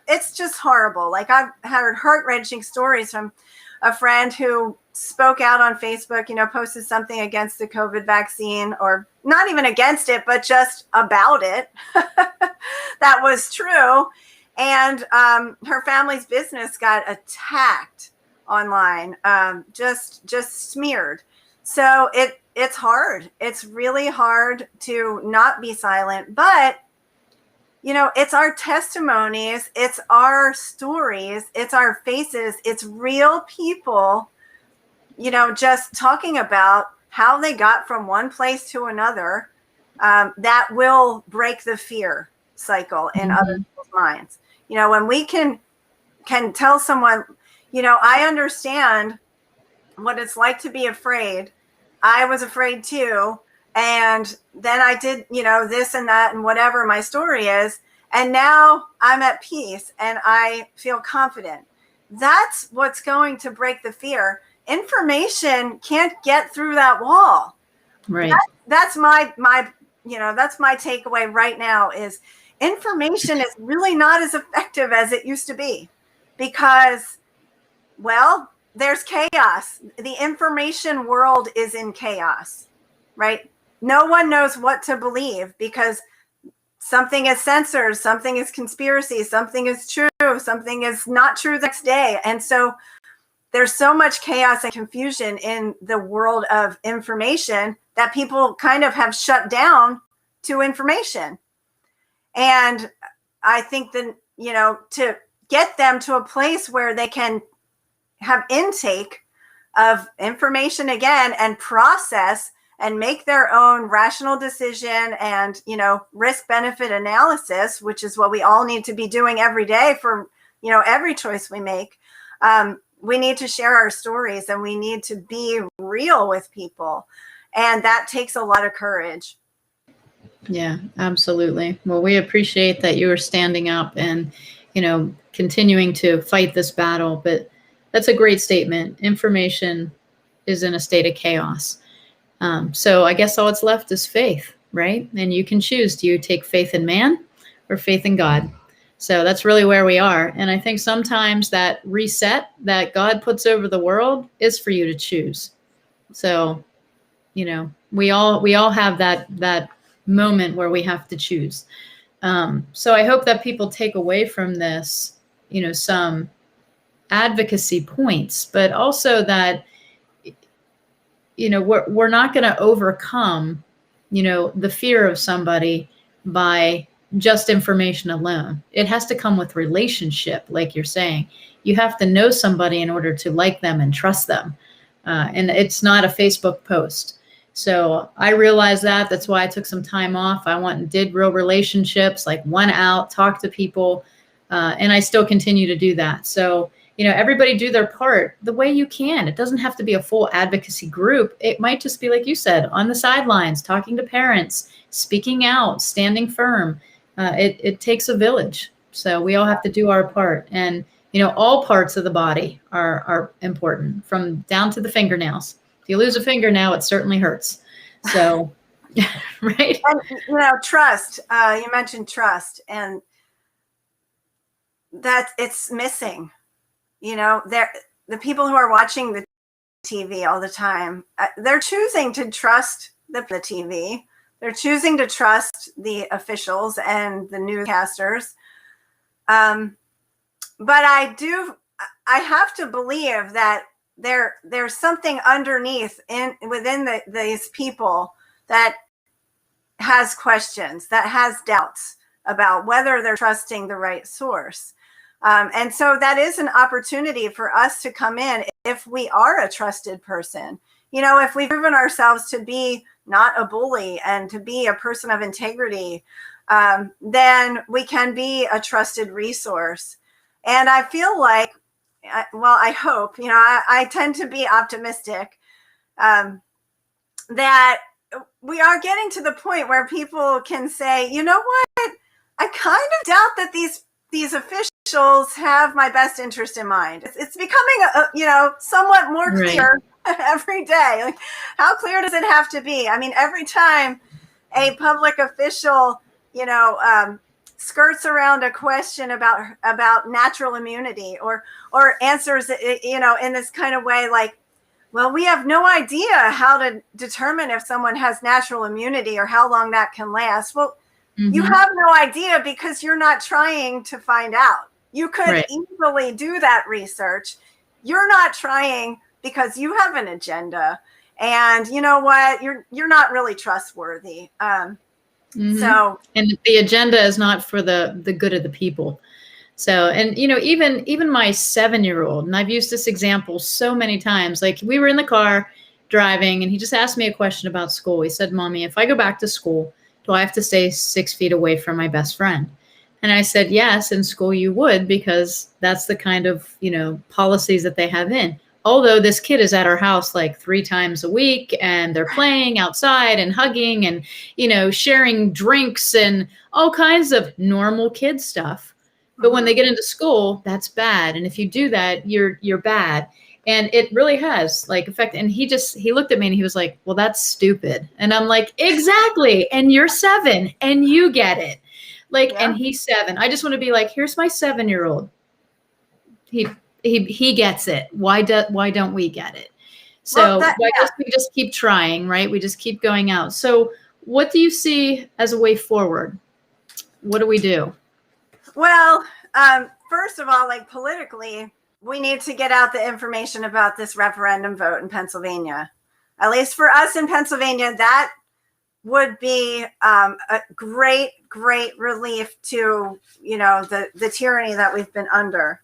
it's just horrible. Like, I've heard heart-wrenching stories from a friend who spoke out on Facebook, you know, posted something against the COVID vaccine, or not even against it, but just about it. That was true. And her family's business got attacked online, just smeared. So it's hard. It's really hard to not be silent. But it's our testimonies, it's our stories, it's our faces, it's real people, just talking about how they got from one place to another, that will break the fear cycle in other people's minds. When we can tell someone, I understand what it's like to be afraid. I was afraid too. And then I did, this and that and whatever my story is. And now I'm at peace and I feel confident. That's what's going to break the fear. Information can't get through that wall. Right. That's my that's my takeaway right now is information is really not as effective as it used to be because, well, there's chaos. The information world is in chaos, right? No one knows what to believe because something is censored, something is conspiracy, something is true, something is not true the next day. And so there's so much chaos and confusion in the world of information that people kind of have shut down to information. And I think that, to get them to a place where they can have intake of information again and process and make their own rational decision and, risk benefit analysis, which is what we all need to be doing every day for, every choice we make. We need to share our stories and we need to be real with people. And that takes a lot of courage. Yeah, absolutely. Well, we appreciate that you are standing up and, continuing to fight this battle. But that's a great statement. Information is in a state of chaos. So I guess all that's left is faith, right? And you can choose. Do you take faith in man or faith in God? So that's really where we are. And I think sometimes that reset that God puts over the world is for you to choose. So, we all have that moment where we have to choose. So I hope that people take away from this, some advocacy points, but also that, we're not going to overcome, the fear of somebody by just information alone. It has to come with relationship, like you're saying. You have to know somebody in order to like them and trust them. And it's not a Facebook post. So I realized that. That's why I took some time off. I went and did real relationships, like went out, talked to people, and I still continue to do that. So, everybody do their part the way you can. It doesn't have to be a full advocacy group. It might just be, like you said, on the sidelines, talking to parents, speaking out, standing firm. It takes a village. So we all have to do our part. And, all parts of the body are important, from down to the fingernails. If you lose a fingernail, it certainly hurts. So, right. And, trust, you mentioned trust, and that it's missing. The people who are watching the TV all the time, they're choosing to trust the TV. They're choosing to trust the officials and the newscasters. But I have to believe that there's something underneath within these people that has questions, that has doubts about whether they're trusting the right source. And so that is an opportunity for us to come in if we are a trusted person. If we've proven ourselves to be not a bully and to be a person of integrity, then we can be a trusted resource. And I feel like, I hope, I tend to be optimistic, that we are getting to the point where people can say, you know what, I kind of doubt that these officials have my best interest in mind. It's becoming, somewhat more clear every day. Like, how clear does it have to be? I mean, every time a public official, skirts around a question about natural immunity or answers it, in this kind of way, like, well, we have no idea how to determine if someone has natural immunity or how long that can last. Well, you have no idea because you're not trying to find out. You could easily do that research. You're not trying because you have an agenda, and you know what? You're not really trustworthy. So, and the agenda is not for the good of the people. So, and even my 7-year-old, and I've used this example so many times, like we were in the car driving and he just asked me a question about school. He said, "Mommy, if I go back to school, do I have to stay 6 feet away from my best friend?" And I said, "Yes, in school you would, because that's the kind of, policies that they have in. Although this kid is at our house like 3 times a week and they're playing outside and hugging and, sharing drinks and all kinds of normal kid stuff. But when they get into school, that's bad. And if you do that, you're bad." And it really has like effect. And he looked at me and he was like, "Well, that's stupid." And I'm like, "Exactly. And you're 7 and you get it." Like, and he's 7. I just want to be like, here's my 7-year-old. He gets it. Why don't we get it? So I guess we just keep trying, right? We just keep going out. So what do you see as a way forward? What do we do? Well, first of all, like politically, we need to get out the information about this referendum vote in Pennsylvania. At least for us in Pennsylvania, that would be a great relief to, the tyranny that we've been under.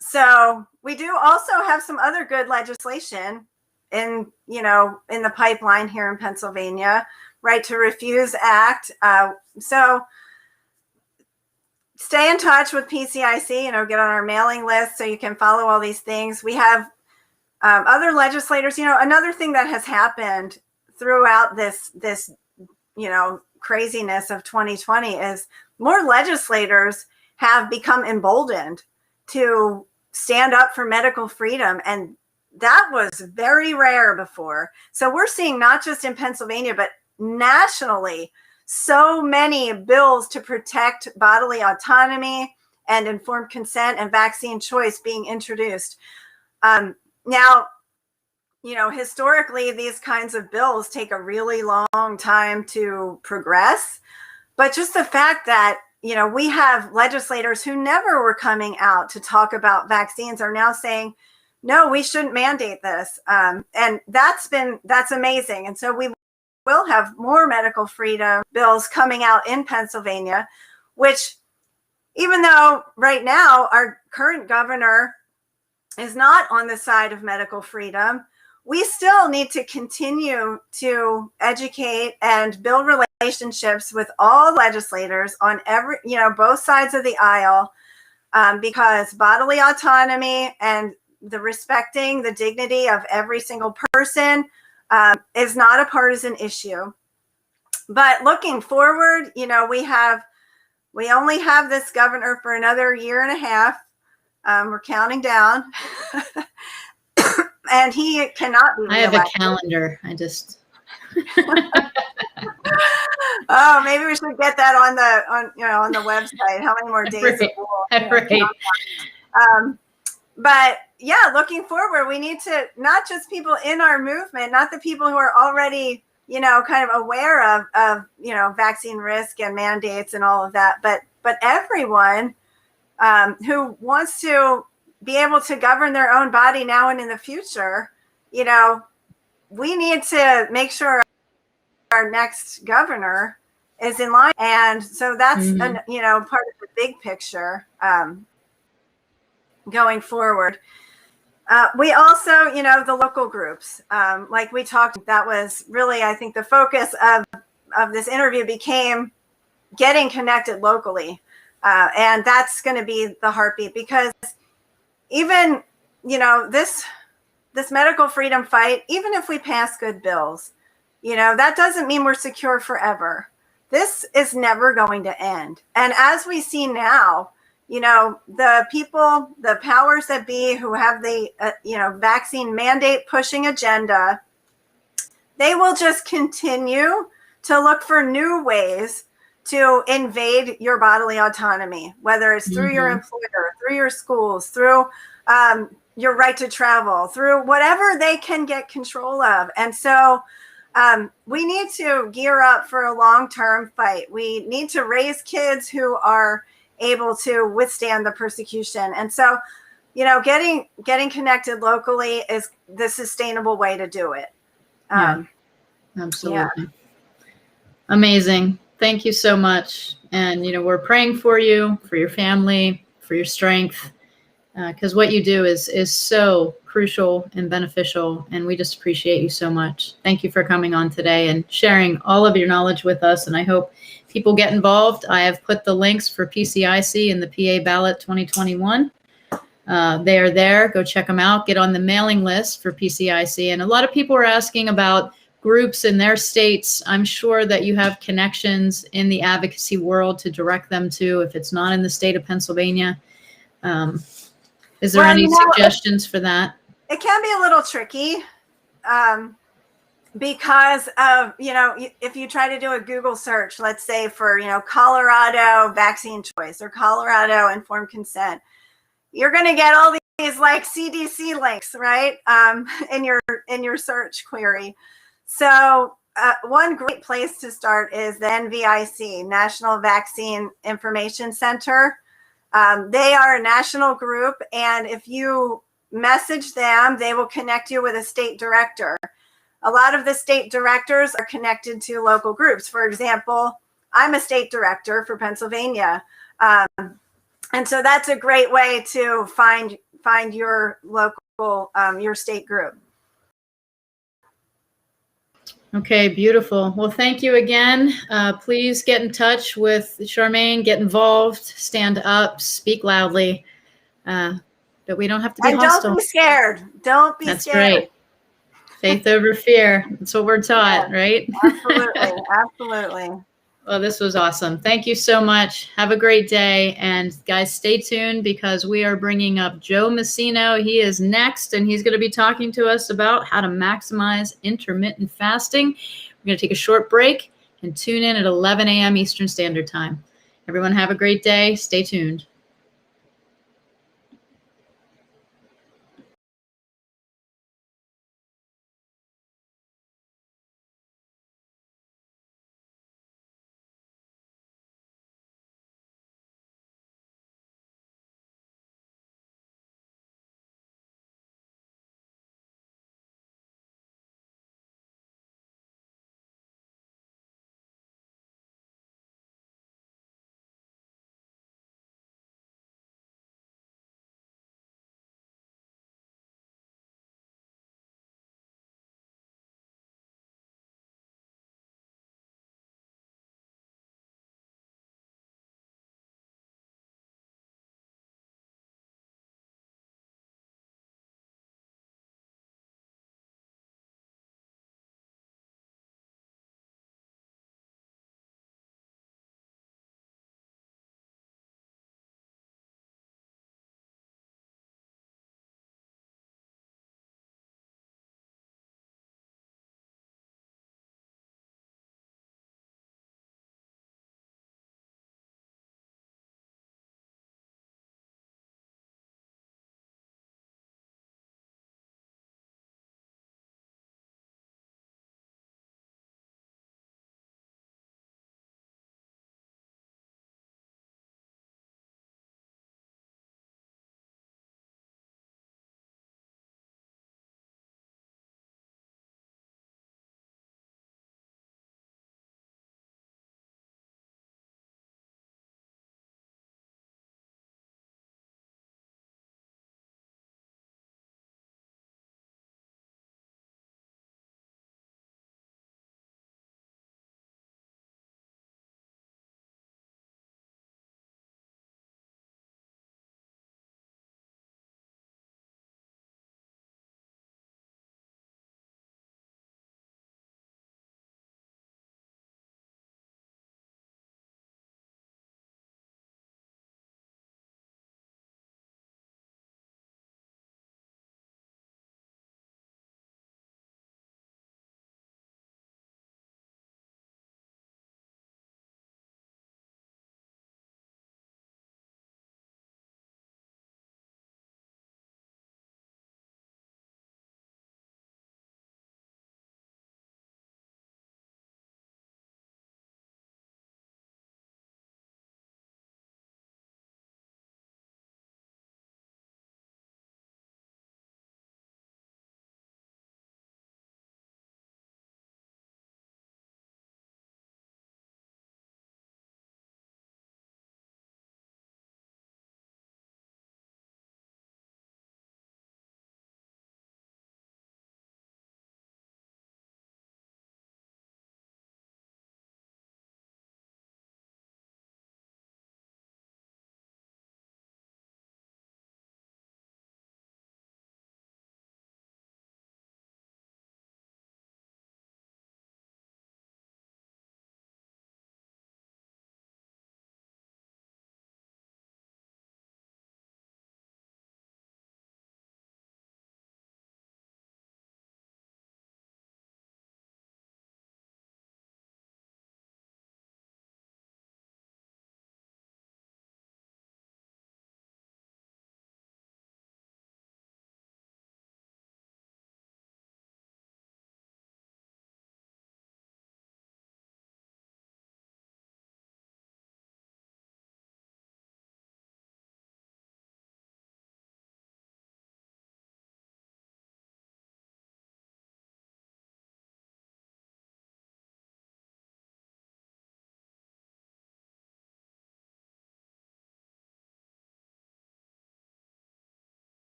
So we do also have some other good legislation in the pipeline here in Pennsylvania, Right to Refuse Act. So stay in touch with PCIC, get on our mailing list so you can follow all these things. We have other legislators. Another thing that has happened throughout this craziness of 2020 is more legislators have become emboldened to stand up for medical freedom. And that was very rare before. So we're seeing not just in Pennsylvania, but nationally, so many bills to protect bodily autonomy and informed consent and vaccine choice being introduced. Now, historically, these kinds of bills take a really long time to progress. But just the fact that, we have legislators who never were coming out to talk about vaccines are now saying, no, we shouldn't mandate this. And that's amazing. And so we will have more medical freedom bills coming out in Pennsylvania, which, even though right now our current governor is not on the side of medical freedom, we still need to continue to educate and build relationships with all legislators on both sides of the aisle, because bodily autonomy and the respecting the dignity of every single person is not a partisan issue. But looking forward, we only have this governor for another year and a half. We're counting down. And he cannot be reelected. I have a calendar. I just Oh, maybe we should get that on the website. How many more days? But yeah, looking forward, we need to, not just people in our movement, not the people who are already, kind of aware of vaccine risk and mandates and all of that, but everyone who wants to be able to govern their own body now and in the future. We need to make sure our next governor is in line. And so that's, part of the big picture going forward. We also, the local groups, like we talked, that was really, I think, the focus of this interview became getting connected locally. And that's going to be the heartbeat, because even, this medical freedom fight, even if we pass good bills, that doesn't mean we're secure forever. This is never going to end. And as we see now, the people, the powers that be who have the, vaccine mandate pushing agenda, they will just continue to look for new ways to invade your bodily autonomy, whether it's through your employer, through your schools, through your right to travel, through whatever they can get control of. And so we need to gear up for a long-term fight. We need to raise kids who are able to withstand the persecution. And so, getting connected locally is the sustainable way to do it. Absolutely. Amazing. Thank you so much. And, we're praying for you, for your family, for your strength, because what you do is so crucial and beneficial. And we just appreciate you so much. Thank you for coming on today and sharing all of your knowledge with us. And I hope people get involved. I have put the links for PCIC and the PA ballot 2021. They are there. Go check them out. Get on the mailing list for PCIC. And a lot of people are asking about groups in their states. I'm sure that you have connections in the advocacy world to direct them to if it's not in the state of Pennsylvania. Is there any suggestions for that? It can be a little tricky because of, if you try to do a Google search, let's say for, Colorado vaccine choice or Colorado informed consent, you're going to get all these like CDC links, right? In your search query. So one great place to start is the NVIC, National Vaccine Information Center. They are a national group, and if you message them, they will connect you with a state director. A lot of the state directors are connected to local groups. For example, I'm a state director for Pennsylvania. And so that's a great way to find your local, your state group. Okay, beautiful. Well, thank you again. Please get in touch with Charmain, get involved, stand up, speak loudly, but we don't have to be hostile. Don't be scared. Don't be That's scared. Right. Faith over fear. That's what we're taught, right? Absolutely. Absolutely. Well, this was awesome. Thank you so much. Have a great day. And guys, stay tuned because we are bringing up Joe Messino. He is next, and he's going to be talking to us about how to maximize intermittent fasting. We're going to take a short break and tune in at 11 a.m. Eastern Standard Time. Everyone have a great day. Stay tuned.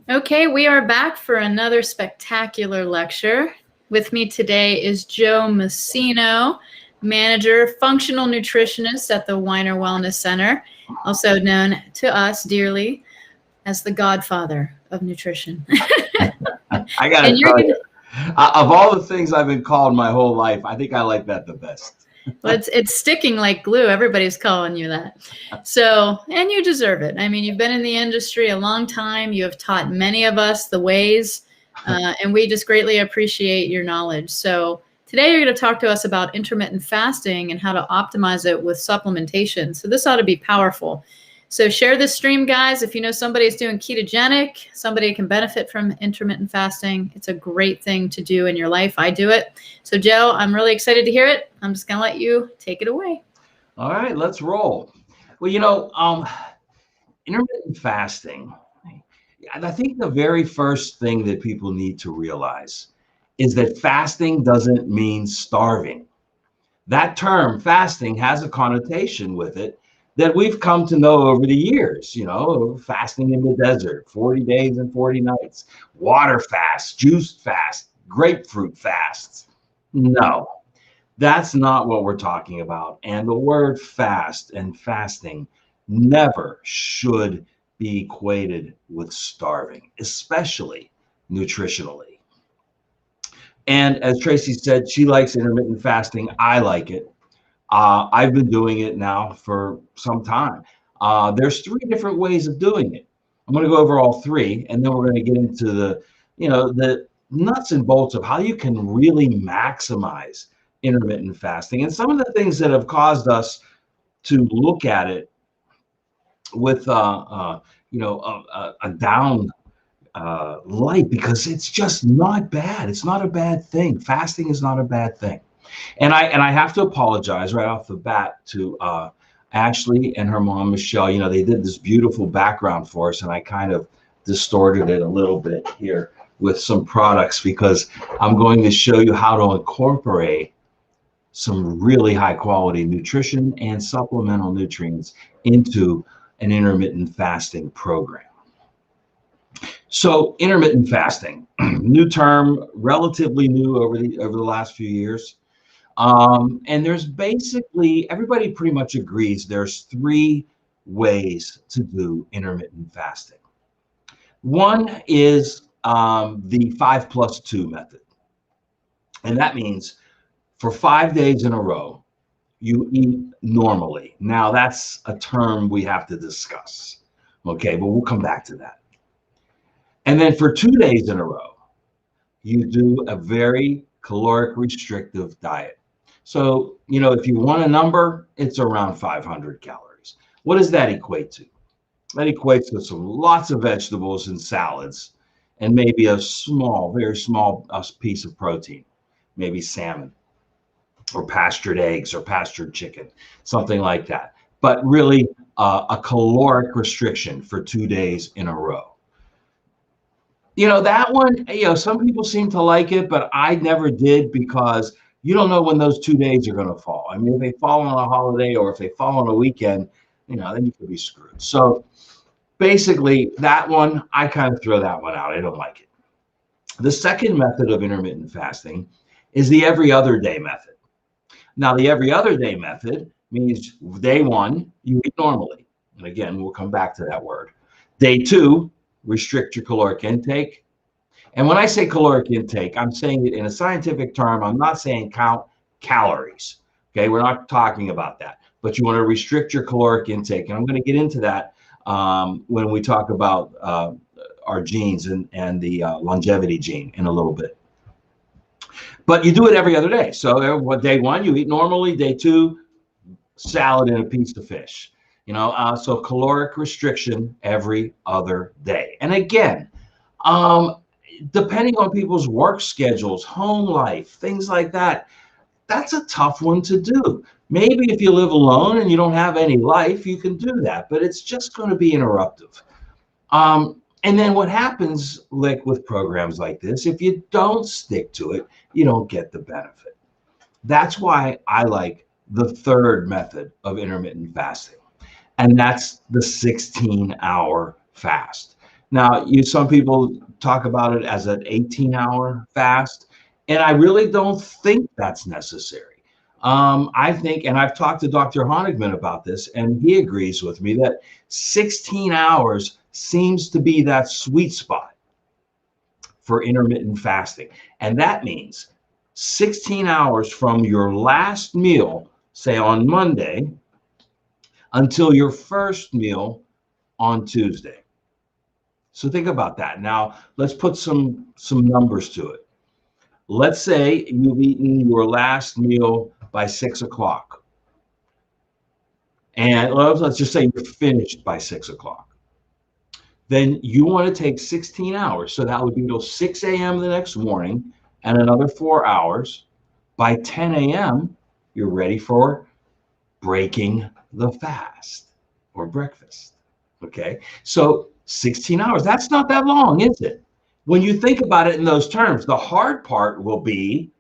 Okay, we are back for another spectacular lecture. With me today is Joe Messino, manager, functional nutritionist at the Weiner Wellness Center, also known to us dearly as the godfather of nutrition. I got to tell you, of all the things I've been called my whole life, I think I like that the best. Well, it's sticking like glue. Everybody's calling you that. So, and you deserve it. I mean, you've been in the industry a long time. You have taught many of us the ways, and we just greatly appreciate your knowledge. So today you're going to talk to us about intermittent fasting and how to optimize it with supplementation. So this ought to be powerful. So share this stream, guys. If you know somebody is doing ketogenic, somebody can benefit from intermittent fasting. It's a great thing to do in your life. I do it. So Joe, I'm really excited to hear it. I'm just going to let you take it away. All right, let's roll. Well, intermittent fasting, I think the very first thing that people need to realize is that fasting doesn't mean starving. That term, fasting, has a connotation with it that we've come to know over the years, fasting in the desert, 40 days and 40 nights, water fast, juice fast, grapefruit fasts. No, that's not what we're talking about. And the word fast and fasting never should be equated with starving, especially nutritionally. And as Tracy said, she likes intermittent fasting. I like it. I've been doing it now for some time. There's 3 different ways of doing it. I'm going to go over all 3, and then we're going to get into the nuts and bolts of how you can really maximize intermittent fasting and some of the things that have caused us to look at it with a down light, because it's just not bad. It's not a bad thing. Fasting is not a bad thing. And I have to apologize right off the bat to Ashley and her mom, Michelle. They did this beautiful background for us, and I kind of distorted it a little bit here with some products, because I'm going to show you how to incorporate some really high quality nutrition and supplemental nutrients into an intermittent fasting program. So intermittent fasting, new term, relatively new over the last few years. And there's basically, everybody pretty much agrees there's 3 ways to do intermittent fasting. One is the 5+2 method. And that means for 5 days in a row, you eat normally. Now that's a term we have to discuss. Okay, but we'll come back to that. And then for 2 days in a row, you do a very caloric restrictive diet. So, if you want a number, it's around 500 calories. What does that equate to? That equates to lots of vegetables and salads, and maybe a very small piece of protein, maybe salmon or pastured eggs or pastured chicken, something like that. But really a caloric restriction for 2 days in a row. That one, some people seem to like it, but I never did, because you don't know when those 2 days are going to fall. I mean, if they fall on a holiday or if they fall on a weekend, then you could be screwed. So basically that one, I kind of throw that one out. I don't like it. The second method of intermittent fasting is the every other day method. Now, the every other day method means day 1, you eat normally. And again, we'll come back to that word. Day 2, restrict your caloric intake. And when I say caloric intake, I'm saying it in a scientific term. I'm not saying count calories. Okay, we're not talking about that. But you want to restrict your caloric intake. And I'm going to get into that when we talk about our genes and the longevity gene in a little bit. But you do it every other day. So day 1, you eat normally. Day 2, salad and a piece of fish. So caloric restriction every other day. And again, depending on people's work schedules, home life, things like that, that's a tough one to do. Maybe if you live alone and you don't have any life, you can do that, but it's just going to be interruptive. And then what happens, like with programs like this, if you don't stick to it, you don't get the benefit. That's why I like the third method of intermittent fasting, and that's the 16-hour fast. Now, some people talk about it as an 18-hour fast, and I really don't think that's necessary. I think, and I've talked to Dr. Honigman about this, and he agrees with me that 16 hours seems to be that sweet spot for intermittent fasting. And that means 16 hours from your last meal, say on Monday, until your first meal on Tuesday. So think about that. Now, let's put some numbers to it. Let's say you've eaten your last meal by 6 o'clock. And let's just say you're finished by 6 o'clock. Then you want to take 16 hours. So that would be until 6 a.m. the next morning and another 4 hours. By 10 a.m., you're ready for breaking the fast or breakfast. Okay, so 16 hours, that's not that long, is it? When you think about it in those terms, the hard part will be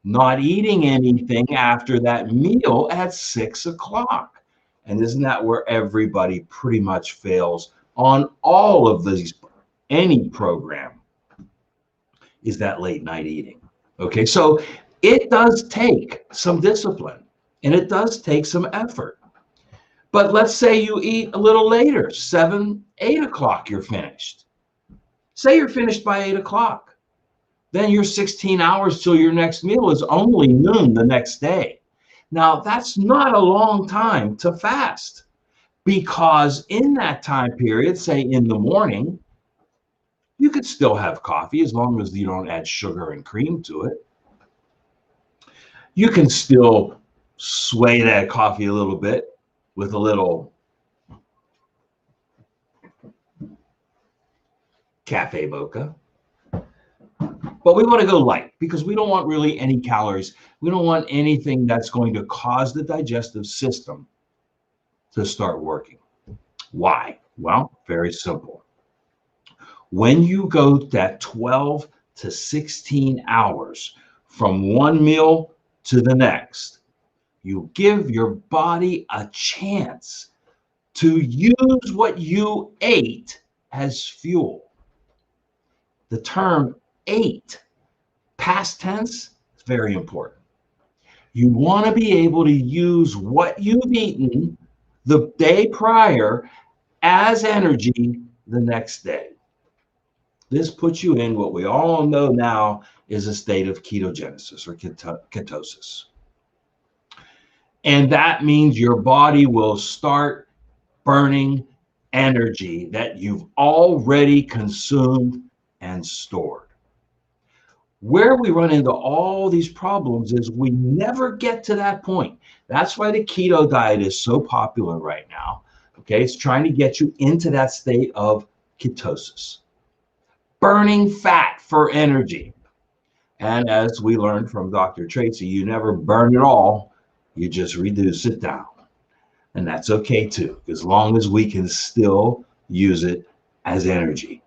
not eating anything after that meal at 6 o'clock. And isn't that where everybody pretty much fails on all of these, any program, is that late night eating. Okay, so it does take some discipline and it does take some effort. But let's say you eat a little later, 7, 8 o'clock, you're finished. Say you're finished by 8 o'clock. Then your 16 hours till your next meal is only noon the next day. Now, that's not a long time to fast, because in that time period, say in the morning, you could still have coffee as long as you don't add sugar and cream to it. You can still sway that coffee a little bit with a little cafe mocha. But we want to go light because we don't want really any calories. We don't want anything that's going to cause the digestive system to start working. Why? Well, very simple. When you go that 12 to 16 hours from one meal to the next, you give your body a chance to use what you ate as fuel. The term ate, past tense, is very important. You want to be able to use what you've eaten the day prior as energy the next day. This puts you in what we all know now is a state of ketogenesis or ketosis. And that means your body will start burning energy that you've already consumed and stored. Where we run into all these problems is we never get to that point. That's why the keto diet is so popular right now. Okay, it's trying to get you into that state of ketosis, burning fat for energy. And as we learned from Dr. Tracy, you never burn it all, you just reduce it down. And that's okay too, as long as we can still use it as energy.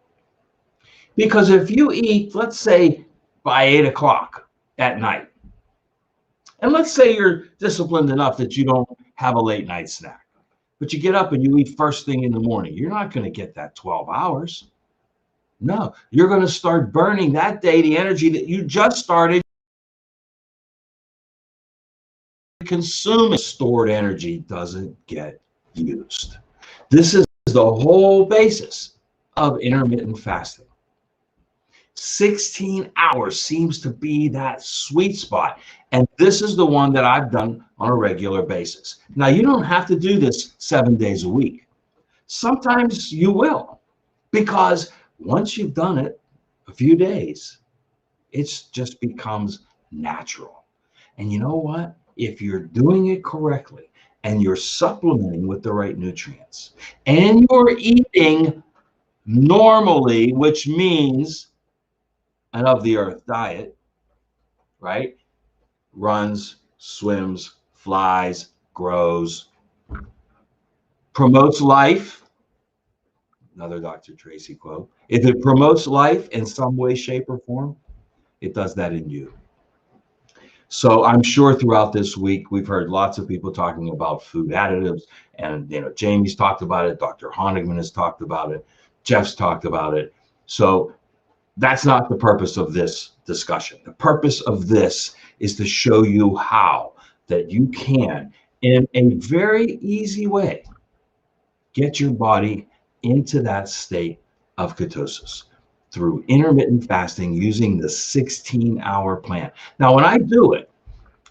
Because if you eat, let's say, by 8 o'clock at night, and let's say you're disciplined enough that you don't have a late night snack, but you get up and you eat first thing in the morning, you're not going to get that 12 hours. No, you're going to start burning that day the energy that you just started consuming. Stored energy doesn't get used. This is the whole basis of intermittent fasting. 16 hours seems to be that sweet spot. And this is the one that I've done on a regular basis. Now, you don't have to do this 7 days a week. Sometimes you will, because once you've done it a few days, it just becomes natural. And you know what? If you're doing it correctly and you're supplementing with the right nutrients and you're eating normally, which means an of the earth diet, right? Runs, swims, flies, grows, promotes life. Another Dr. Tracy quote. If it promotes life in some way, shape, or form, it does that in you. So I'm sure throughout this week, we've heard lots of people talking about food additives, and Jamie's talked about it. Dr. Honigman has talked about it. Jeff's talked about it. So that's not the purpose of this discussion. The purpose of this is to show you how that you can, in a very easy way, get your body into that state of ketosis through intermittent fasting using the 16-hour plan. Now, when I do it,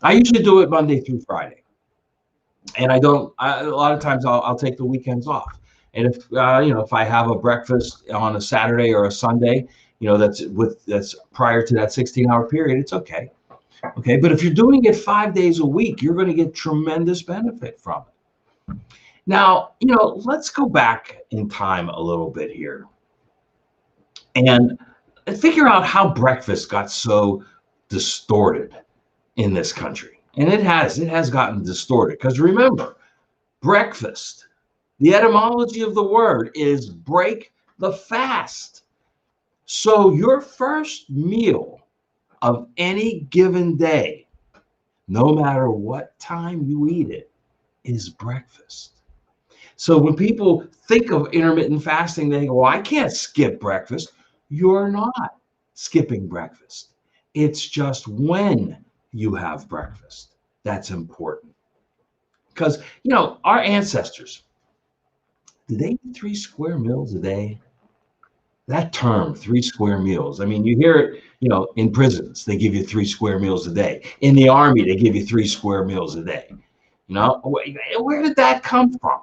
I usually do it Monday through Friday. And a lot of times I'll take the weekends off. And if, if I have a breakfast on a Saturday or a Sunday, that's prior to that 16-hour period, it's okay. Okay. But if you're doing it 5 days a week, you're going to get tremendous benefit from it. Now, let's go back in time a little bit here and figure out how breakfast got so distorted in this country. And it has gotten distorted, because remember, breakfast, the etymology of the word is break the fast. So your first meal of any given day, no matter what time you eat it, is breakfast. So when people think of intermittent fasting, they go, well, I can't skip breakfast. You're not skipping breakfast. It's just when you have breakfast that's important. Because, our ancestors, did they eat 3 square meals a day? That term, 3 square meals. I mean, you hear it, in prisons, they give you 3 square meals a day. In the army, they give you 3 square meals a day. Where did that come from?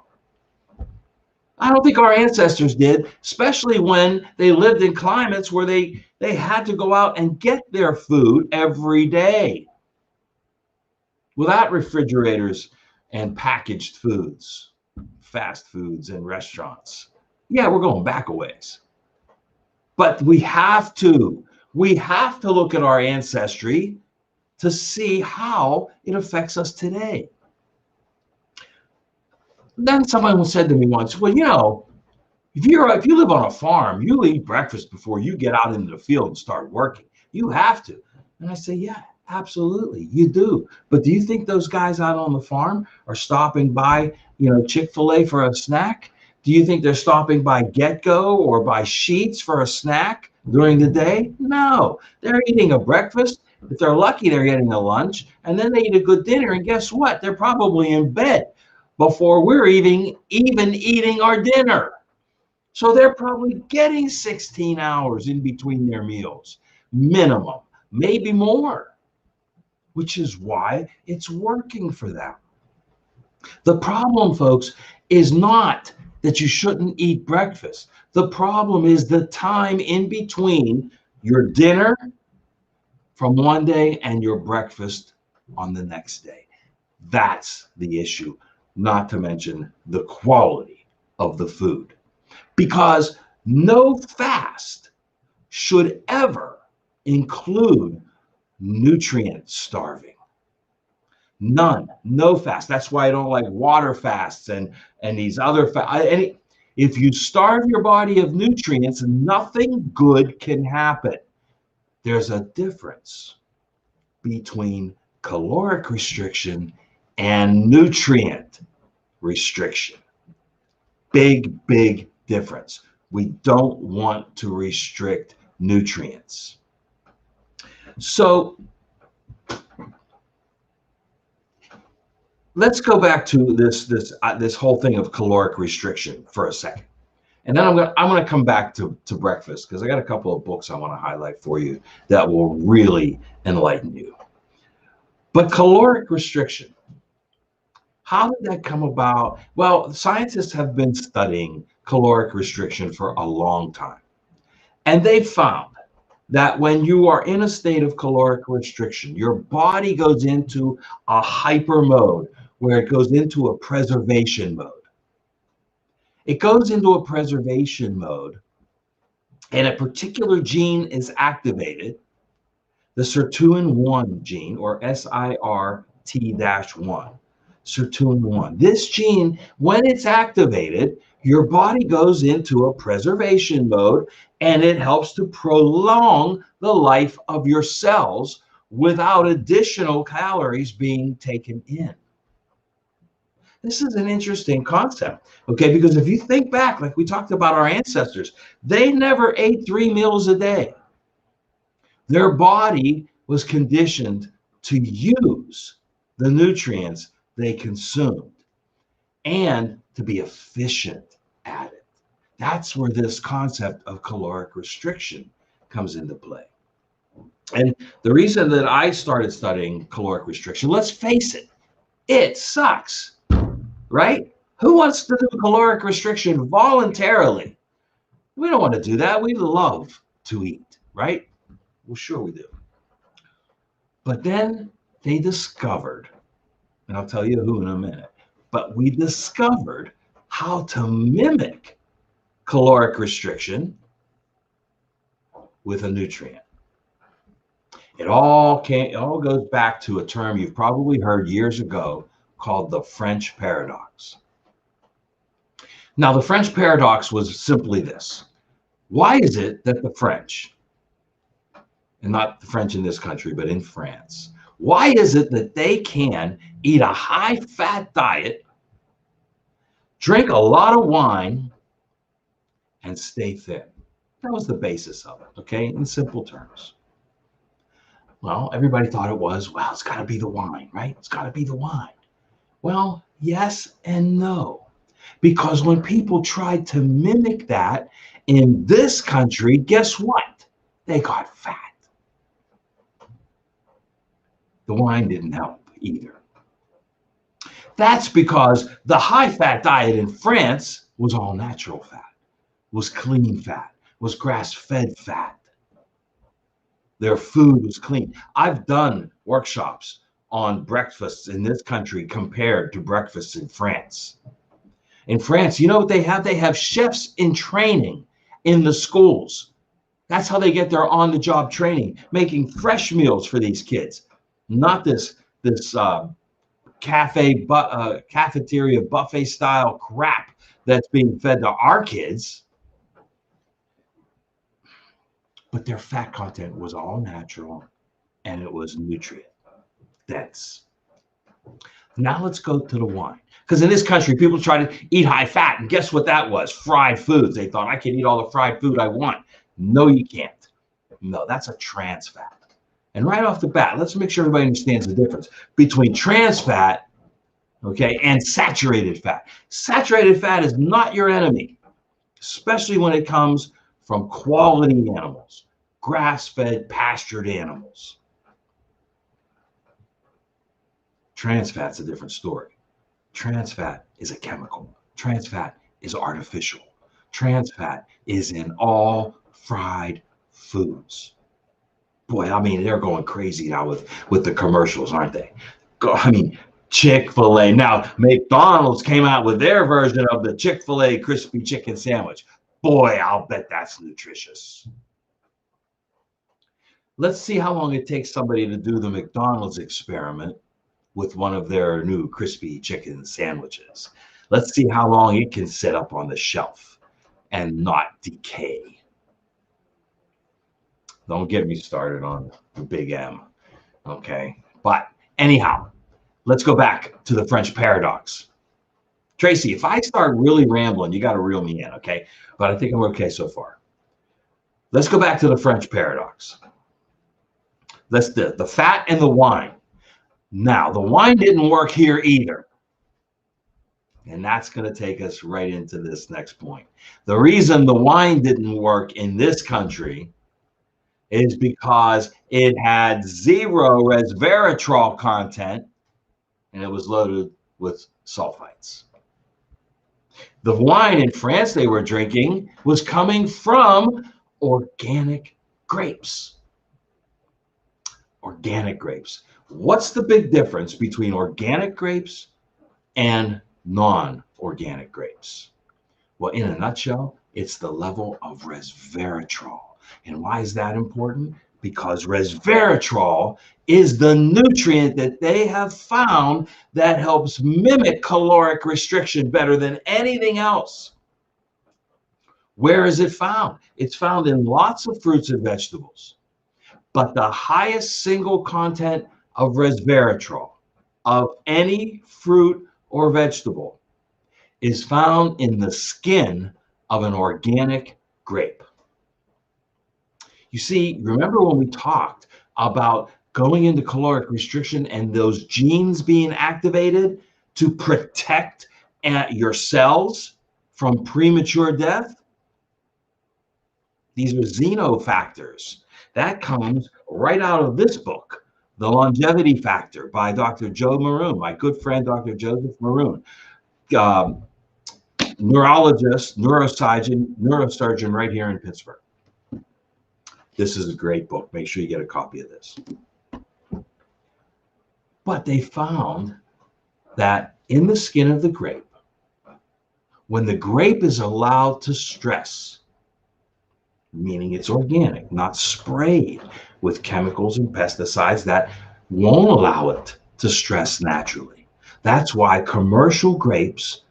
I don't think our ancestors did, especially when they lived in climates where they had to go out and get their food every day without refrigerators and packaged foods, fast foods and restaurants. Yeah, we're going back a ways. But we have to look at our ancestry to see how it affects us today. Then someone said to me once, well, if you live on a farm, you eat breakfast before you get out into the field and start working. You have to. And I say, yeah, absolutely, you do. But do you think those guys out on the farm are stopping by, Chick-fil-A for a snack? Do you think they're stopping by Get-Go or by Sheetz for a snack during the day? No, they're eating a breakfast. If they're lucky, they're getting a lunch, and then they eat a good dinner. And guess what? They're probably in bed before we're even eating our dinner. So they're probably getting 16 hours in between their meals, minimum, maybe more, which is why it's working for them. The problem, folks, is not that you shouldn't eat breakfast. The problem is the time in between your dinner from one day and your breakfast on the next day. That's the issue, not to mention the quality of the food. Because no fast should ever include nutrient starving. None, no fast. That's why I don't like water fasts and these other fasts. If you starve your body of nutrients, nothing good can happen. There's a difference between caloric restriction and nutrient restriction. Big, big difference. We don't want to restrict nutrients. So let's go back to this whole thing of caloric restriction for a second. And then I'm gonna come back to breakfast, because I got a couple of books I want to highlight for you that will really enlighten you. But caloric restriction, how did that come about? Well, scientists have been studying caloric restriction for a long time. And they found that when you are in a state of caloric restriction, your body goes into a hyper mode, where it goes into a preservation mode. It goes into a preservation mode, and a particular gene is activated, the sirtuin-1 gene, or SIRT-1, sirtuin-1. This gene, when it's activated, your body goes into a preservation mode, and it helps to prolong the life of your cells without additional calories being taken in. This is an interesting concept, okay? Because if you think back, like we talked about our ancestors, they never ate 3 meals a day. Their body was conditioned to use the nutrients they consumed and to be efficient at it. That's where this concept of caloric restriction comes into play. And the reason that I started studying caloric restriction, let's face it, it sucks, right? Who wants to do caloric restriction voluntarily? We don't want to do that. We love to eat, right? Well, sure we do. But then they discovered, and I'll tell you who in a minute, but we discovered how to mimic caloric restriction with a nutrient. It all goes back to a term you've probably heard years ago called the French paradox. Now, the French paradox was simply this. Why is it that the French, and not the French in this country, but in France, why is it that they can eat a high-fat diet, drink a lot of wine, and stay thin? That was the basis of it, okay, in simple terms. Well, everybody thought it was, well, it's got to be the wine, right? It's got to be the wine. Well, yes and no. Because when people tried to mimic that in this country, guess what? They got fat. The wine didn't help either. That's because the high-fat diet in France was all natural fat, was clean fat, was grass-fed fat. Their food was clean. I've done workshops on breakfasts in this country compared to breakfasts in France. In France, you know what they have? They have chefs in training in the schools. That's how they get their on-the-job training, making fresh meals for these kids. Not this cafeteria buffet style crap that's being fed to our kids. But their fat content was all natural and it was nutrient dense. Now let's go to the wine. Because in this country, people try to eat high fat, and guess what that was? Fried foods. They thought, I can eat all the fried food I want. No, you can't. No, that's a trans fat. And right off the bat, let's make sure everybody understands the difference between trans fat, okay, and saturated fat. Saturated fat is not your enemy, especially when it comes from quality animals, grass-fed, pastured animals. Trans fat's a different story. Trans fat is a chemical. Trans fat is artificial. Trans fat is in all fried foods. Boy, I mean, they're going crazy now with the commercials, aren't they? I mean, Chick-fil-A. Now, McDonald's came out with their version of the Chick-fil-A crispy chicken sandwich. Boy, I'll bet that's nutritious. Let's see how long it takes somebody to do the McDonald's experiment with one of their new crispy chicken sandwiches. Let's see how long it can sit up on the shelf and not decay. Don't get me started on the big M, okay? But anyhow, let's go back to the French paradox. Tracy, if I start really rambling, you got to reel me in, okay? But I think I'm okay so far. Let's go back to the French paradox. Let's do the fat and the wine. Now, the wine didn't work here either. And that's going to take us right into this next point. The reason the wine didn't work in this country is because it had 0 resveratrol content and it was loaded with sulfites. The wine in France they were drinking was coming from organic grapes. Organic grapes. What's the big difference between organic grapes and non-organic grapes? Well, in a nutshell, it's the level of resveratrol. And why is that important? Because resveratrol is the nutrient that they have found that helps mimic caloric restriction better than anything else. Where is it found? It's found in lots of fruits and vegetables. But the highest single content of resveratrol of any fruit or vegetable is found in the skin of an organic grape. You see, remember when we talked about going into caloric restriction and those genes being activated to protect your cells from premature death? These are xenofactors. That comes right out of this book, The Longevity Factor by Dr. Joe Maroon, my good friend, Dr. Joseph Maroon, neurologist, neurosurgeon right here in Pittsburgh. This is a great book. Make sure you get a copy of this. But they found that in the skin of the grape, when the grape is allowed to stress, meaning it's organic, not sprayed with chemicals and pesticides that won't allow it to stress naturally. That's why commercial grapes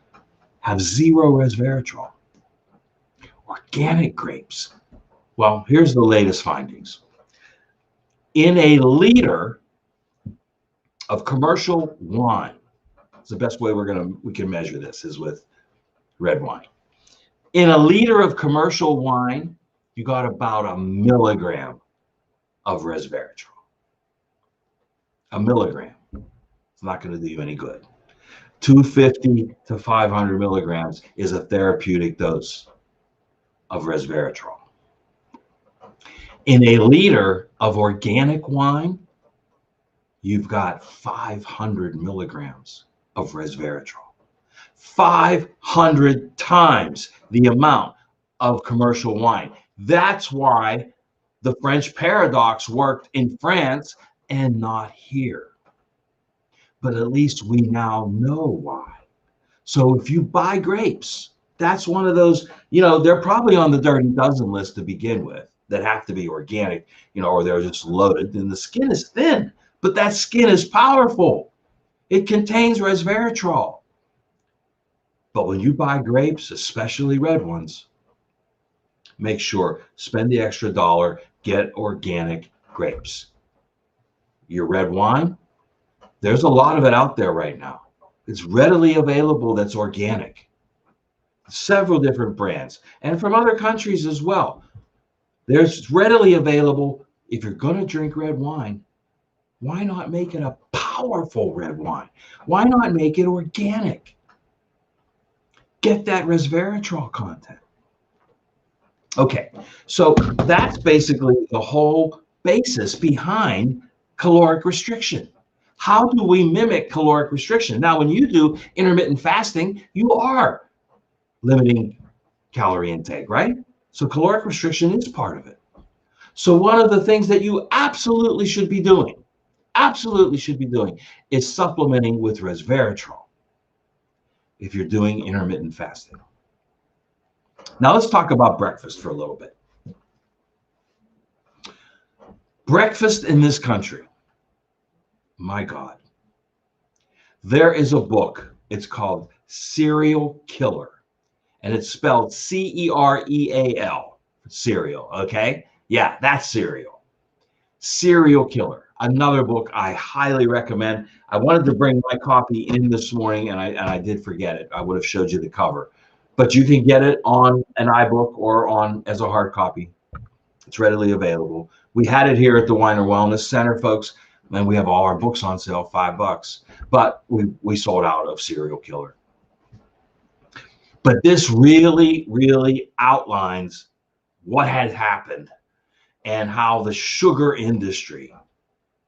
have 0 resveratrol. Organic grapes, well, here's the latest findings. In a liter of commercial wine, it's the best way we can measure this is with red wine. In a liter of commercial wine, you got about 1 milligram of resveratrol. 1 milligram. It's not going to do you any good. 250 to 500 milligrams is a therapeutic dose of resveratrol. In a liter of organic wine, you've got 500 milligrams of resveratrol. 500 times the amount of commercial wine. That's why the French paradox worked in France and not here. But at least we now know why. So if you buy grapes, that's one of those, they're probably on the dirty dozen list to begin with that have to be organic, or they're just loaded. And the skin is thin, but that skin is powerful. It contains resveratrol. But when you buy grapes, especially red ones, make sure, spend the extra $1, get organic grapes. Your red wine, there's a lot of it out there right now. It's readily available that's organic. Several different brands, and from other countries as well. There's readily available. If you're going to drink red wine, why not make it a powerful red wine? Why not make it organic? Get that resveratrol content. Okay, so that's basically the whole basis behind caloric restriction. How do we mimic caloric restriction? Now, when you do intermittent fasting, you are limiting calorie intake, right? So caloric restriction is part of it. So one of the things that you absolutely should be doing is supplementing with resveratrol if you're doing intermittent fasting. Now let's talk about breakfast for a little bit. Breakfast in this country, my God. There is a book, it's called Cereal Killer, and it's spelled C-E-R-E-A-L, cereal, okay? Yeah, that's cereal. Cereal Killer, another book I highly recommend. I wanted to bring my copy in this morning, and I did forget it. I would have showed you the cover. But you can get it on an iBook or as a hard copy. It's readily available. We had it here at the Weiner Wellness Center, folks, and we have all our books on sale, $5. But we sold out of Cereal Killer. But this really, really outlines what has happened and how the sugar industry,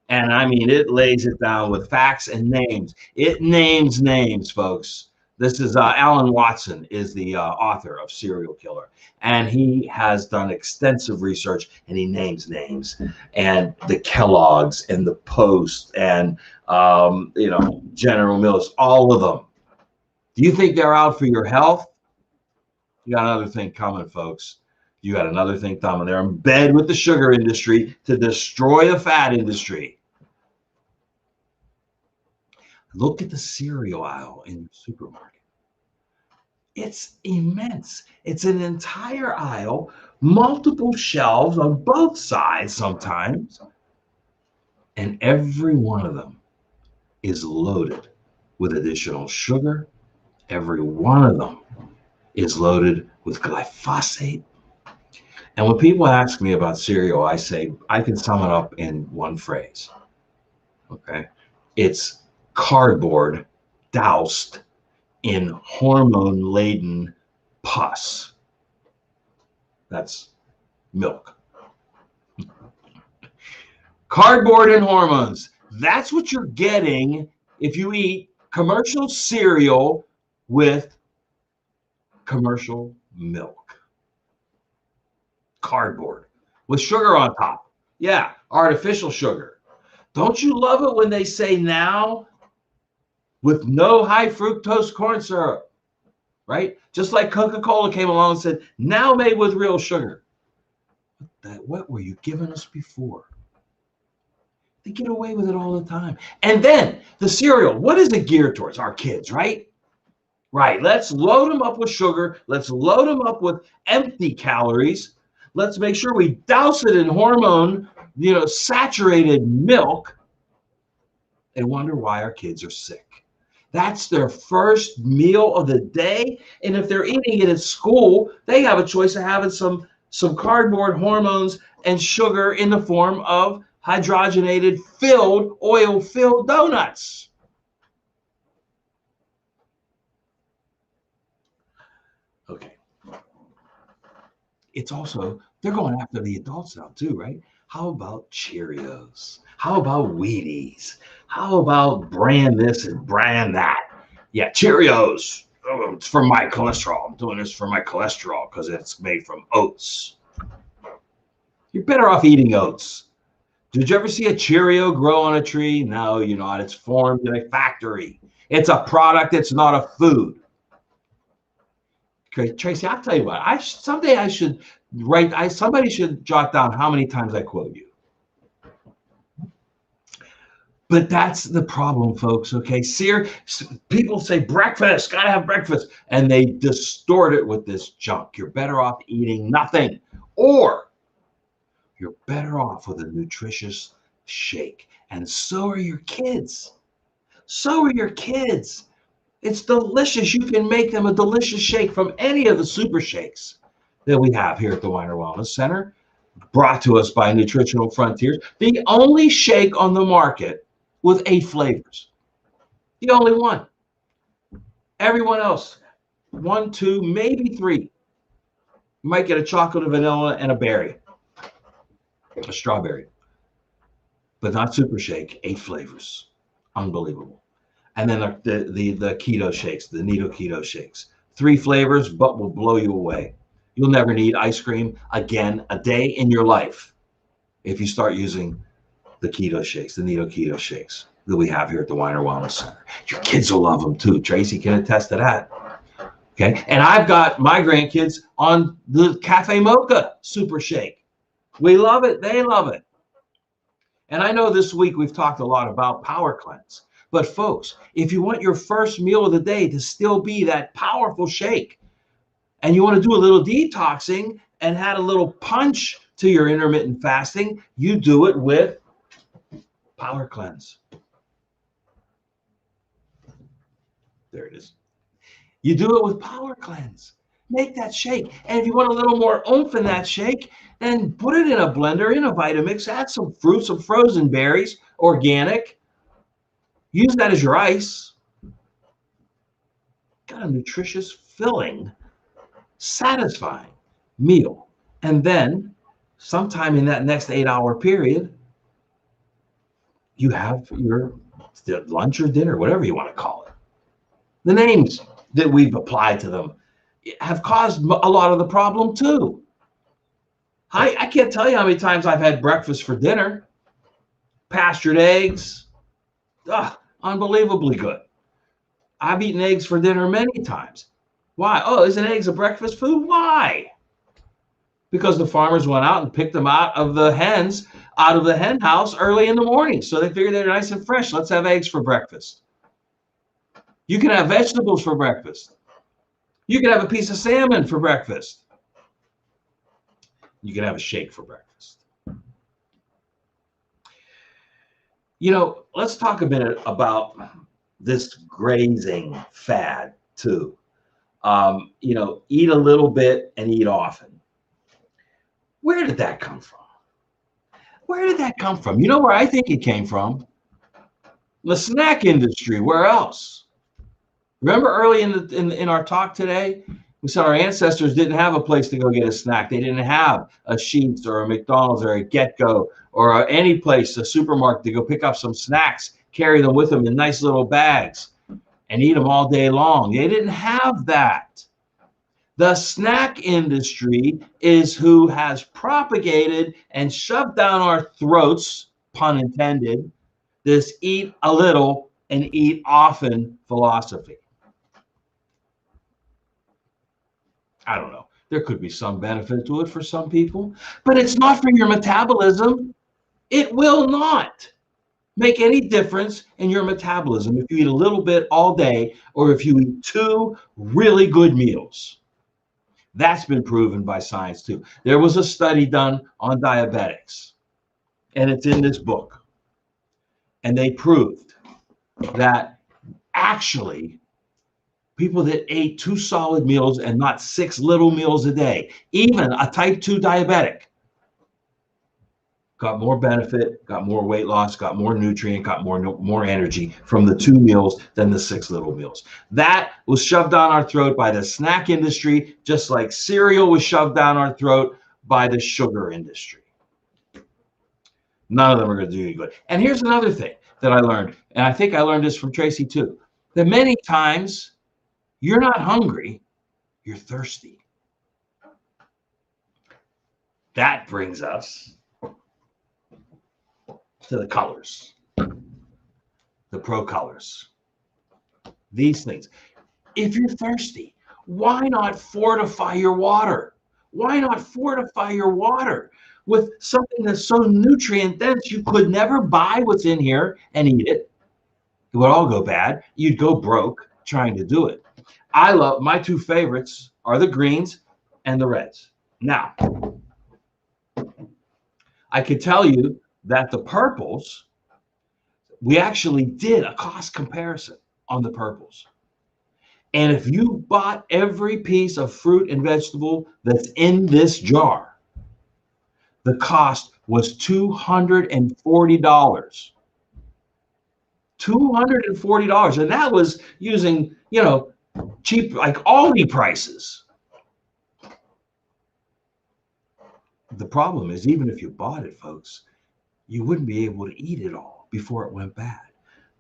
and I mean, it lays it down with facts and names. It names names, folks. This is Alan Watson is the author of Cereal Killer, and he has done extensive research, and he names names, and the Kellogg's and the Post and General Mills, all of them. Do you think they're out for your health? You got another thing coming, folks. You got another thing coming. They're in bed with the sugar industry to destroy the fat industry. Look at the cereal aisle in the supermarket. It's immense. It's an entire aisle, multiple shelves on both sides sometimes, and every one of them is loaded with additional sugar. Every one of them is loaded with glyphosate. And when people ask me about cereal, I say I can sum it up in one phrase. Okay? It's cardboard doused in hormone-laden pus. That's milk. Cardboard and hormones. That's what you're getting if you eat commercial cereal with commercial milk. Cardboard with sugar on top. Yeah, artificial sugar. Don't you love it when they say now with no high fructose corn syrup, right? Just like Coca-Cola came along and said, now made with real sugar. What were you giving us before? They get away with it all the time. And then the cereal, what is it geared towards? Our kids, right? Right. Let's load them up with sugar. Let's load them up with empty calories. Let's make sure we douse it in hormone, saturated milk, and wonder why our kids are sick. That's their first meal of the day. And if they're eating it at school, they have a choice of having some cardboard, hormones, and sugar in the form of hydrogenated, oil-filled donuts. Okay. It's also, they're going after the adults now too, right? How about Cheerios? How about Wheaties? How about brand this and brand that? Yeah, Cheerios. Oh, it's for my cholesterol. I'm doing this for my cholesterol because it's made from oats. You're better off eating oats. Did you ever see a Cheerio grow on a tree? No, you're not. It's formed in a factory. It's a product. It's not a food. Okay, Tracy, I'll tell you what. Someday I should write. Somebody should jot down how many times I quote you. But that's the problem, folks. Okay, people say breakfast, gotta have breakfast, and they distort it with this junk. You're better off eating nothing, or you're better off with a nutritious shake. And so are your kids. So are your kids. It's delicious. You can make them a delicious shake from any of the super shakes that we have here at the Weiner Wellness Center, brought to us by Nutritional Frontiers. The only shake on the market with 8 flavors. The only one. Everyone else, 1, 2, maybe 3. You might get a chocolate, a vanilla, and a berry. A strawberry. But not super shake, 8 flavors. Unbelievable. And then the keto shakes, the Nido keto shakes. 3 flavors, but will blow you away. You'll never need ice cream again a day in your life if you start using the keto shakes, the Nido keto shakes that we have here at the Weiner Wellness Center. Your kids will love them too. Tracy can attest to that. Okay. And I've got my grandkids on the Cafe Mocha Super Shake. We love it. They love it. And I know this week we've talked a lot about Power Cleanse. But folks, if you want your first meal of the day to still be that powerful shake, and you want to do a little detoxing and add a little punch to your intermittent fasting, you do it with Power Cleanse. There it is. You do it with Power Cleanse. Make that shake. And if you want a little more oomph in that shake, then put it in a blender, in a Vitamix, add some fruit, some frozen berries, organic. Use that as your ice. Got a nutritious, filling, satisfying meal. And then sometime in that next 8-hour period, you have your lunch or dinner, whatever you want to call it. The names that we've applied to them have caused a lot of the problem too. I can't tell you how many times I've had breakfast for dinner. Pastured eggs. Unbelievably good. I've eaten eggs for dinner many times. Why? Oh, isn't eggs a breakfast food? Why? Because the farmers went out and picked them out of the hens, out of the hen house early in the morning. So they figured they're nice and fresh. Let's have eggs for breakfast. You can have vegetables for breakfast. You can have a piece of salmon for breakfast. You can have a shake for breakfast. Let's talk a minute about this grazing fad too. You know, eat a little bit and eat often. Where did that come from? Where did that come from? You know where I think it came from? The snack industry. Where else? Remember early in our talk today, we said our ancestors didn't have a place to go get a snack. They didn't have a Sheetz or a McDonald's or a Get-Go or any place, a supermarket, to go pick up some snacks, carry them with them in nice little bags, and eat them all day long. They didn't have that. The snack industry is who has propagated and shoved down our throats, pun intended, this eat a little and eat often philosophy. I don't know. There could be some benefit to it for some people, but it's not for your metabolism. It will not make any difference in your metabolism if you eat a little bit all day or if you eat 2 really good meals. That's been proven by science too. There was a study done on diabetics, and it's in this book. And they proved that actually people that ate 2 solid meals and not 6 little meals a day, even a type 2 diabetic, got more benefit, got more weight loss, got more nutrient, got more energy from the 2 meals than the 6 little meals. That was shoved down our throat by the snack industry, just like cereal was shoved down our throat by the sugar industry. None of them are going to do any good. And here's another thing that I learned, and I think I learned this from Tracy too, that many times you're not hungry, you're thirsty. That brings us to the colors, the pro colors, these things. If you're thirsty, why not fortify your water? Why not fortify your water with something that's so nutrient dense you could never buy what's in here and eat it? It would all go bad. You'd go broke trying to do it. I love, my 2 favorites are the greens and the reds. Now, I can tell you that the purples, we actually did a cost comparison on the purples. And if you bought every piece of fruit and vegetable that's in this jar, the cost was $240. $240. And that was using, you know, cheap, like Aldi prices. The problem is, even if you bought it, folks, you wouldn't be able to eat it all before it went bad.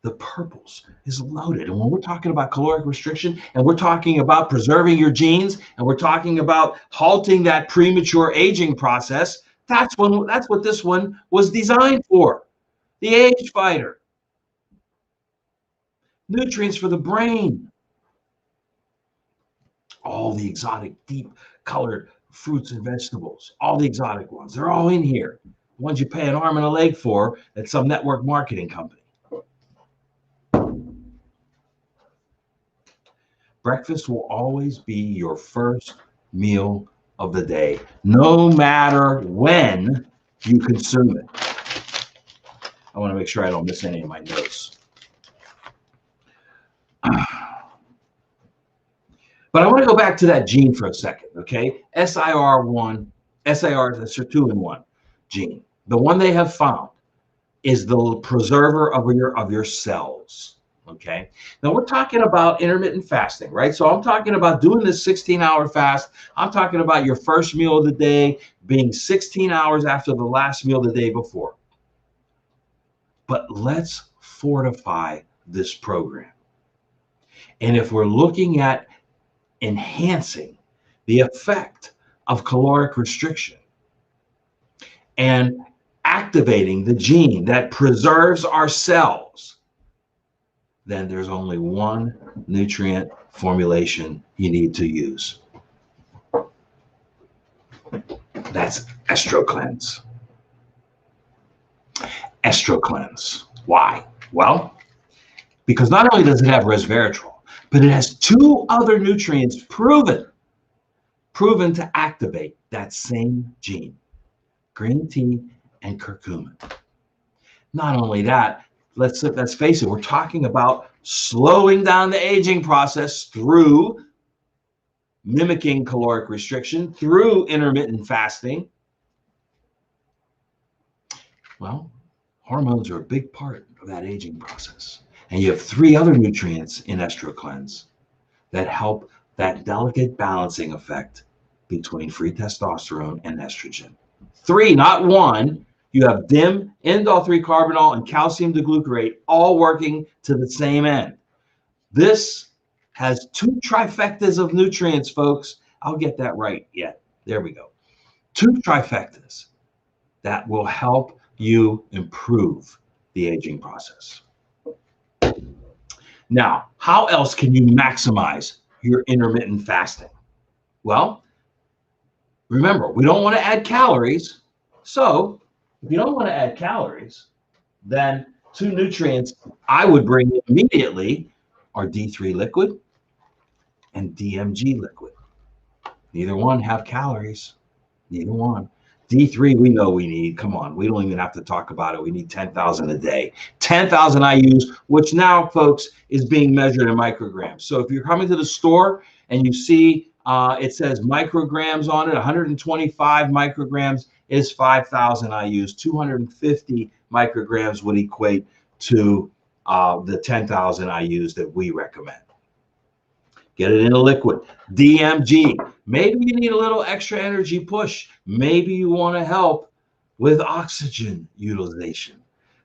The purples is loaded. And when we're talking about caloric restriction, and we're talking about preserving your genes, and we're talking about halting that premature aging process, that's what this one was designed for. The age fighter. Nutrients for the brain. All the exotic, deep colored fruits and vegetables, all the exotic ones, they're all in here. The ones you pay an arm and a leg for at some network marketing company. Breakfast will always be your first meal of the day, no matter when you consume it. I want to make sure I don't miss any of my notes. But I want to go back to that gene for a second, okay? SIR1, SIR, that's your 2-in-1 gene. The one they have found is the preserver of your cells, okay? Now we're talking about intermittent fasting, right? So I'm talking about doing this 16-hour fast. I'm talking about your first meal of the day being 16 hours after the last meal the day before. But let's fortify this program. And if we're looking at enhancing the effect of caloric restriction and activating the gene that preserves our cells, then there's only one nutrient formulation you need to use. That's EstroCleanse. EstroCleanse. Why? Well, because not only does it have resveratrol, but it has 2 other nutrients proven to activate that same gene, green tea and curcumin. Not only that, let's face it, we're talking about slowing down the aging process through mimicking caloric restriction, through intermittent fasting. Well, hormones are a big part of that aging process. And you have 3 other nutrients in EstroCleanse that help that delicate balancing effect between free testosterone and estrogen. 3, not 1. You have DIM, indole-3-carbinol, and calcium diglucarate all working to the same end. This has 2 trifectas of nutrients, folks. I'll get that right yet. There we go. 2 trifectas that will help you improve the aging process. Now, how else can you maximize your intermittent fasting? Well, remember, we don't want to add calories. So if you don't want to add calories, then 2 nutrients I would bring immediately are D3 liquid and DMG liquid. Neither one have calories. Neither one. D3 we know we need. Come on, we don't even have to talk about it. We need 10,000 a day. 10,000 IUs, which now, folks, is being measured in micrograms. So if you're coming to the store and you see it says micrograms on it, 125 micrograms is 5,000 IUs. 250 micrograms would equate to the 10,000 IUs that we recommend. Get it in a liquid. DMG. Maybe you need a little extra energy push. Maybe you want to help with oxygen utilization.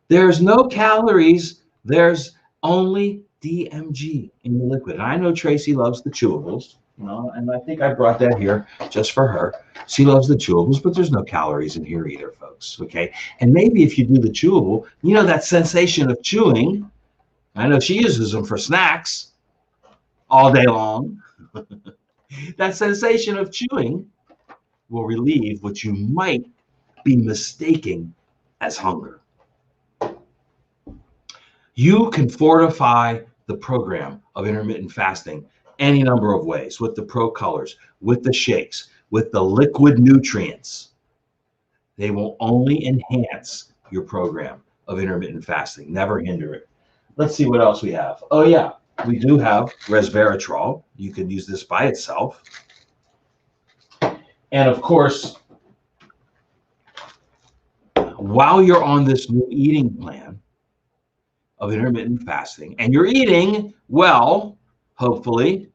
There's no calories. There's only DMG in the liquid. And I know Tracy loves the chewables, you know, and I think I brought that here just for her. She loves the chewables, but there's no calories in here either, folks. Okay. And maybe if you do the chewable, you know, that sensation of chewing, I know she uses them for snacks all day long. That sensation of chewing will relieve what you might be mistaking as hunger. You can fortify the program of intermittent fasting any number of ways, with the Pro Colors, with the shakes, with the liquid nutrients. They will only enhance your program of intermittent fasting, never hinder it. Let's see what else we have. Oh yeah, we do have resveratrol. You can use this by itself. And of course, while you're on this new eating plan of intermittent fasting, and you're eating well, hopefully,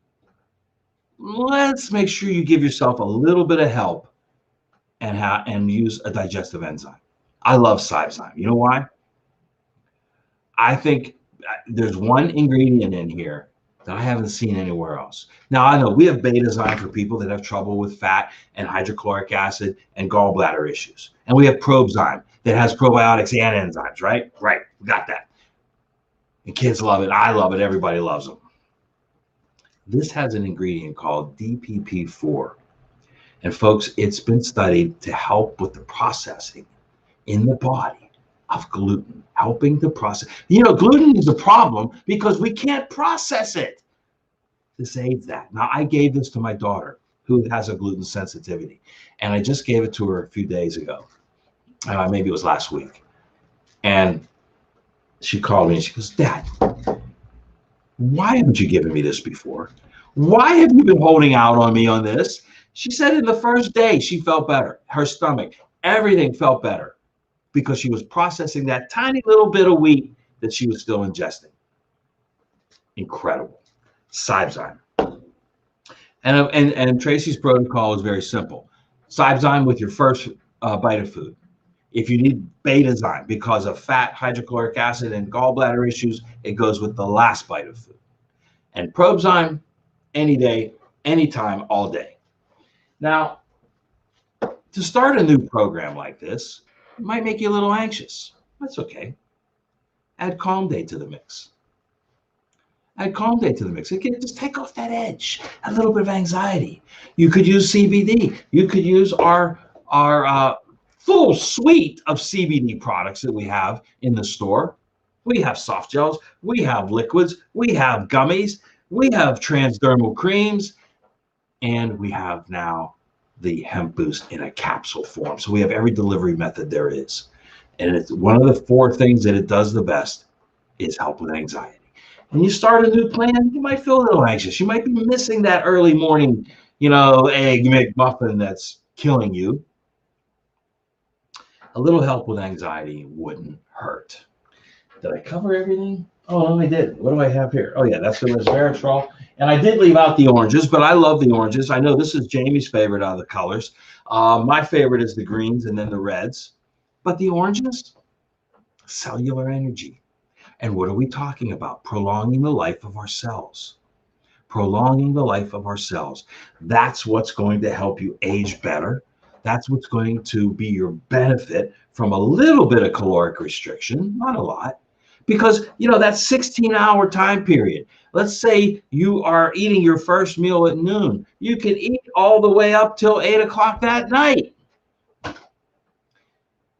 let's make sure you give yourself a little bit of help and use a digestive enzyme. I love Cybezyme. You know why? I think there's one ingredient in here that I haven't seen anywhere else. Now, I know we have Betazyme for people that have trouble with fat and hydrochloric acid and gallbladder issues. And we have Probezyme that has probiotics and enzymes, right? Right, we got that. And kids love it, I love it, everybody loves them. This has an ingredient called DPP4. And folks, it's been studied to help with the processing in the body of gluten, helping to process. You know, gluten is a problem because we can't process it. This aids that. Now, I gave this to my daughter who has a gluten sensitivity, and I just gave it to her a few days ago. Maybe it was last week. And she called me and she goes, "Dad, why haven't you given me this before? Why have you been holding out on me on this?" She said in the first day she felt better. Her stomach, everything felt better because she was processing that tiny little bit of wheat that she was still ingesting. Incredible. Cybezyme. And Tracy's protocol is very simple. Cybezyme with your first bite of food. If you need Betazyme because of fat, hydrochloric acid, and gallbladder issues, it goes with the last bite of food. And Probezyme, any day, anytime, all day. Now, to start a new program like this, it might make you a little anxious. That's okay. Add Calm Day to the mix. Add Calm Day to the mix. It can just take off that edge, a little bit of anxiety. You could use CBD. You could use our full suite of CBD products that we have in the store. We have soft gels, we have liquids, we have gummies, we have transdermal creams, and we have now the hemp boost in a capsule form. So we have every delivery method there is. And it's one of the 4 things that it does the best is help with anxiety. When you start a new plan, you might feel a little anxious. You might be missing that early morning, egg McMuffin that's killing you. A little help with anxiety wouldn't hurt. Did I cover everything? Oh, no, I did. What do I have here? Oh, yeah, that's the resveratrol. And I did leave out the oranges, but I love the oranges. I know this is Jamie's favorite out of the colors. My favorite is the greens and then the reds. But the oranges, cellular energy. And what are we talking about? Prolonging the life of our cells. Prolonging the life of our cells. That's what's going to help you age better. That's what's going to be your benefit from a little bit of caloric restriction, not a lot. Because, that 16-hour time period, let's say you are eating your first meal at noon. You can eat all the way up till 8 o'clock that night.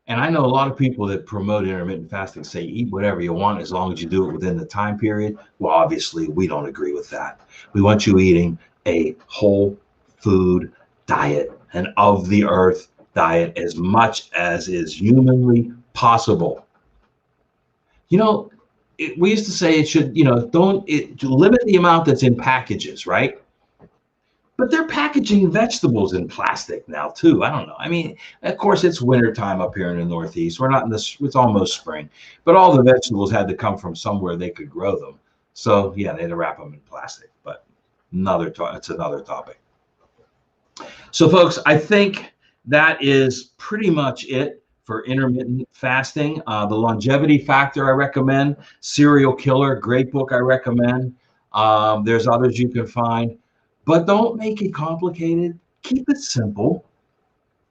And I know a lot of people that promote intermittent fasting say eat whatever you want as long as you do it within the time period. Well, obviously, we don't agree with that. We want you eating a whole food diet, an of the earth diet, as much as is humanly possible. We used to say it should, to limit the amount that's in packages, right? But they're packaging vegetables in plastic now too. I don't know. I mean, of course, it's wintertime up here in the Northeast. We're not in this, it's almost spring, but all the vegetables had to come from somewhere they could grow them. So yeah, they had to wrap them in plastic, but it's another topic. So folks, I think that is pretty much it for intermittent fasting. The Longevity Factor I recommend. Serial Killer, great book I recommend. There's others you can find, but don't make it complicated. Keep it simple.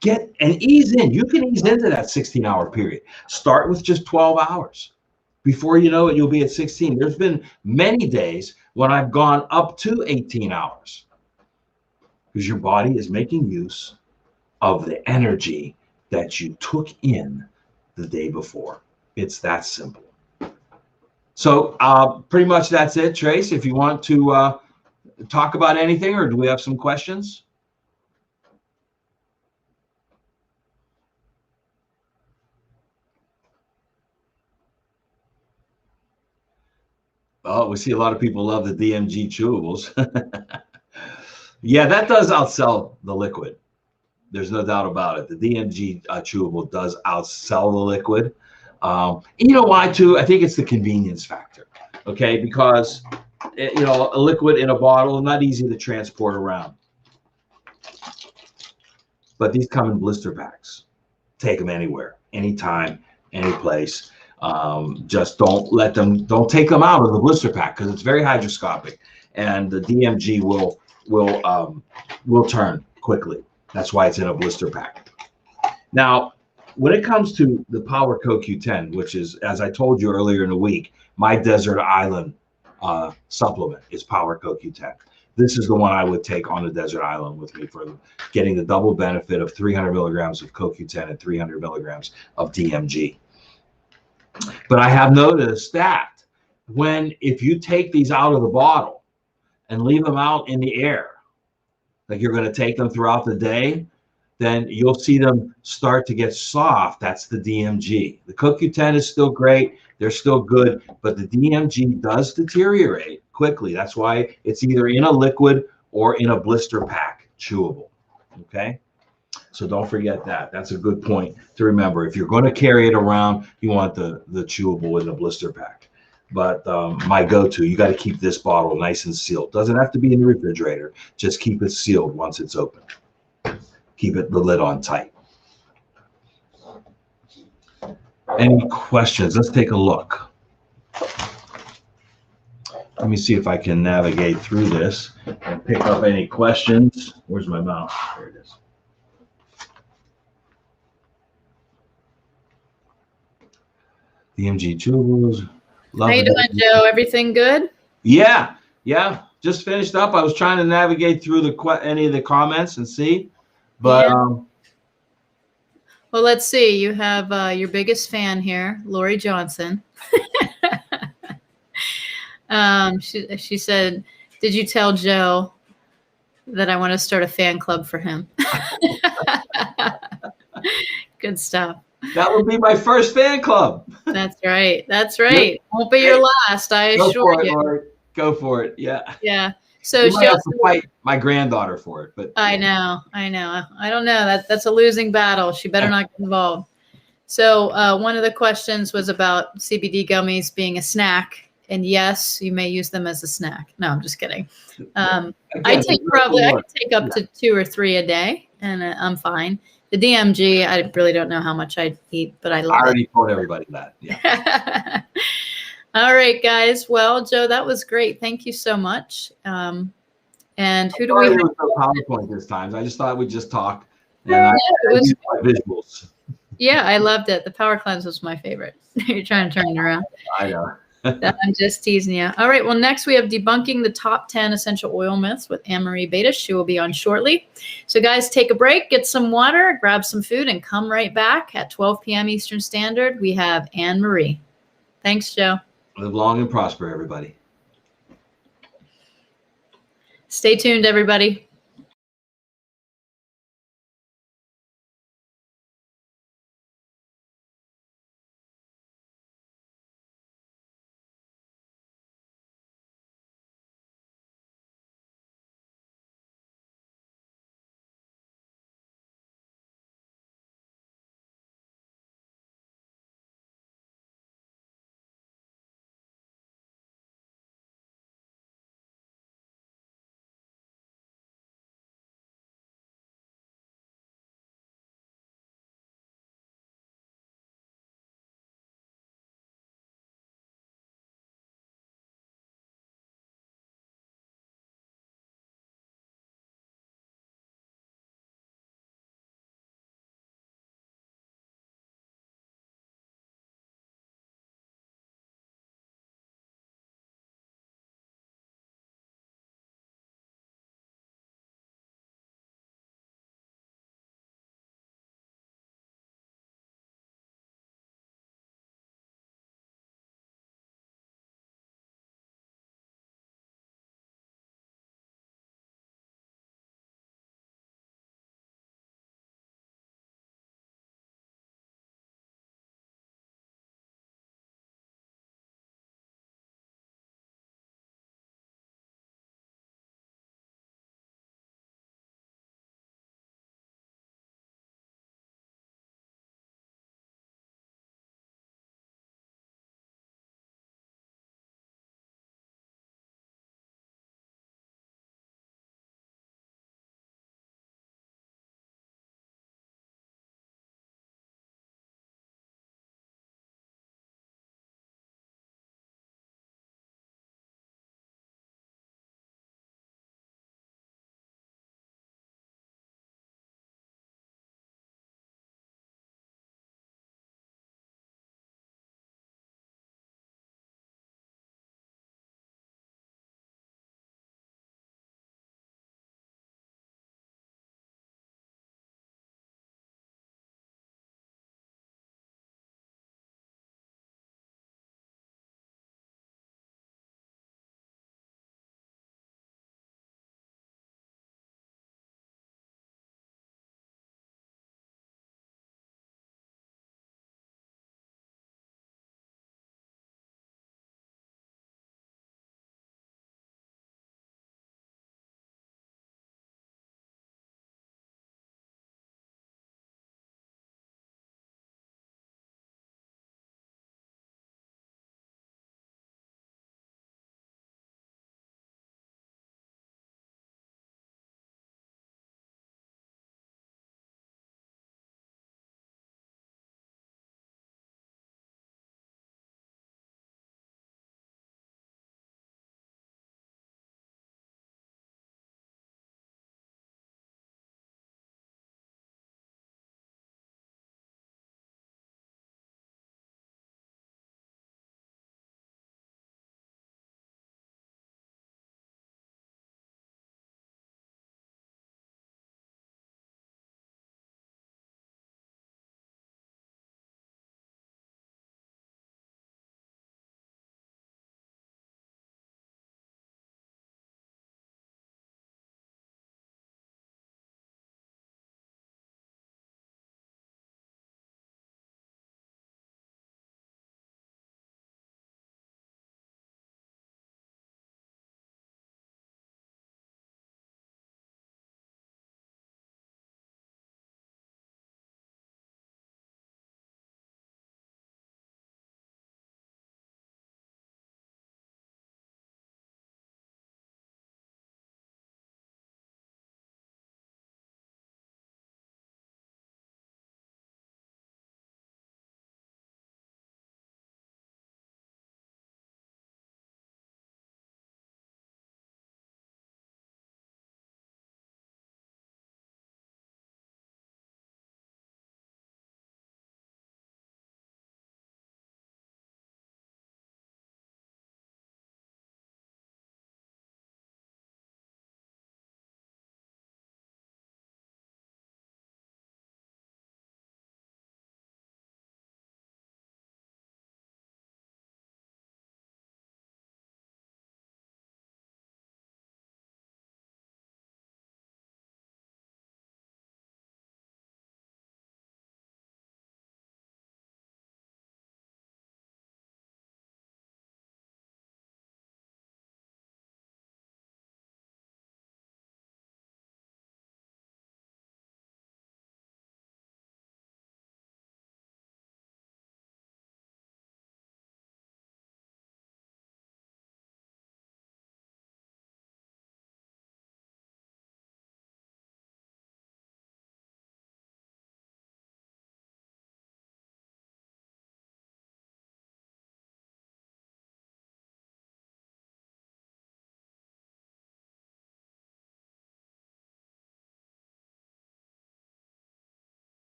Get and ease in. You can ease into that 16-hour period. Start with just 12 hours. Before you know it, you'll be at 16. There's been many days when I've gone up to 18 hours because your body is making use of the energy that you took in the day before. It's that simple. So pretty much that's it, Trace. If you want to talk about anything, or do we have some questions? Oh, we see a lot of people love the DMG chewables. Yeah, that does outsell the liquid. There's no doubt about it. The DMG chewable does outsell the liquid. You know why too? I think it's the convenience factor. Okay, because a liquid in a bottle is not easy to transport around. But these come in blister packs. Take them anywhere, anytime, any place. Just don't take them out of the blister pack because it's very hygroscopic, and the DMG will turn quickly. That's why it's in a blister pack. Now, when it comes to the Power CoQ10, which is, as I told you earlier in the week, my desert island supplement is Power CoQ10. This is the one I would take on the desert island with me for getting the double benefit of 300 milligrams of CoQ10 and 300 milligrams of DMG. But I have noticed that if you take these out of the bottle and leave them out in the air, like you're going to take them throughout the day, then you'll see them start to get soft. That's the DMG. The CoQ10 is still great. They're still good, but the DMG does deteriorate quickly. That's why it's either in a liquid or in a blister pack chewable. Okay? So don't forget that. That's a good point to remember. If you're going to carry it around, you want the chewable in the blister pack. But my go-to, you got to keep this bottle nice and sealed. Doesn't have to be in the refrigerator. Just keep it sealed once it's open. Keep the lid on tight. Any questions? Let's take a look. Let me see if I can navigate through this and pick up any questions. Where's my mouse? There it is. DMG chewables. How you doing, Joe? Everything good? Yeah. Just finished up. I was trying to navigate through any of the comments and see, but well, let's see. You have your biggest fan here, Lori Johnson. She said, "Did you tell Joe that I want to start a fan club for him?" Good stuff. That would be my first fan club. That's right. That's right. Won't be your last, I Go assure for it, you. Lord. Go for it. Yeah. Yeah. So You she might have also, to fight my granddaughter for it, but I know. I don't know. That's a losing battle. She better not get involved. So one of the questions was about CBD gummies being a snack. And yes, you may use them as a snack. No, I'm just kidding. I Again, take I can take up to 2 or 3 a day, and I'm fine. The DMG, I really don't know how much I eat, but I I love it. already told everybody that. Yeah. All right, guys. Well, Joe, that was great. Thank you so much. And who do we have? There was no PowerPoint this time. I just thought we'd just talk. And Yeah, I it was- used my visuals. Yeah, I loved it. The power cleanse was my favorite. You're trying to turn it around. I know. I'm just teasing you. All right. Well, next we have debunking the top 10 essential oil myths with Anne-Marie Battis. She will be on shortly. So, guys, take a break, get some water, grab some food, and come right back at 12 p.m. Eastern Standard. We have Anne-Marie. Thanks, Joe. Live long and prosper, everybody. Stay tuned, everybody.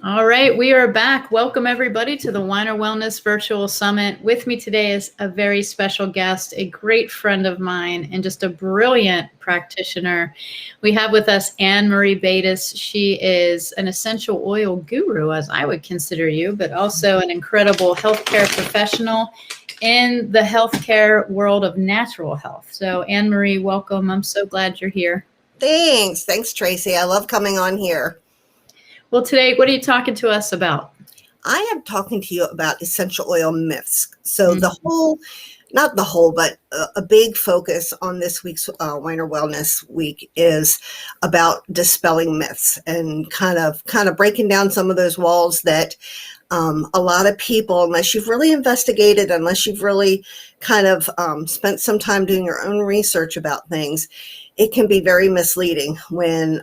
All right, we are back. Welcome everybody to the Weiner Wellness Virtual Summit. With me today is a very special guest, a great friend of mine, and just a brilliant practitioner. We have with us Anne-Marie Battis. She is an essential oil guru, as I would consider you, but also an incredible healthcare professional in the healthcare world of natural health. So Anne-Marie, welcome. I'm so glad you're here. Thanks, Tracy. I love coming on here. Well, today, what are you talking to us about? I am talking to you about essential oil myths. So not the whole, but a big focus on this week's Weiner Wellness Week is about dispelling myths and kind of breaking down some of those walls that a lot of people, unless you've really investigated, unless you've really kind of spent some time doing your own research about things, it can be very misleading when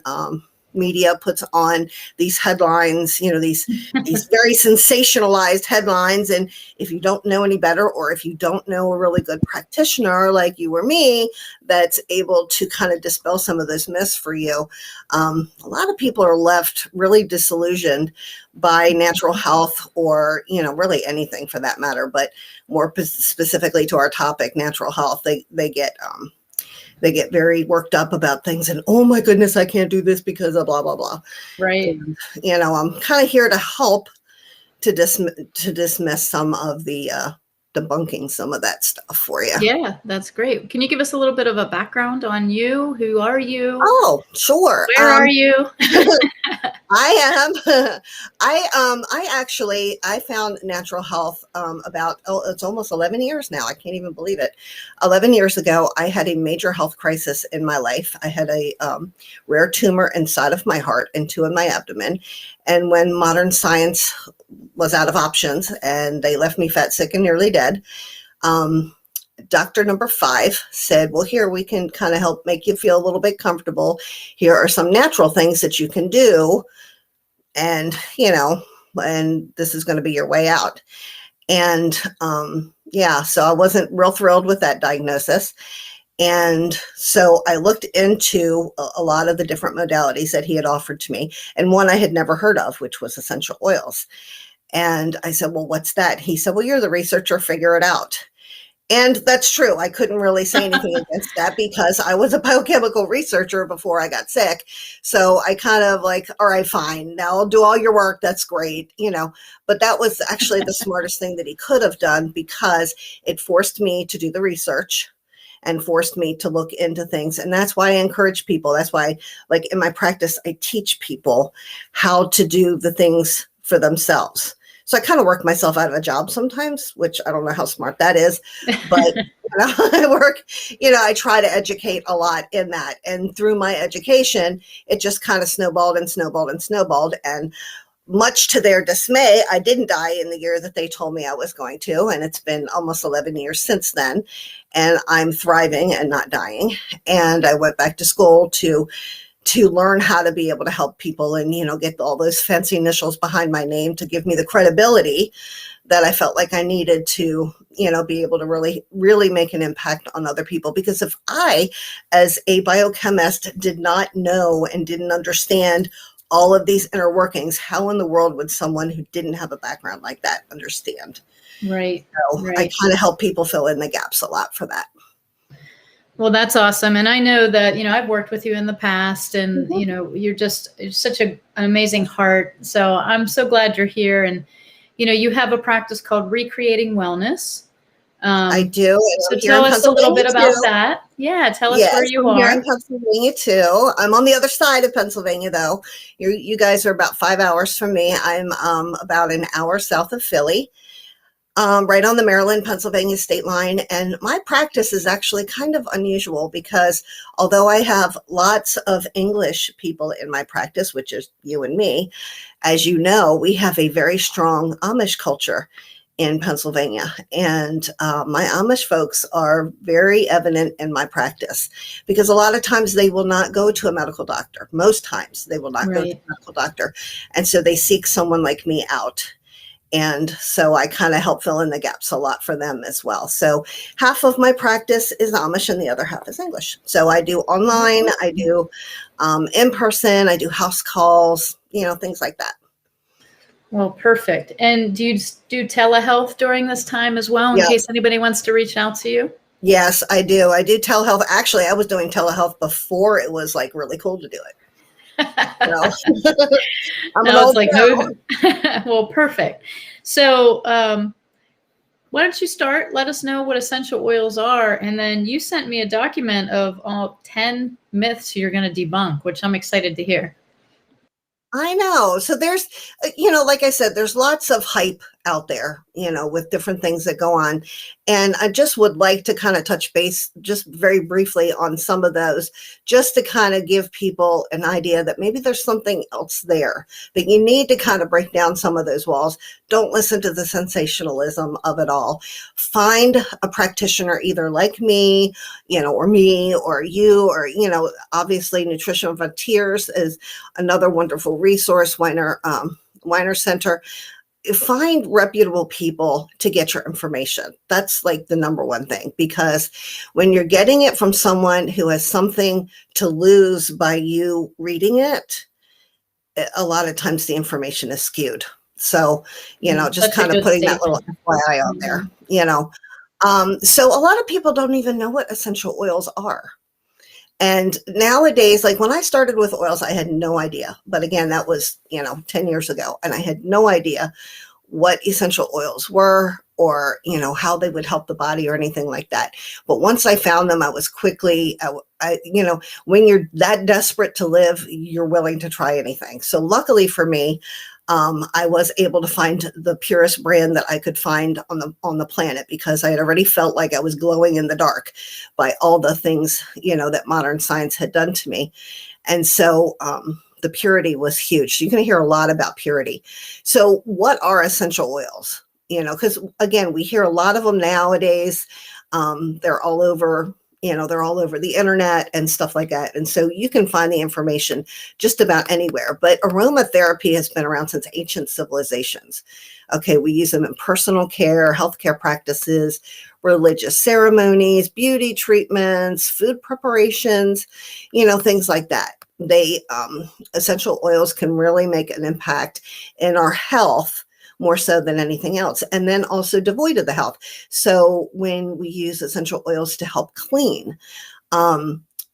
media puts on these headlines, these very sensationalized headlines. And if you don't know any better, or if you don't know a really good practitioner like you or me, that's able to kind of dispel some of those myths for you, a lot of people are left really disillusioned by natural health, or, really anything for that matter, but more specifically to our topic, natural health. They get very worked up about things and, oh my goodness, I can't do this because of blah, blah, blah. Right. And, I'm kind of here to help to dismiss some of the debunking some of that stuff for you. Yeah, that's great. Can you give us a little bit of a background on you? Who are you? Oh, sure. Where are you? I found natural health it's almost 11 years now. I can't even believe it. 11 years ago, I had a major health crisis in my life. I had a rare tumor inside of my heart and 2 in my abdomen. And when modern science was out of options and they left me fat, sick, and nearly dead, doctor number 5 said, well, here, we can kind of help make you feel a little bit comfortable. Here are some natural things that you can do. And, and this is going to be your way out. And so I wasn't real thrilled with that diagnosis. And so I looked into a lot of the different modalities that he had offered to me. And one I had never heard of, which was essential oils. And I said, well, what's that? He said, well, you're the researcher, figure it out. And that's true. I couldn't really say anything against that because I was a biochemical researcher before I got sick. So I kind of like, all right, fine. Now I'll do all your work. That's great. But that was actually the smartest thing that he could have done, because it forced me to do the research and forced me to look into things. And that's why I encourage people. That's why, like in my practice, I teach people how to do the things for themselves. So I kind of work myself out of a job sometimes, which I don't know how smart that is, but I try to educate a lot in that. And through my education, it just kind of snowballed and snowballed and snowballed. And much to their dismay, I didn't die in the year that they told me I was going to. And it's been almost 11 years since then. And I'm thriving and not dying. And I went back to school to learn how to be able to help people and, get all those fancy initials behind my name to give me the credibility that I felt like I needed to, be able to really, really make an impact on other people. Because if I, as a biochemist, did not know and didn't understand all of these inner workings, how in the world would someone who didn't have a background like that understand? Right. So right. I kind of help people fill in the gaps a lot for that. Well, that's awesome. And I know that, I've worked with you in the past, and, you're such an amazing heart. So I'm so glad you're here. And, you have a practice called Recreating Wellness. I do. So tell us a little bit about that. Yeah. Tell us where you are. I'm here in Pennsylvania too. I'm on the other side of Pennsylvania though. You guys are about 5 hours from me. I'm about an hour south of Philly. Right on the Maryland-Pennsylvania state line. And my practice is actually kind of unusual because although I have lots of English people in my practice, which is you and me, as you know, we have a very strong Amish culture in Pennsylvania. And my Amish folks are very evident in my practice because a lot of times they will not go to a medical doctor. Most times they will not go to a medical doctor. And so they seek someone like me out. And so I kind of help fill in the gaps a lot for them as well. So half of my practice is Amish and the other half is English. So I do online, I do in person, I do house calls, things like that. Well, perfect. And do you do telehealth during this time as well, in Yeah. case anybody wants to reach out to you? Yes, I do. I do telehealth. Actually, I was doing telehealth before it was like really cool to do it. I'm an Now old it's like, girl. well, perfect. So, why don't you start? Let us know what essential oils are. And then you sent me a document of all 10 myths you're going to debunk, which I'm excited to hear. I know. So there's, like I said, there's lots of hype out there, with different things that go on. And I just would like to kind of touch base just very briefly on some of those, just to kind of give people an idea that maybe there's something else there, that you need to kind of break down some of those walls. Don't listen to the sensationalism of it all. Find a practitioner either like me, or me or you, or, obviously Nutritional Frontiers is another wonderful resource, Weiner Center. Find reputable people to get your information. That's like the number one thing, because when you're getting it from someone who has something to lose by you reading it, a lot of times the information is skewed. So, just kind of putting that little FYI out there, So a lot of people don't even know what essential oils are. And nowadays, like when I started with oils, I had no idea. But again, that was, 10 years ago. And I had no idea what essential oils were, or, how they would help the body or anything like that. But once I found them, I was quickly, when you're that desperate to live, you're willing to try anything. So luckily for me, I was able to find the purest brand that I could find on the planet, because I had already felt like I was glowing in the dark by all the things, that modern science had done to me. And so the purity was huge. So you're going to hear a lot about purity. So what are essential oils? Because again, we hear a lot of them nowadays. They're all over. They're all over the internet and stuff like that. And so you can find the information just about anywhere. But aromatherapy has been around since ancient civilizations. Okay, we use them in personal care, healthcare practices, religious ceremonies, beauty treatments, food preparations, things like that. Essential oils can really make an impact in our health, more so than anything else, and then also devoid of the health. So when we use essential oils to help clean,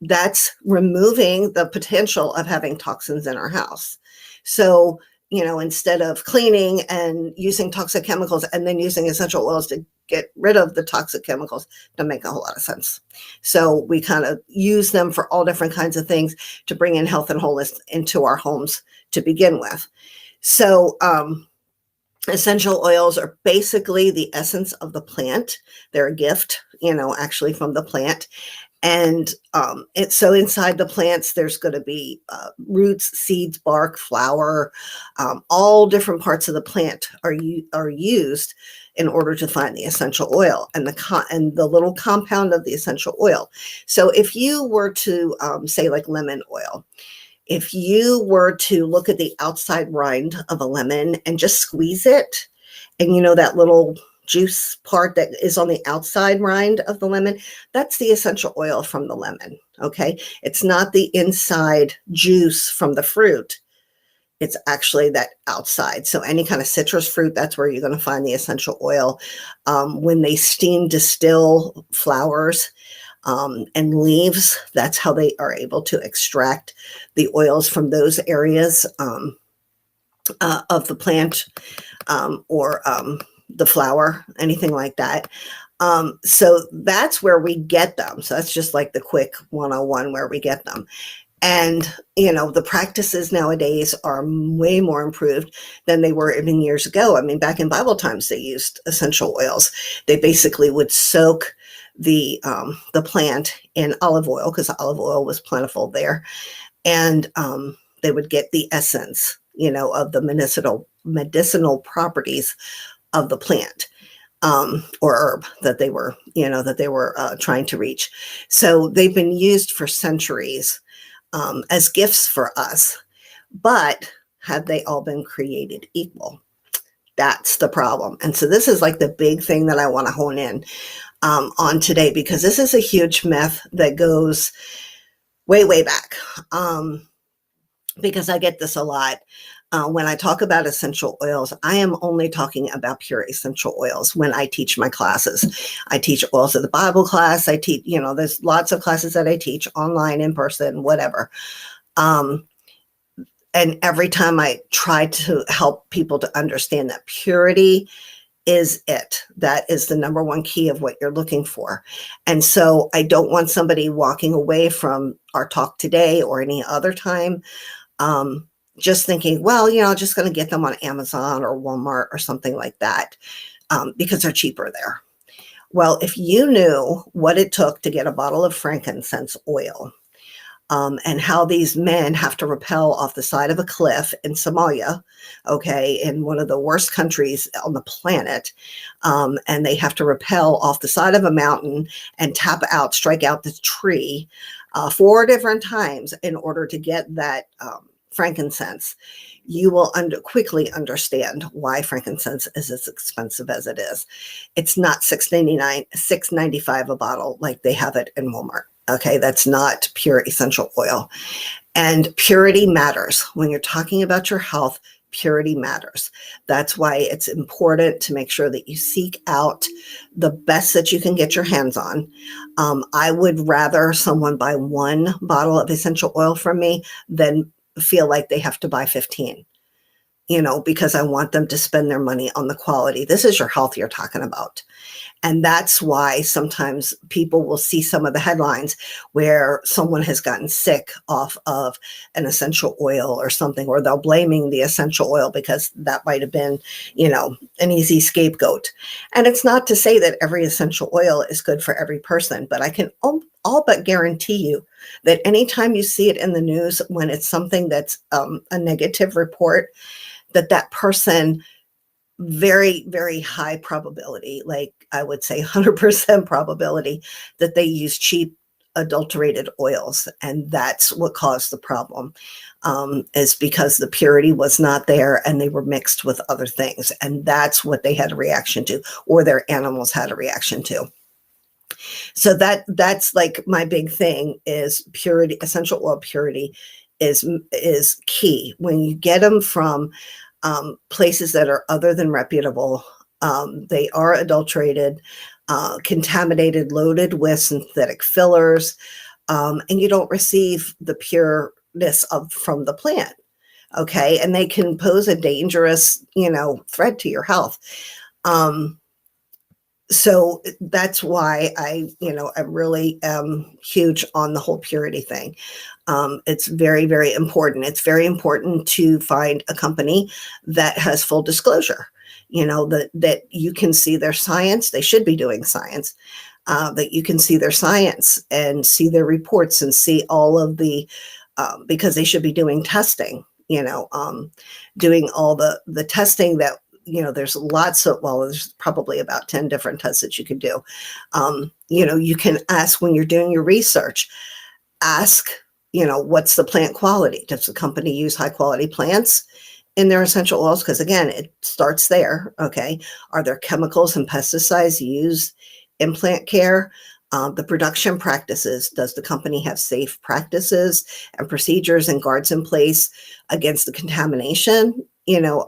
that's removing the potential of having toxins in our house. So, instead of cleaning and using toxic chemicals and then using essential oils to get rid of the toxic chemicals, doesn't make a whole lot of sense. So we kind of use them for all different kinds of things to bring in health and wholeness into our homes to begin with. So, essential oils are basically the essence of the plant. They're a gift, actually from the plant. And so inside the plants, there's going to be roots, seeds, bark, flower, all different parts of the plant are used in order to find the essential oil and the little compound of the essential oil. So if you were to say like lemon oil, if you were to look at the outside rind of a lemon and just squeeze it, and that little juice part that is on the outside rind of the lemon, that's the essential oil from the lemon, okay? It's not the inside juice from the fruit. It's actually that outside. So any kind of citrus fruit, that's where you're going to find the essential oil. When they steam distill flowers, and leaves, that's how they are able to extract the oils from those areas of the plant or the flower, anything like that. So that's where we get them. So that's just like the quick 101 where we get them. And, the practices nowadays are way more improved than they were even years ago. I mean, back in Bible times, they used essential oils. They basically would soak the plant in olive oil, because olive oil was plentiful there. And they would get the essence, of the medicinal properties of the plant or herb that they were, trying to reach. So they've been used for centuries as gifts for us. But have they all been created equal? That's the problem. And so this is like the big thing that I want to hone in on today, because this is a huge myth that goes way, way back. Because I get this a lot. When I talk about essential oils, I am only talking about pure essential oils when I teach my classes. I teach oils of the Bible class. I teach, there's lots of classes that I teach online, in person, whatever. And every time I try to help people to understand that purity is it. That is the number one key of what you're looking for. And so I don't want somebody walking away from our talk today or any other time just thinking, well, just going to get them on Amazon or Walmart or something like that because they're cheaper there. Well, if you knew what it took to get a bottle of frankincense oil and how these men have to rappel off the side of a cliff in Somalia, okay, in one of the worst countries on the planet, and they have to rappel off the side of a mountain and strike out the tree 4 different times in order to get that frankincense, you will quickly understand why frankincense is as expensive as it is. It's not $6.99, $6.95 a bottle like they have it in Walmart. Okay, that's not pure essential oil. And purity matters. When you're talking about your health, purity matters. That's why it's important to make sure that you seek out the best that you can get your hands on. I would rather someone buy 1 bottle of essential oil from me than feel like they have to buy 15, because I want them to spend their money on the quality. This is your health you're talking about. And that's why sometimes people will see some of the headlines where someone has gotten sick off of an essential oil or something, or they're blaming the essential oil because that might have been, an easy scapegoat. And it's not to say that every essential oil is good for every person, but I can all but guarantee you that anytime you see it in the news, when it's something that's a negative report, that person, very, very high probability, like I would say 100% probability that they use cheap adulterated oils. And that's what caused the problem, is because the purity was not there and they were mixed with other things. And that's what they had a reaction to, or their animals had a reaction to. So that's like my big thing is purity. Essential oil purity is key. When you get them from places that are other than reputable, they are adulterated, contaminated, loaded with synthetic fillers, and you don't receive the pureness from the plant. Okay, and they can pose a dangerous, threat to your health. So that's why I really am huge on the whole purity thing. It's very, very important. It's very important to find a company that has full disclosure, that you can see their science. They should be doing science, that you can see their science and see their reports and see all of the, because they should be doing testing, doing all the testing that, there's there's probably about 10 different tests that you can do. You can ask when you're doing your research, ask, what's the plant quality? Does the company use high quality plants in their essential oils? Because again, it starts there. Okay. Are there chemicals and pesticides used in plant care? The production practices, does the company have safe practices and procedures and guards in place against the contamination,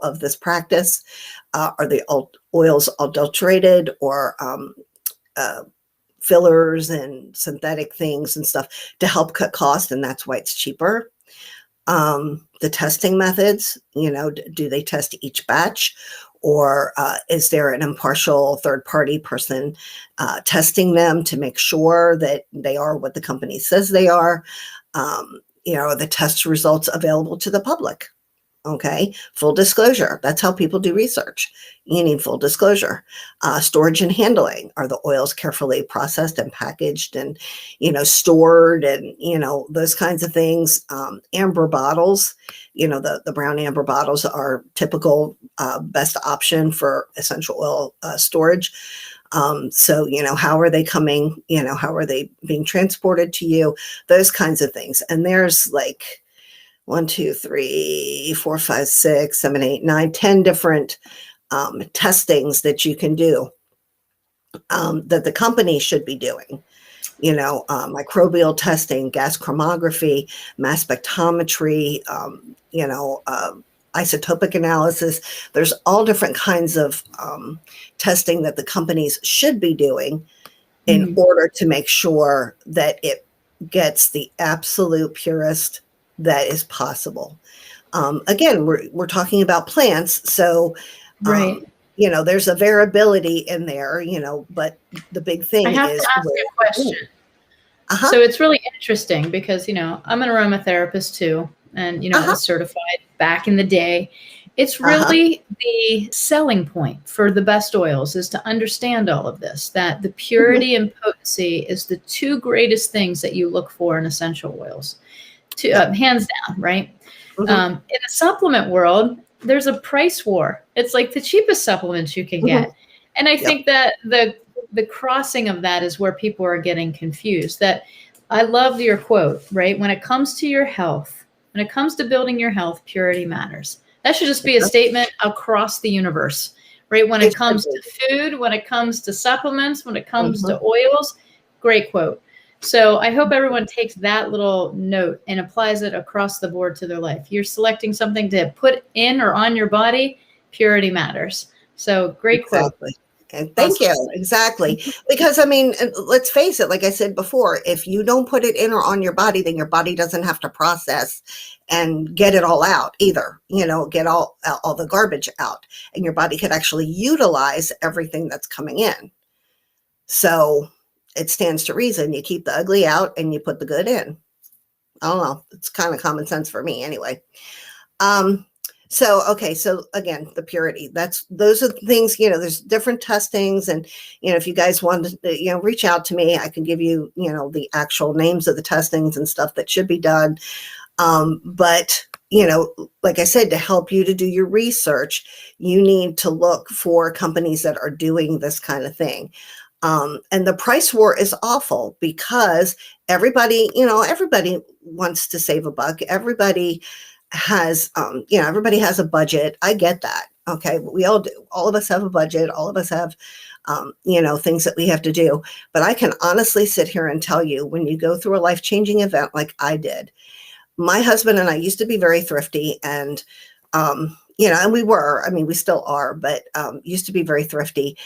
of this practice? Are the oils adulterated or fillers and synthetic things and stuff to help cut costs? And that's why it's cheaper. The testing methods, do they test each batch? Or is there an impartial third-party person testing them to make sure that they are what the company says they are? Are the test results available to the public? Okay, full disclosure. That's how people do research. You need full disclosure. Storage and handling. Are the oils carefully processed and packaged and, stored and, those kinds of things. Amber bottles, the brown amber bottles are typical best option for essential oil storage. So, how are they coming? How are they being transported to you? Those kinds of things. And there's like 1, 2, 3, 4, 5, 6, 7, 8, 9, 10 different testings that you can do that the company should be doing. Microbial testing, gas chromatography, mass spectrometry, isotopic analysis. There's all different kinds of testing that the companies should be doing in order to make sure that it gets the absolute purest that is possible. Again, we're talking about plants, so Right. there's a variability in there, but the big thing I have is to ask you a question. Uh-huh. So it's really interesting because, I'm an aromatherapist too. And, I was certified back in the day. It's really the selling point for the best oils is to understand all of this, that the purity and potency is the two greatest things that you look for in essential oils, hands down, right? In the supplement world, there's a price war. It's like the cheapest supplements you can get. And I think that the crossing of that is where people are getting confused. That I love your quote, right? When it comes to your health, when it comes to building your health, purity matters. That should just be a statement across the universe, right? When it comes to food, when it comes to supplements, when it comes to oils, great quote. So I hope everyone takes that little note and applies it across the board to their life. You're selecting something to put in or on your body, purity matters. So great quote. And thank you. Exactly. Because let's face it, like I said before, if you don't put it in or on your body, then your body doesn't have to process and get it all out either, get all the garbage out, and your body could actually utilize everything that's coming in. So it stands to reason you keep the ugly out and you put the good in. I don't know. It's kind of common sense for me anyway. So again, the purity, those are the things, there's different testings, and, if you guys want to, reach out to me, I can give you, the actual names of the testings and stuff that should be done. But, like I said, to help you to do your research, you need to look for companies that are doing this kind of thing. And the price war is awful because everybody wants to save a buck. Everybody has, everybody has a budget. I get that. Okay. We all do. All of us have a budget. All of us have, things that we have to do. But I can honestly sit here and tell you, when you go through a life-changing event like I did, my husband and I used to be very thrifty, and, and we still are, but used to be very thrifty.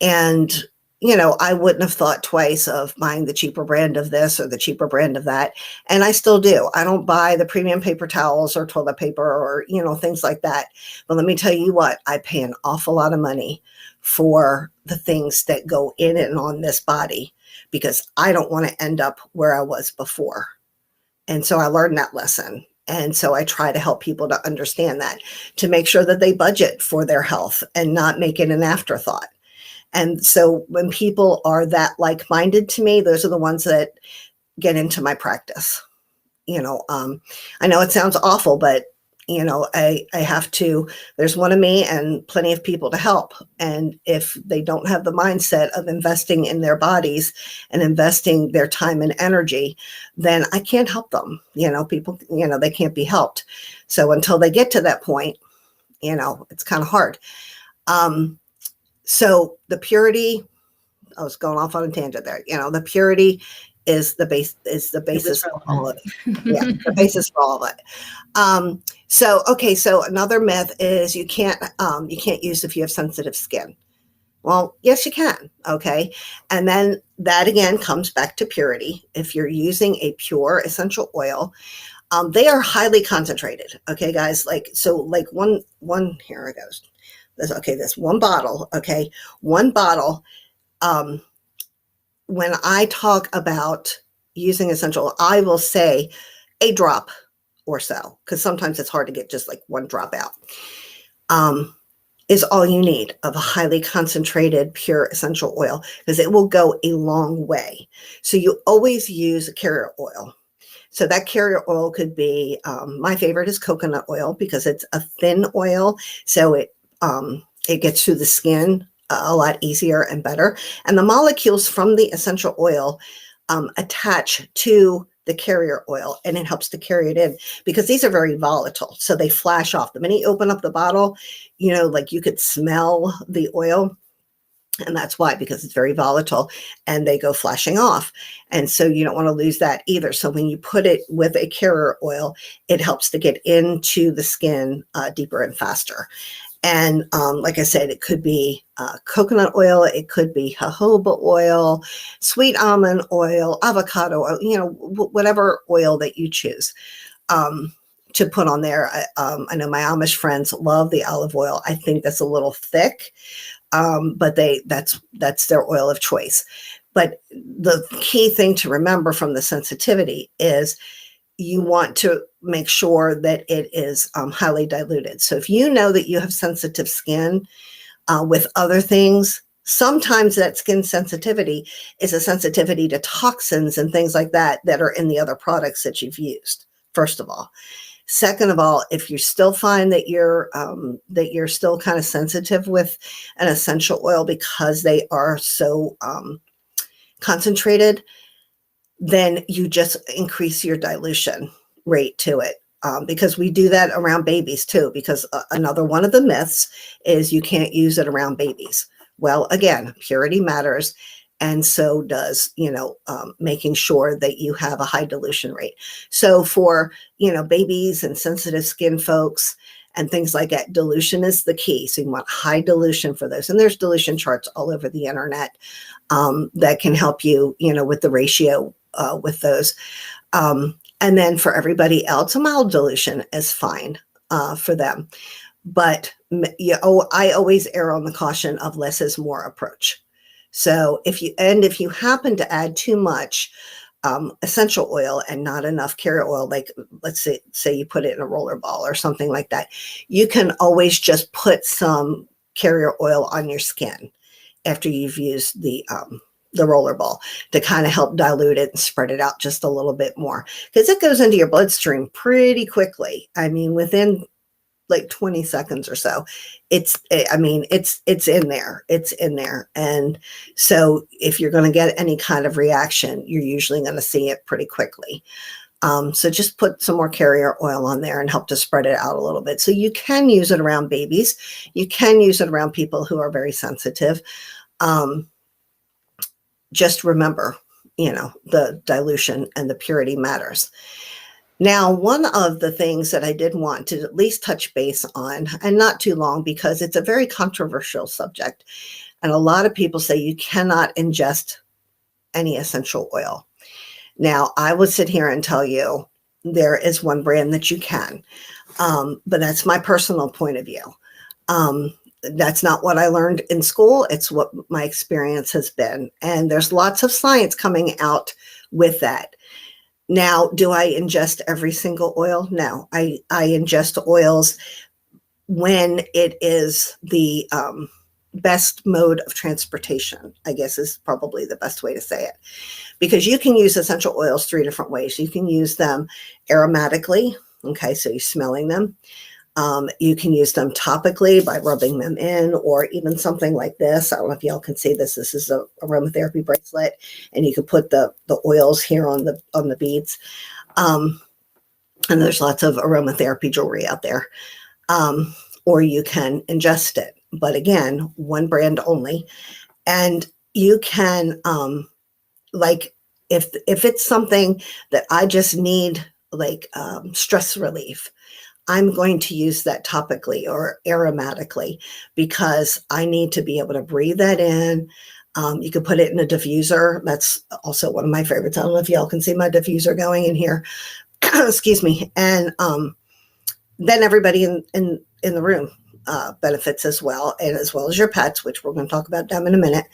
And I wouldn't have thought twice of buying the cheaper brand of this or the cheaper brand of that. And I still do. I don't buy the premium paper towels or toilet paper or, things like that. But let me tell you what, I pay an awful lot of money for the things that go in and on this body because I don't want to end up where I was before. And so I learned that lesson. And so I try to help people to understand that, to make sure that they budget for their health and not make it an afterthought. And so when people are that like-minded to me, those are the ones that get into my practice. I know it sounds awful, but, I have to, there's one of me and plenty of people to help. And if they don't have the mindset of investing in their bodies and investing their time and energy, then I can't help them. People, they can't be helped. So until they get to that point, it's kind of hard. So the purity, I was going off on a tangent there. The purity is the basis for all of it. Yeah, the basis for all of it. So another myth is you can't use if you have sensitive skin. Well, yes, you can. Okay. And then that again comes back to purity. If you're using a pure essential oil, they are highly concentrated. Okay, guys, one here it goes. This one bottle. Okay. One bottle. When I talk about using essential, I will say a drop or so, because sometimes it's hard to get just like one drop out, is all you need of a highly concentrated, pure essential oil, because it will go a long way. So you always use a carrier oil. So that carrier oil could be, my favorite is coconut oil because it's a thin oil. So it gets through the skin a lot easier and better. And the molecules from the essential oil attach to the carrier oil, and it helps to carry it in because these are very volatile. So they flash off. The minute you open up the bottle, you could smell the oil. And that's why, because it's very volatile and they go flashing off. And so you don't want to lose that either. So when you put it with a carrier oil, it helps to get into the skin deeper and faster. And like I said, it could be coconut oil, it could be jojoba oil, sweet almond oil, avocado oil, you know, whatever oil that you choose to put on there. I know my Amish friends love the olive oil. I think that's a little thick. But that's their oil of choice. But the key thing to remember from the sensitivity is you want to make sure that it is highly diluted. So if you know that you have sensitive skin with other things, sometimes that skin sensitivity is a sensitivity to toxins and things like that that are in the other products that you've used, first of all. Second of all, if you still find that you're still kind of sensitive with an essential oil because they are so concentrated, then you just increase your dilution rate to it. Because we do that around babies too, because another one of the myths is you can't use it around babies. Well, again, purity matters. And so does, you know, making sure that you have a high dilution rate. So for, you know, babies and sensitive skin folks and things like that, dilution is the key. So you want high dilution for those. And there's dilution charts all over the internet that can help you, you know, with the ratio with those. And then for everybody else, a mild dilution is fine for them. But I always err on the caution of less is more approach. So if you happen to add too much essential oil and not enough carrier oil, like let's say you put it in a roller ball or something like that, you can always just put some carrier oil on your skin after you've used the roller ball to kind of help dilute it and spread it out just a little bit more, because it goes into your bloodstream pretty quickly. I mean, within like 20 seconds or so, it's in there. And so if you're going to get any kind of reaction, you're usually going to see it pretty quickly. So just put some more carrier oil on there and help to spread it out a little bit. So you can use it around babies. You can use it around people who are very sensitive. Just remember, you know, the dilution and the purity matters. Now, one of the things that I did want to at least touch base on, and not too long, because it's a very controversial subject, and a lot of people say you cannot ingest any essential oil. Now, I would sit here and tell you there is one brand that you can, but that's my personal point of view. That's not what I learned in school. It's what my experience has been. And there's lots of science coming out with that. Now, do I ingest every single oil? No, I ingest oils when it is the best mode of transportation, I guess is probably the best way to say it. Because you can use essential oils 3 different ways. You can use them aromatically. Okay, so you're smelling them. You can use them topically by rubbing them in, or even something like this. I don't know if y'all can see this. This is a aromatherapy bracelet, and you can put the oils here on the beads. And there's lots of aromatherapy jewelry out there. Or you can ingest it, but again, one brand only. And you can, like, if it's something that I just need, like stress relief, I'm going to use that topically or aromatically, because I need to be able to breathe that in. You can put it in a diffuser. That's also one of my favorites. I don't know if y'all can see my diffuser going in here. Excuse me. And then everybody in the room benefits as well, and as well as your pets, which we're going to talk about them in a minute.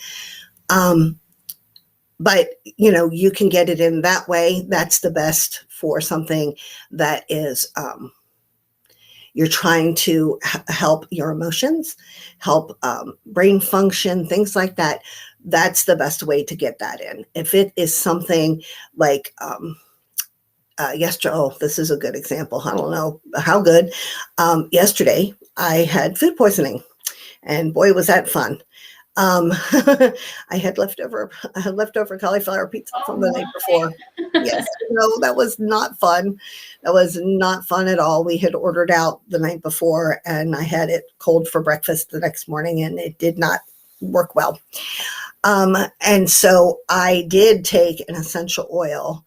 But, you know, you can get it in that way. That's the best for something that is you're trying to help your emotions, help brain function, things like that. That's the best way to get that in. If it is something like yesterday, this is a good example. I don't know how good. Yesterday, I had food poisoning, and boy, was that fun. I had leftover cauliflower pizza from the night before. Yes, no, that was not fun. That was not fun at all. We had ordered out the night before, and I had it cold for breakfast the next morning, and it did not work well. And so I did take an essential oil,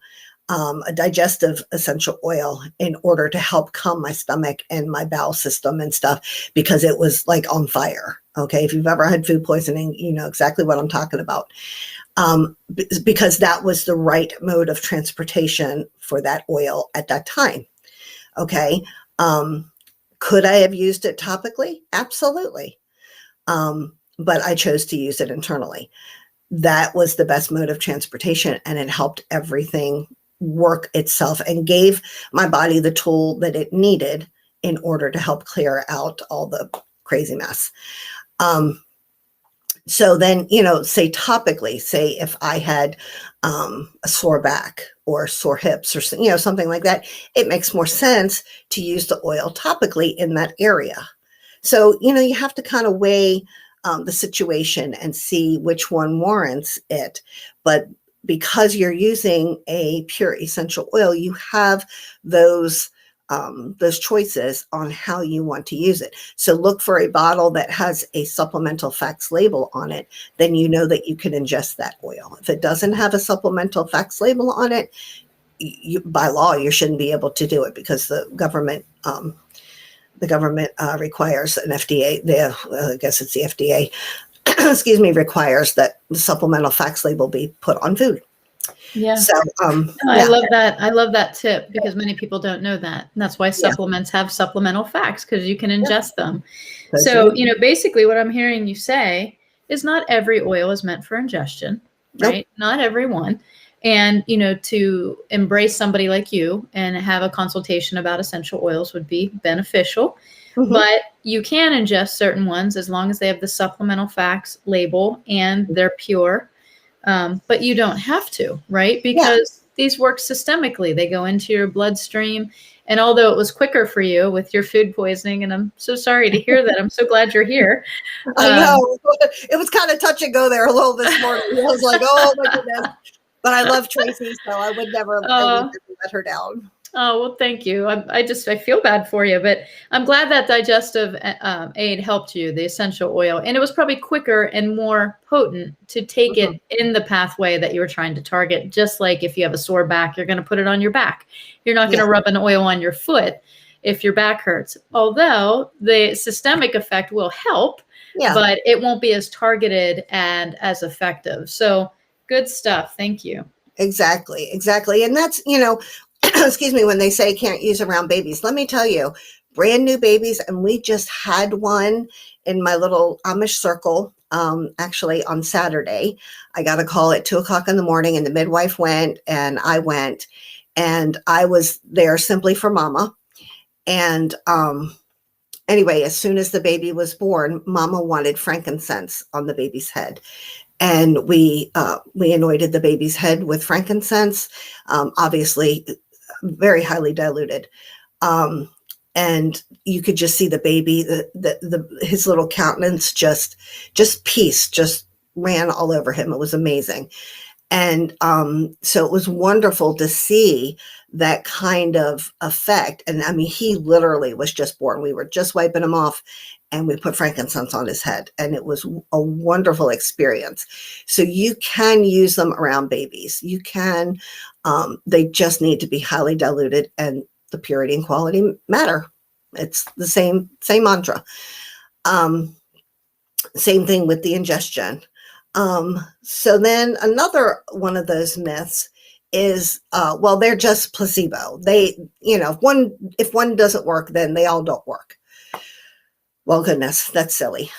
a digestive essential oil, in order to help calm my stomach and my bowel system and stuff, because it was like on fire. Okay. If you've ever had food poisoning, you know exactly what I'm talking about. Because that was the right mode of transportation for that oil at that time. Okay. Could I have used it topically? Absolutely. But I chose to use it internally. That was the best mode of transportation, and it helped everything work itself and gave my body the tool that it needed in order to help clear out all the crazy mess. So then, you know, say topically, say if I had a sore back or sore hips or, you know, something like that, it makes more sense to use the oil topically in that area. So, you know, you have to kind of weigh the situation and see which one warrants it. But because you're using a pure essential oil, you have those choices on how you want to use it. So look for a bottle that has a supplemental facts label on it, then you know that you can ingest that oil. If it doesn't have a supplemental facts label on it, by law, you shouldn't be able to do it, because the government requires an FDA, I guess it's the FDA, excuse me, requires that the supplemental facts label be put on food. Yeah. So I love that. I love that tip, because many people don't know that. And that's why supplements have supplemental facts, because you can ingest them. So, you know, basically what I'm hearing you say is not every oil is meant for ingestion, right? Nope. Not every one. And, you know, to embrace somebody like you and have a consultation about essential oils would be beneficial. Mm-hmm. But you can ingest certain ones as long as they have the supplemental facts label and they're pure. But you don't have to, right? Because these work systemically. They go into your bloodstream. And although it was quicker for you with your food poisoning, and I'm so sorry to hear that. I'm so glad you're here. I know. It was kind of touch and go there a little this morning. I was like, oh my goodness. But I love Tracy, so I would never let her down. Oh, well, thank you. I feel bad for you, but I'm glad that digestive aid helped you, the essential oil. And it was probably quicker and more potent to take it in the pathway that you were trying to target. Just like if you have a sore back, you're going to put it on your back. You're not going to rub an oil on your foot if your back hurts. Although the systemic effect will help, but it won't be as targeted and as effective. So good stuff. Thank you. Exactly. And that's, you know, excuse me, when they say can't use around babies, let me tell you, brand new babies. And we just had one in my little Amish circle. Actually on Saturday, I got a call at 2:00 in the morning, and the midwife went and I went, and I was there simply for mama. And, anyway, as soon as the baby was born, mama wanted frankincense on the baby's head. And we anointed the baby's head with frankincense, obviously very highly diluted. And you could just see the baby, his little countenance, just peace just ran all over him. It was amazing. And so it was wonderful to see that kind of effect. And I mean, he literally was just born. We were just wiping him off, and we put frankincense on his head, and it was a wonderful experience. So you can use them around babies. You can, they just need to be highly diluted, and the purity and quality matter. It's the same mantra. Same thing with the ingestion. So then another one of those myths is, well, they're just placebo. They, you know, if one doesn't work, then they all don't work. Well, goodness, that's silly.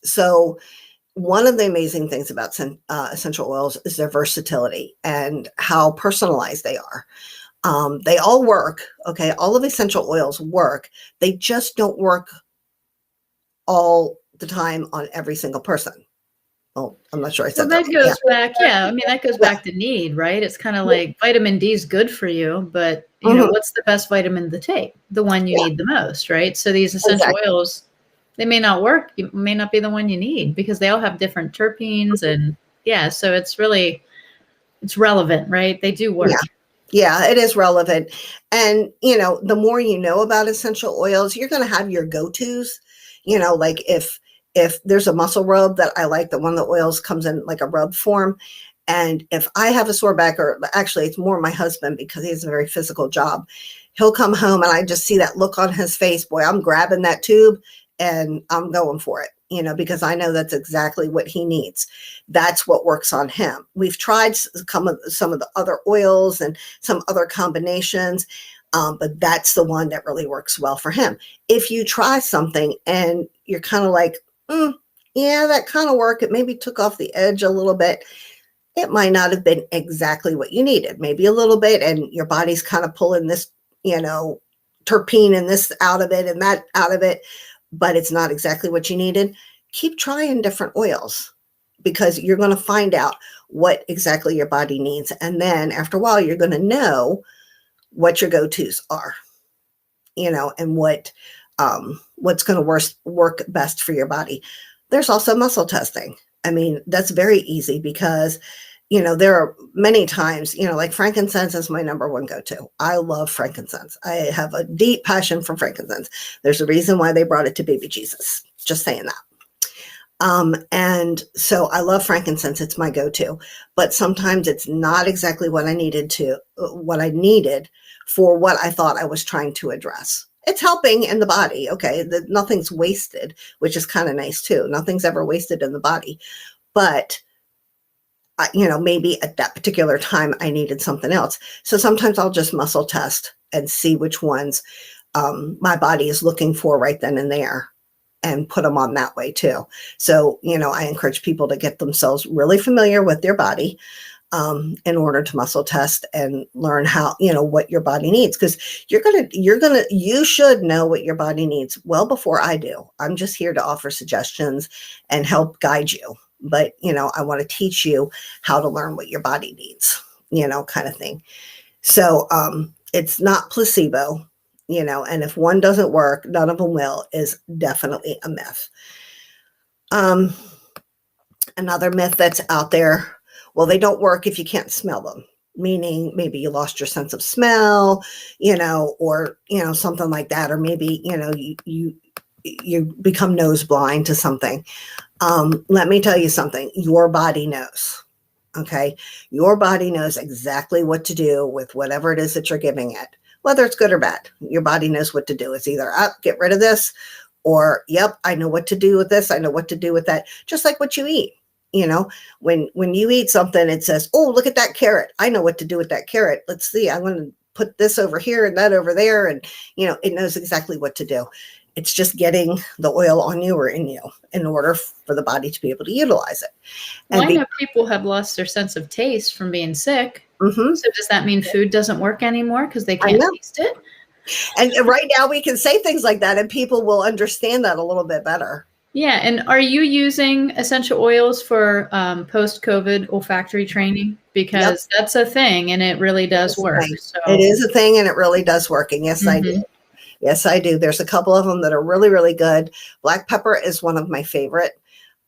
So one of the amazing things about essential oils is their versatility and how personalized they are. They all work. Okay. All of essential oils work. They just don't work all the time on every single person. Oh, I'm not sure I said that. That goes back. Yeah. I mean, that goes back to need, right? It's kind of like vitamin D is good for you, but you know, what's the best vitamin to take? The one you need the most, right? So these essential oils, they may not work. It may not be the one you need, because they all have different terpenes, and so it's relevant, right? They do work. Yeah, it is relevant. And, you know, the more you know about essential oils, you're going to have your go-tos, you know, like if if there's a muscle rub that I like, the one that oils comes in like a rub form. And if I have a sore back, or actually it's more my husband because he has a very physical job, he'll come home and I just see that look on his face. Boy, I'm grabbing that tube and I'm going for it, you know, because I know that's exactly what he needs. That's what works on him. We've tried some of the other oils and some other combinations, but that's the one that really works well for him. If you try something and you're kind of like, yeah, that kind of worked, it maybe took off the edge a little bit, it might not have been exactly what you needed, maybe a little bit, and your body's kind of pulling this, you know, terpene and this out of it and that out of it, but it's not exactly what you needed. Keep trying different oils because you're going to find out what exactly your body needs. And then after a while, you're going to know what your go-tos are, you know, and what's going to work best for your body. There's also muscle testing. I mean, that's very easy because, you know, there are many times, you know, like frankincense is my number one go-to. I love frankincense. I have a deep passion for frankincense. There's a reason why they brought it to baby Jesus. Just saying that. And so I love frankincense. It's my go-to, but sometimes it's not exactly what I needed for what I thought I was trying to address. It's helping in the body. Okay. Nothing's wasted, which is kind of nice too. Nothing's ever wasted in the body, but you know, maybe at that particular time I needed something else. So sometimes I'll just muscle test and see which ones my body is looking for right then and there and put them on that way too. So, you know, I encourage people to get themselves really familiar with their body in order to muscle test and learn how, you know, what your body needs. Because you should know what your body needs well before I do. I'm just here to offer suggestions and help guide you. But, you know, I want to teach you how to learn what your body needs, you know, kind of thing. So it's not placebo, you know, and if one doesn't work, none of them will is definitely a myth. Another myth that's out there, well, they don't work if you can't smell them, meaning maybe you lost your sense of smell, you know, or, you know, something like that. Or maybe, you know, you become nose blind to something. Let me tell you something. Your body knows. Okay. Your body knows exactly what to do with whatever it is that you're giving it, whether it's good or bad. Your body knows what to do. It's either get rid of this, or, yep, I know what to do with this. I know what to do with that. Just like what you eat. You know, when you eat something, it says, oh, look at that carrot. I know what to do with that carrot. Let's see. I'm going to put this over here and that over there. And, you know, it knows exactly what to do. It's just getting the oil on you or in you in order for the body to be able to utilize it. Well, I know people have lost their sense of taste from being sick. Mm-hmm. So does that mean food doesn't work anymore because they can't taste it? And right now we can say things like that and people will understand that a little bit better. Yeah. And are you using essential oils for post-COVID olfactory training? Because that's a thing and it really does work. So. It is a thing and it really does work. And yes, I do. Yes, I do. There's a couple of them that are really, really good. Black pepper is one of my favorite.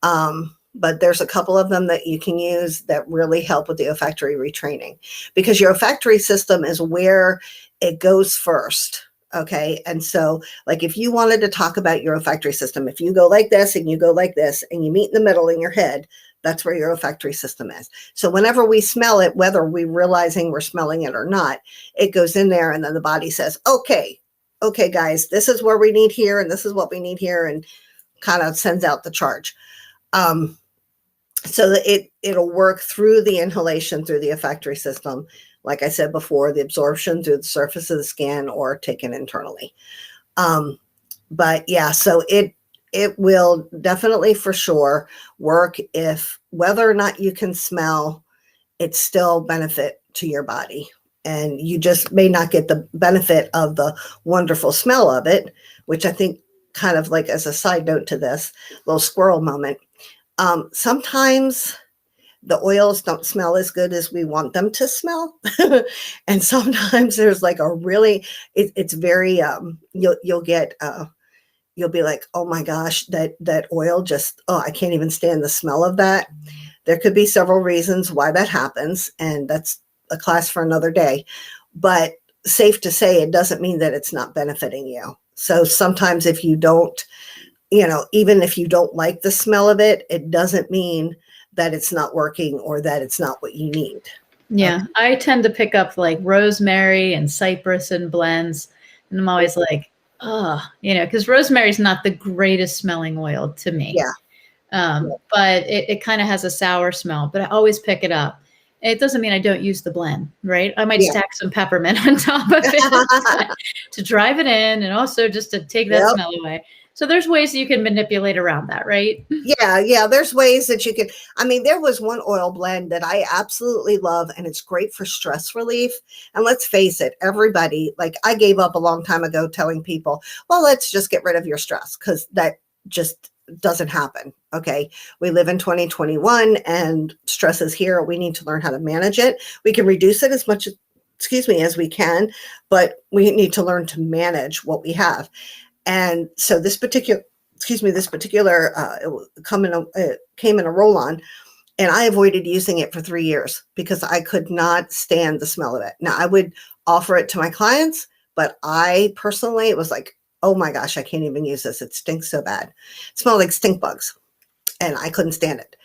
But there's a couple of them that you can use that really help with the olfactory retraining, because your olfactory system is where it goes first. Okay. And so like if you wanted to talk about your olfactory system, if you go like this and you go like this and you meet in the middle in your head, that's where your olfactory system is. So whenever we smell it, whether we're realizing we're smelling it or not, it goes in there and then the body says, okay, guys, this is where we need here. And this is what we need here. And kind of sends out the charge. So that it'll work through the inhalation, through the olfactory system. Like I said before, the absorption through the surface of the skin or taken internally. But yeah, so it will definitely for sure work if whether or not you can smell, it's still benefit to your body. And you just may not get the benefit of the wonderful smell of it, which I think kind of like as a side note to this little squirrel moment, sometimes the oils don't smell as good as we want them to smell. And sometimes there's like a really, it's very, you'll get, you'll be like, oh my gosh, that oil just, I can't even stand the smell of that. There could be several reasons why that happens. And that's a class for another day, but safe to say, it doesn't mean that it's not benefiting you. So sometimes if you don't, even if you don't like the smell of it, it doesn't mean that it's not working or that it's not what you need. Yeah. Okay. I tend to pick up like rosemary and cypress in blends. And I'm always like, oh, because rosemary is not the greatest smelling oil to me. Yeah. But it kind of has a sour smell, but I always pick it up. It doesn't mean I don't use the blend, right? I might stack some peppermint on top of it to drive it in and also just to take that smell away. So there's ways you can manipulate around that, right? Yeah. There's ways that you can. I mean, there was one oil blend that I absolutely love, and it's great for stress relief. And let's face it, everybody, like I gave up a long time ago telling people, well, let's just get rid of your stress, because that just doesn't happen. Okay. We live in 2021 and stress is here. We need to learn how to manage it. We can reduce it as much, as we can, but we need to learn to manage what we have. And so this particular, it came in a roll-on, and I avoided using it for 3 years because I could not stand the smell of it. Now I would offer it to my clients, but I personally, it was like, oh my gosh, I can't even use this. It stinks so bad. It smelled like stink bugs, and I couldn't stand it.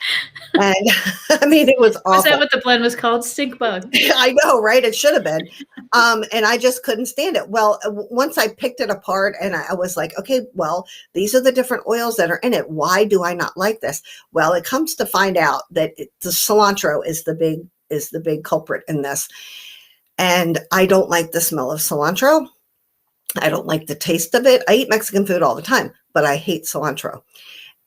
And I mean, it was awful. Was that what the blend was called? Stink bug. I know, right? It should have been. And I just couldn't stand it. Well, once I picked it apart and I was like, okay, well, these are the different oils that are in it. Why do I not like this? Well, it comes to find out that the cilantro is the big culprit in this. And I don't like the smell of cilantro. I don't like the taste of it. I eat Mexican food all the time, but I hate cilantro.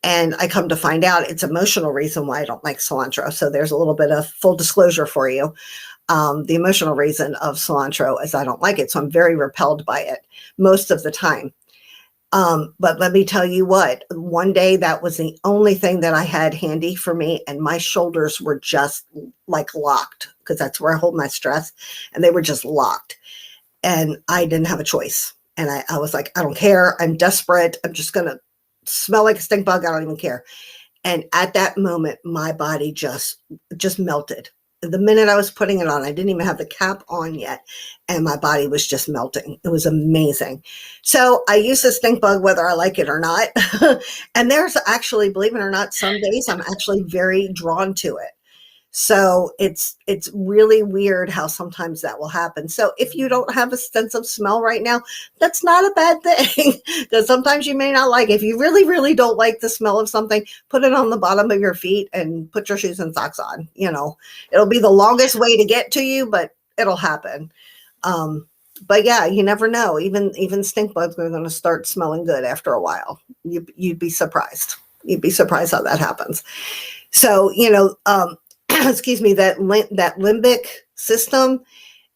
And I come to find out it's emotional reason why I don't like cilantro. So there's a little bit of full disclosure for you. The emotional reason of cilantro is I don't like it. So I'm very repelled by it most of the time. But let me tell you what, one day that was the only thing that I had handy for me, and my shoulders were just like locked, because that's where I hold my stress, and they were just locked. And I didn't have a choice. And I was like, I don't care. I'm desperate. I'm just going to smell like a stink bug. I don't even care. And at that moment, my body just melted. The minute I was putting it on, I didn't even have the cap on yet, and my body was just melting. It was amazing. So I use the stink bug whether I like it or not. And there's actually, believe it or not, some days I'm actually very drawn to it. So it's really weird how sometimes that will happen. So if you don't have a sense of smell right now, that's not a bad thing, because sometimes you may not like it. If you really, really don't like the smell of something, put it on the bottom of your feet and put your shoes and socks on. It'll be the longest way to get to you, but it'll happen. But yeah, you never know. Even stink bugs are going to start smelling good after a while. You'd be surprised. You'd be surprised how that happens. So, excuse me, that limbic system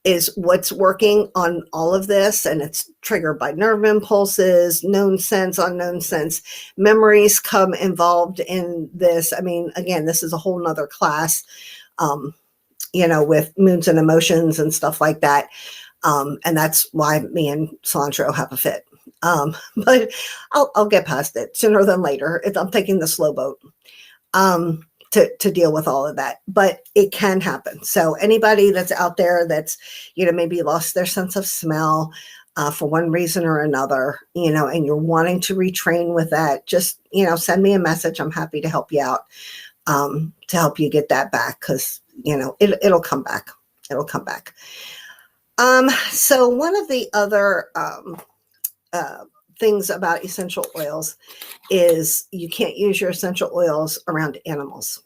is what's working on all of this, and it's triggered by nerve impulses, known sense, unknown sense. Memories come involved in this. I mean, again, this is a whole nother class, with moods and emotions and stuff like that. And that's why me and cilantro have a fit. But I'll get past it sooner than later. I'm taking the slow boat. To deal with all of that, but it can happen. So anybody that's out there that's, maybe lost their sense of smell for one reason or another, and you're wanting to retrain with that, just, send me a message. I'm happy to help you out, to help you get that back. Cause it'll come back. It'll come back. So one of the other, things about essential oils is you can't use your essential oils around animals.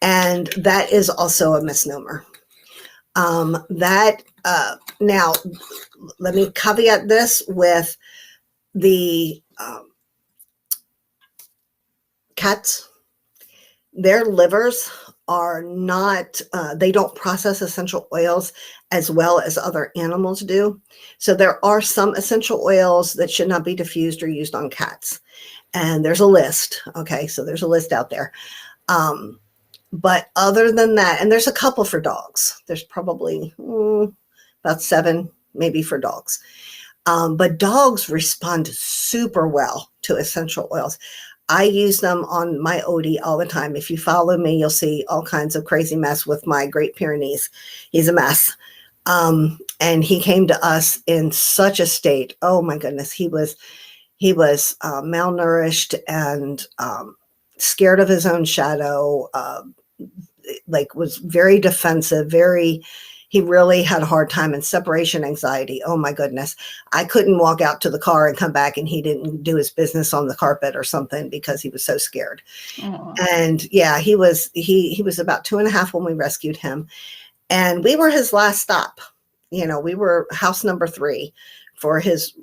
And that is also a misnomer. Now, let me caveat this with the cats. Their livers are not, they don't process essential oils as well as other animals do. So there are some essential oils that should not be diffused or used on cats. And there's a list. Okay, so there's a list out there. But other than that, and there's a couple for dogs. There's probably about 7 maybe for dogs. But dogs respond super well to essential oils. I use them on my Odie all the time. If you follow me, you'll see all kinds of crazy mess with my Great Pyrenees. He's a mess. And he came to us in such a state. Oh my goodness. He He was malnourished and scared of his own shadow, like was very defensive, he really had a hard time, and separation anxiety. Oh my goodness. I couldn't walk out to the car and come back and he didn't do his business on the carpet or something because he was so scared. Aw. And yeah, he was about 2.5 when we rescued him, and we were his last stop. You know, we were house number 3 for his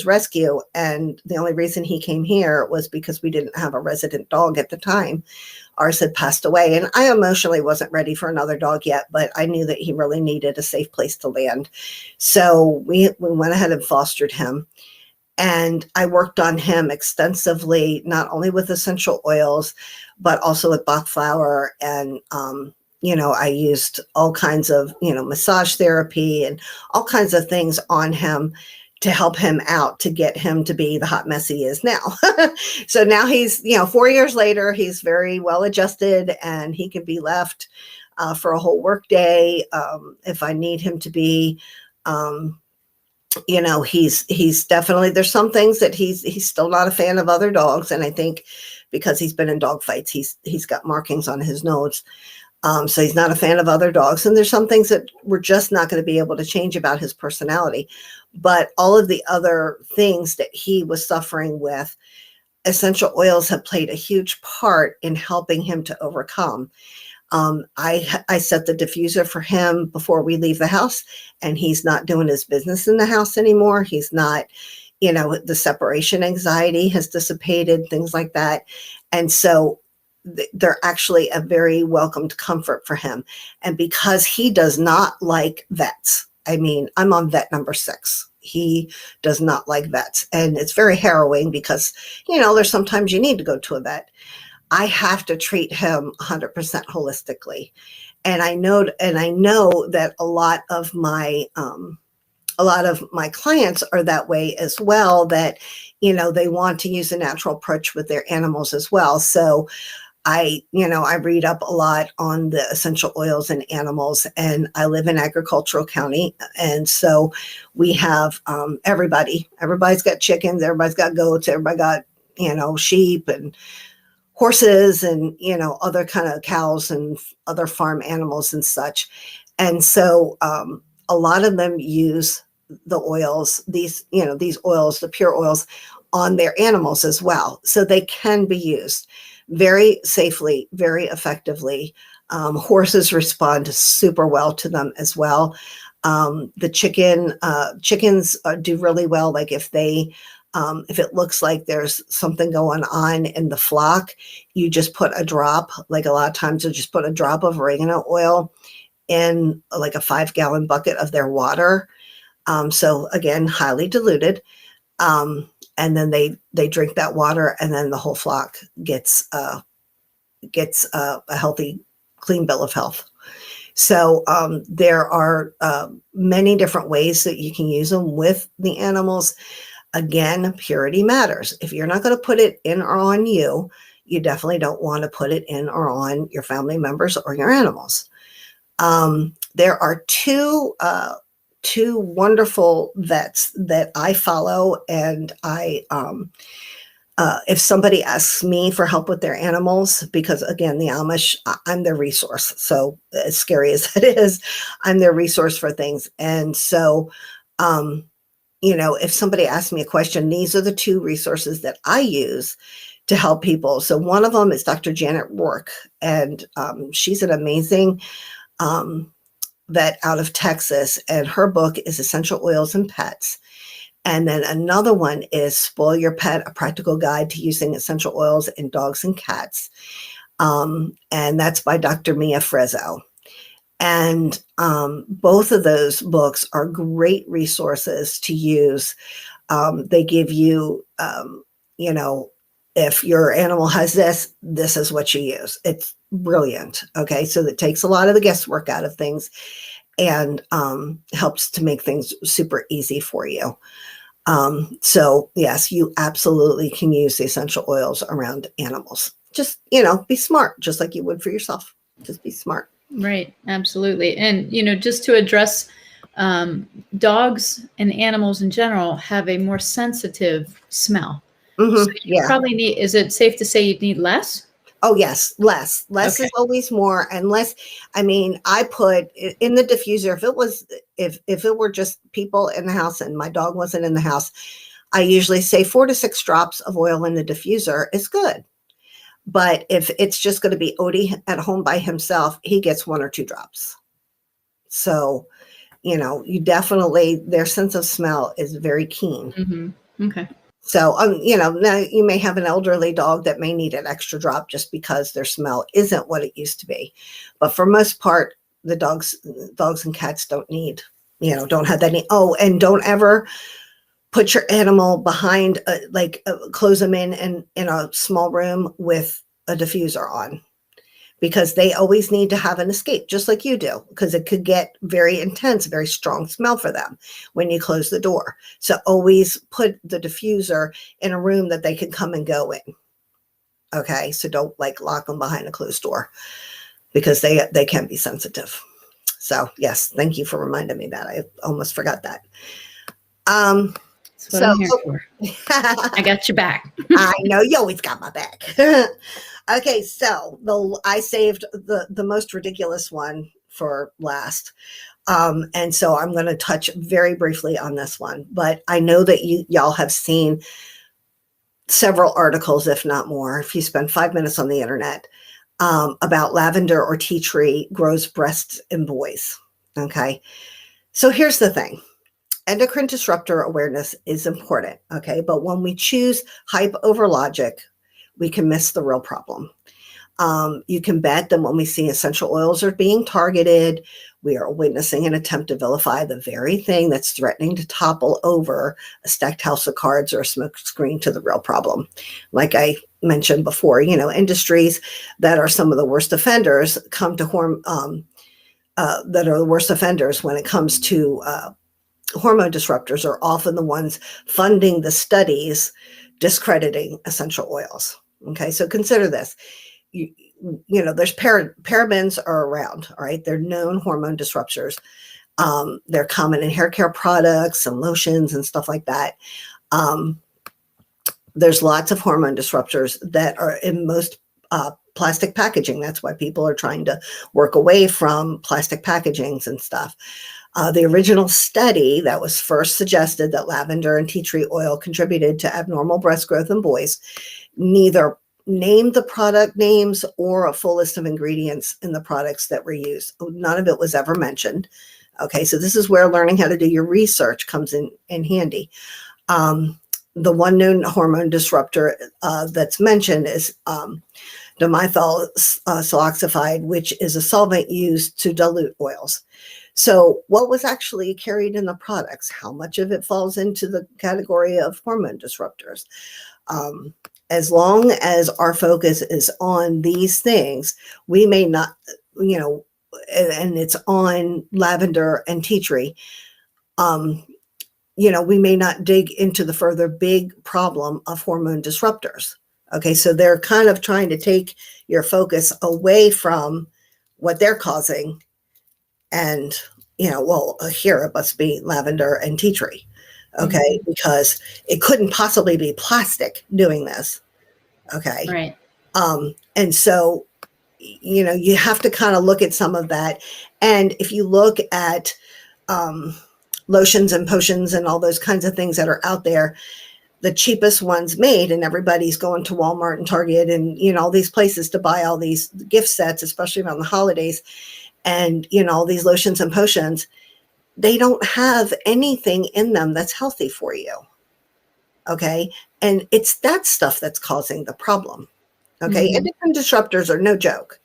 rescue. And the only reason he came here was because we didn't have a resident dog at the time. Ours had passed away, and I emotionally wasn't ready for another dog yet, but I knew that he really needed a safe place to land. So we went ahead and fostered him. And I worked on him extensively, not only with essential oils, but also with Bach flower. And, I used all kinds of, massage therapy and all kinds of things on him to help him out, to get him to be the hot mess he is now. So now he's, 4 years later, he's very well adjusted and he can be left for a whole work day if I need him to be. He's definitely, there's some things that he's still not a fan of other dogs. And I think because he's been in dog fights, he's got markings on his nose. So he's not a fan of other dogs. And there's some things that we're just not going to be able to change about his personality. But all of the other things that he was suffering with, essential oils have played a huge part in helping him to overcome. I set the diffuser for him before we leave the house, and he's not doing his business in the house anymore. He's not, the separation anxiety has dissipated, things like that. And so they're actually a very welcomed comfort for him. And because he does not like vets, I mean, I'm on vet number 6. He does not like vets. And it's very harrowing because, there's sometimes you need to go to a vet. I have to treat him 100% holistically. And I know that a lot of my clients are that way as well, that, they want to use a natural approach with their animals as well. So I read up a lot on the essential oils in animals, and I live in agricultural county. And so we have everybody's got chickens, everybody's got goats, everybody got, sheep and horses and, other kind of cows and other farm animals and such. And so a lot of them use the oils, these oils, the pure oils on their animals as well. So they can be used very safely, very effectively. Horses respond super well to them as well. The chickens do really well. Like if it looks like there's something going on in the flock, you just put a drop, like a lot of times you'll just put a drop of oregano oil in like a 5-gallon bucket of their water. So again, highly diluted. And then they drink that water, and then the whole flock gets a healthy, clean bill of health. So there are many different ways that you can use them with the animals. Again, purity matters. If you're not going to put it in or on you, you definitely don't want to put it in or on your family members or your animals. There are two wonderful vets that I follow, and if somebody asks me for help with their animals, because again, the Amish, I'm their resource. So as scary as that is, I'm their resource for things. And so, if somebody asks me a question, these are the 2 resources that I use to help people. So one of them is Dr. Janet Rourke, and she's an amazing vet out of Texas, and her book is Essential Oils and Pets. And then another one is Spoil Your Pet, A Practical Guide to Using Essential Oils in Dogs and Cats. And that's by Dr. Mia Frezzo. And both of those books are great resources to use. They give you, if your animal has this is what you use. It's brilliant. Okay. So that takes a lot of the guesswork out of things and helps to make things super easy for you. So yes, you absolutely can use the essential oils around animals. Just, be smart, just like you would for yourself. Just be smart. Right. Absolutely. And, just to address dogs and animals in general have a more sensitive smell. Mhm, So you yeah. probably need, is it safe to say you'd need less? Oh, yes, less. Less Okay. is always more, and less. I mean, I put in the diffuser, if it were just people in the house and my dog wasn't in the house, I usually say 4 to 6 drops of oil in the diffuser is good. But if it's just going to be Odie at home by himself, he gets 1 or 2 drops. So, you definitely, their sense of smell is very keen. Mm-hmm. Okay. So, now you may have an elderly dog that may need an extra drop just because their smell isn't what it used to be. But for most part, the dogs and cats don't need, don't have that need. Oh, and don't ever put your animal behind, close them in a small room with a diffuser on, because they always need to have an escape, just like you do, because it could get very intense, very strong smell for them when you close the door. So always put the diffuser in a room that they can come and go in. Okay, so don't lock them behind a closed door, because they can be sensitive. So yes, thank you for reminding me that. I almost forgot that. That's what I'm here for. I got your back. I know you always got my back. Okay, so I saved the most ridiculous one for last. And so I'm going to touch very briefly on this one, but I know that y'all have seen several articles, if not more, if you spend 5 minutes on the internet, about lavender or tea tree grows breasts in boys. Okay, so here's the thing. Endocrine disruptor awareness is important, okay? But when we choose hype over logic, we can miss the real problem. You can bet that when we see essential oils are being targeted, we are witnessing an attempt to vilify the very thing that's threatening to topple over a stacked house of cards or a smoke screen to the real problem. Like I mentioned before, industries that are some of the worst offenders come to that are the worst offenders when it comes to hormone disruptors are often the ones funding the studies discrediting essential oils. Okay, so consider this. There's parabens are around, all right? They're known hormone disruptors. They're common in hair care products and lotions and stuff like that. There's lots of hormone disruptors that are in most plastic packaging. That's why people are trying to work away from plastic packagings and stuff. The original study that was first suggested that lavender and tea tree oil contributed to abnormal breast growth in boys neither named the product names or a full list of ingredients in the products that were used. None of it was ever mentioned. Okay, so this is where learning how to do your research comes in handy. The one known hormone disruptor that's mentioned is dimethyl siloxifide, which is a solvent used to dilute oils. So what was actually carried in the products? How much of it falls into the category of hormone disruptors? As long as our focus is on these things, we may not, and it's on lavender and tea tree, we may not dig into the further big problem of hormone disruptors. Okay, so they're kind of trying to take your focus away from what they're causing and, here it must be lavender and tea tree. Okay, because it couldn't possibly be plastic doing this. Okay. Right. And so, you have to kind of look at some of that. And if you look at lotions and potions and all those kinds of things that are out there, the cheapest ones made, and everybody's going to Walmart and Target and, all these places to buy all these gift sets, especially around the holidays. And, all these lotions and potions, they don't have anything in them that's healthy for you. Okay. And it's that stuff that's causing the problem. Okay. Endocrine disruptors are no joke.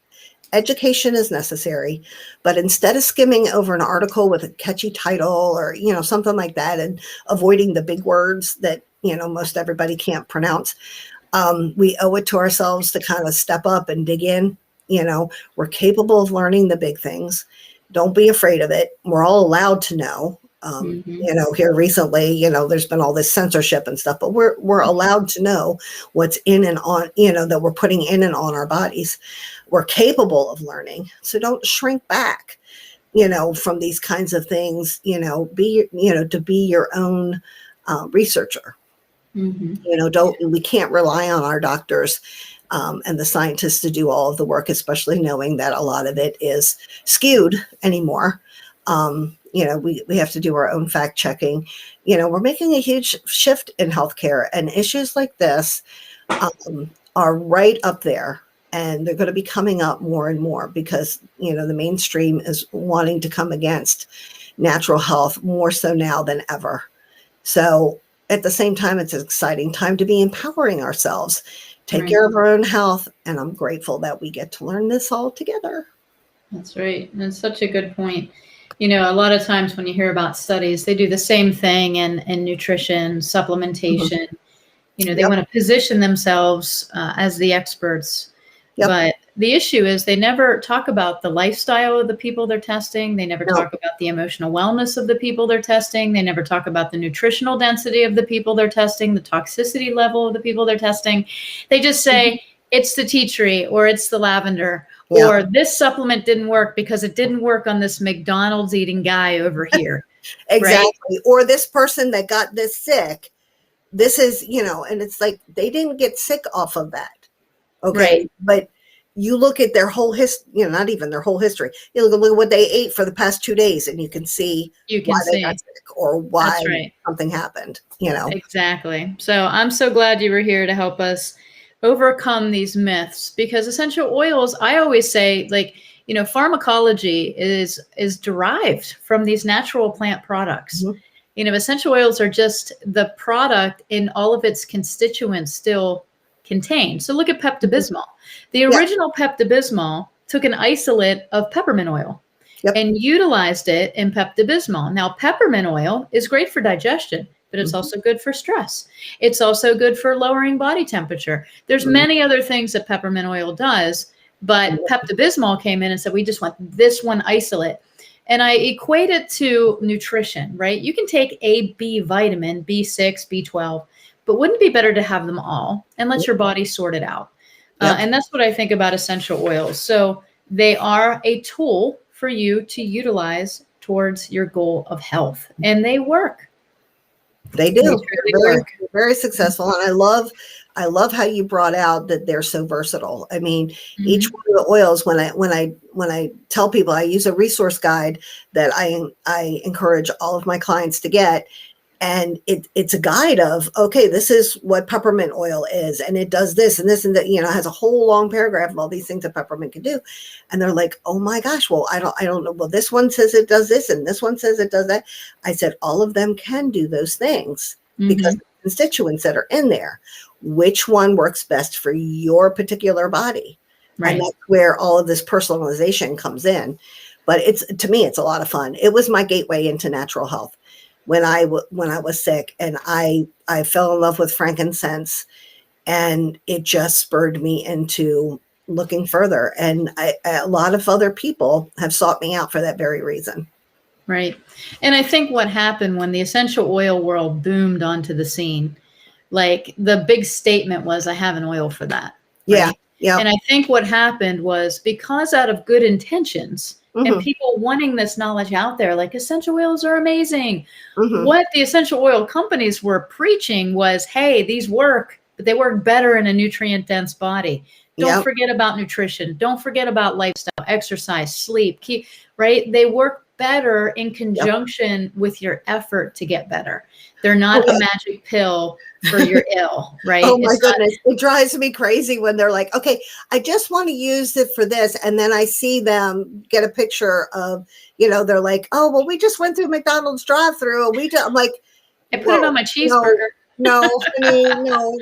Education is necessary, but instead of skimming over an article with a catchy title or, something like that and avoiding the big words that, most everybody can't pronounce, we owe it to ourselves to kind of step up and dig in. We're capable of learning the big things. Don't be afraid of it. We're all allowed to know. Here recently, there's been all this censorship and stuff, but we're allowed to know what's in and on, that we're putting in and on our bodies. We're capable of learning. So don't shrink back. from these kinds of things, to be your own researcher. We can't rely on our doctors and the scientists to do all of the work, especially knowing that a lot of it is skewed anymore. We have to do our own fact checking. We're making a huge shift in healthcare, and issues like this are right up there, and they're going to be coming up more and more because, the mainstream is wanting to come against natural health more so now than ever. So at the same time, it's an exciting time to be empowering ourselves, take care of our own health. And I'm grateful that we get to learn this all together. That's right. And it's such a good point. A lot of times when you hear about studies, they do the same thing in nutrition, supplementation. They want to position themselves as the experts. But the issue is they never talk about the lifestyle of the people they're testing. They never talk about the emotional wellness of the people they're testing. They never talk about the nutritional density of the people they're testing, the toxicity level of the people they're testing. They just say, it's the tea tree, or it's the lavender, or this supplement didn't work because it didn't work on this McDonald's eating guy over here. Exactly. Right? Or this person that got this sick, this is, and it's like, they didn't get sick off of that. Okay. Right. But you look at their whole history, not even their whole history. You look at what they ate for the past 2 days, and you can see why they got sick or why something happened, Exactly. So I'm so glad you were here to help us overcome these myths, because essential oils, I always say, pharmacology is derived from these natural plant products. Essential oils are just the product in all of its constituents still contained. So look at Pepto-Bismol. The original Pepto-Bismol took an isolate of peppermint oil and utilized it in Pepto-Bismol. Now, peppermint oil is great for digestion, but it's also good for stress. It's also good for lowering body temperature. There's many other things that peppermint oil does, but Pepto-Bismol came in and said, we just want this one isolate. And I equate it to nutrition, right? You can take a B vitamin, B6, B12, but wouldn't it be better to have them all and let your body sort it out? And that's what I think about essential oils. So they are a tool for you to utilize towards your goal of health, and they work. They do. They're very successful. And I love how you brought out that they're so versatile. I mean, each one of the oils, when I tell people, I use a resource guide that I encourage all of my clients to get. And it's a guide of, okay, this is what peppermint oil is, and it does this and this and that, has a whole long paragraph of all these things that peppermint can do. And they're like, oh my gosh, well, I don't know. Well, this one says it does this, and this one says it does that. I said, all of them can do those things because the constituents that are in there, which one works best for your particular body. Right. And that's where all of this personalization comes in. But to me, it's a lot of fun. It was my gateway into natural health. When I was sick, and I fell in love with frankincense, and it just spurred me into looking further. And a lot of other people have sought me out for that very reason. Right. And I think what happened when the essential oil world boomed onto the scene, like the big statement was, I have an oil for that. Right? Yeah. And I think what happened was, because out of good intentions, and people wanting this knowledge out there, like essential oils are amazing. What the essential oil companies were preaching was, hey, these work, but they work better in a nutrient dense body. Don't forget about nutrition. Don't forget about lifestyle, exercise, sleep, right? They work better in conjunction with your effort to get better. They're not a magic pill for your ill, right? Oh my goodness. It drives me crazy when they're like, okay, I just want to use it for this. And then I see them get a picture of, they're like, oh, well, we just went through McDonald's drive-through. I'm like, I put it on my cheeseburger. No, honey,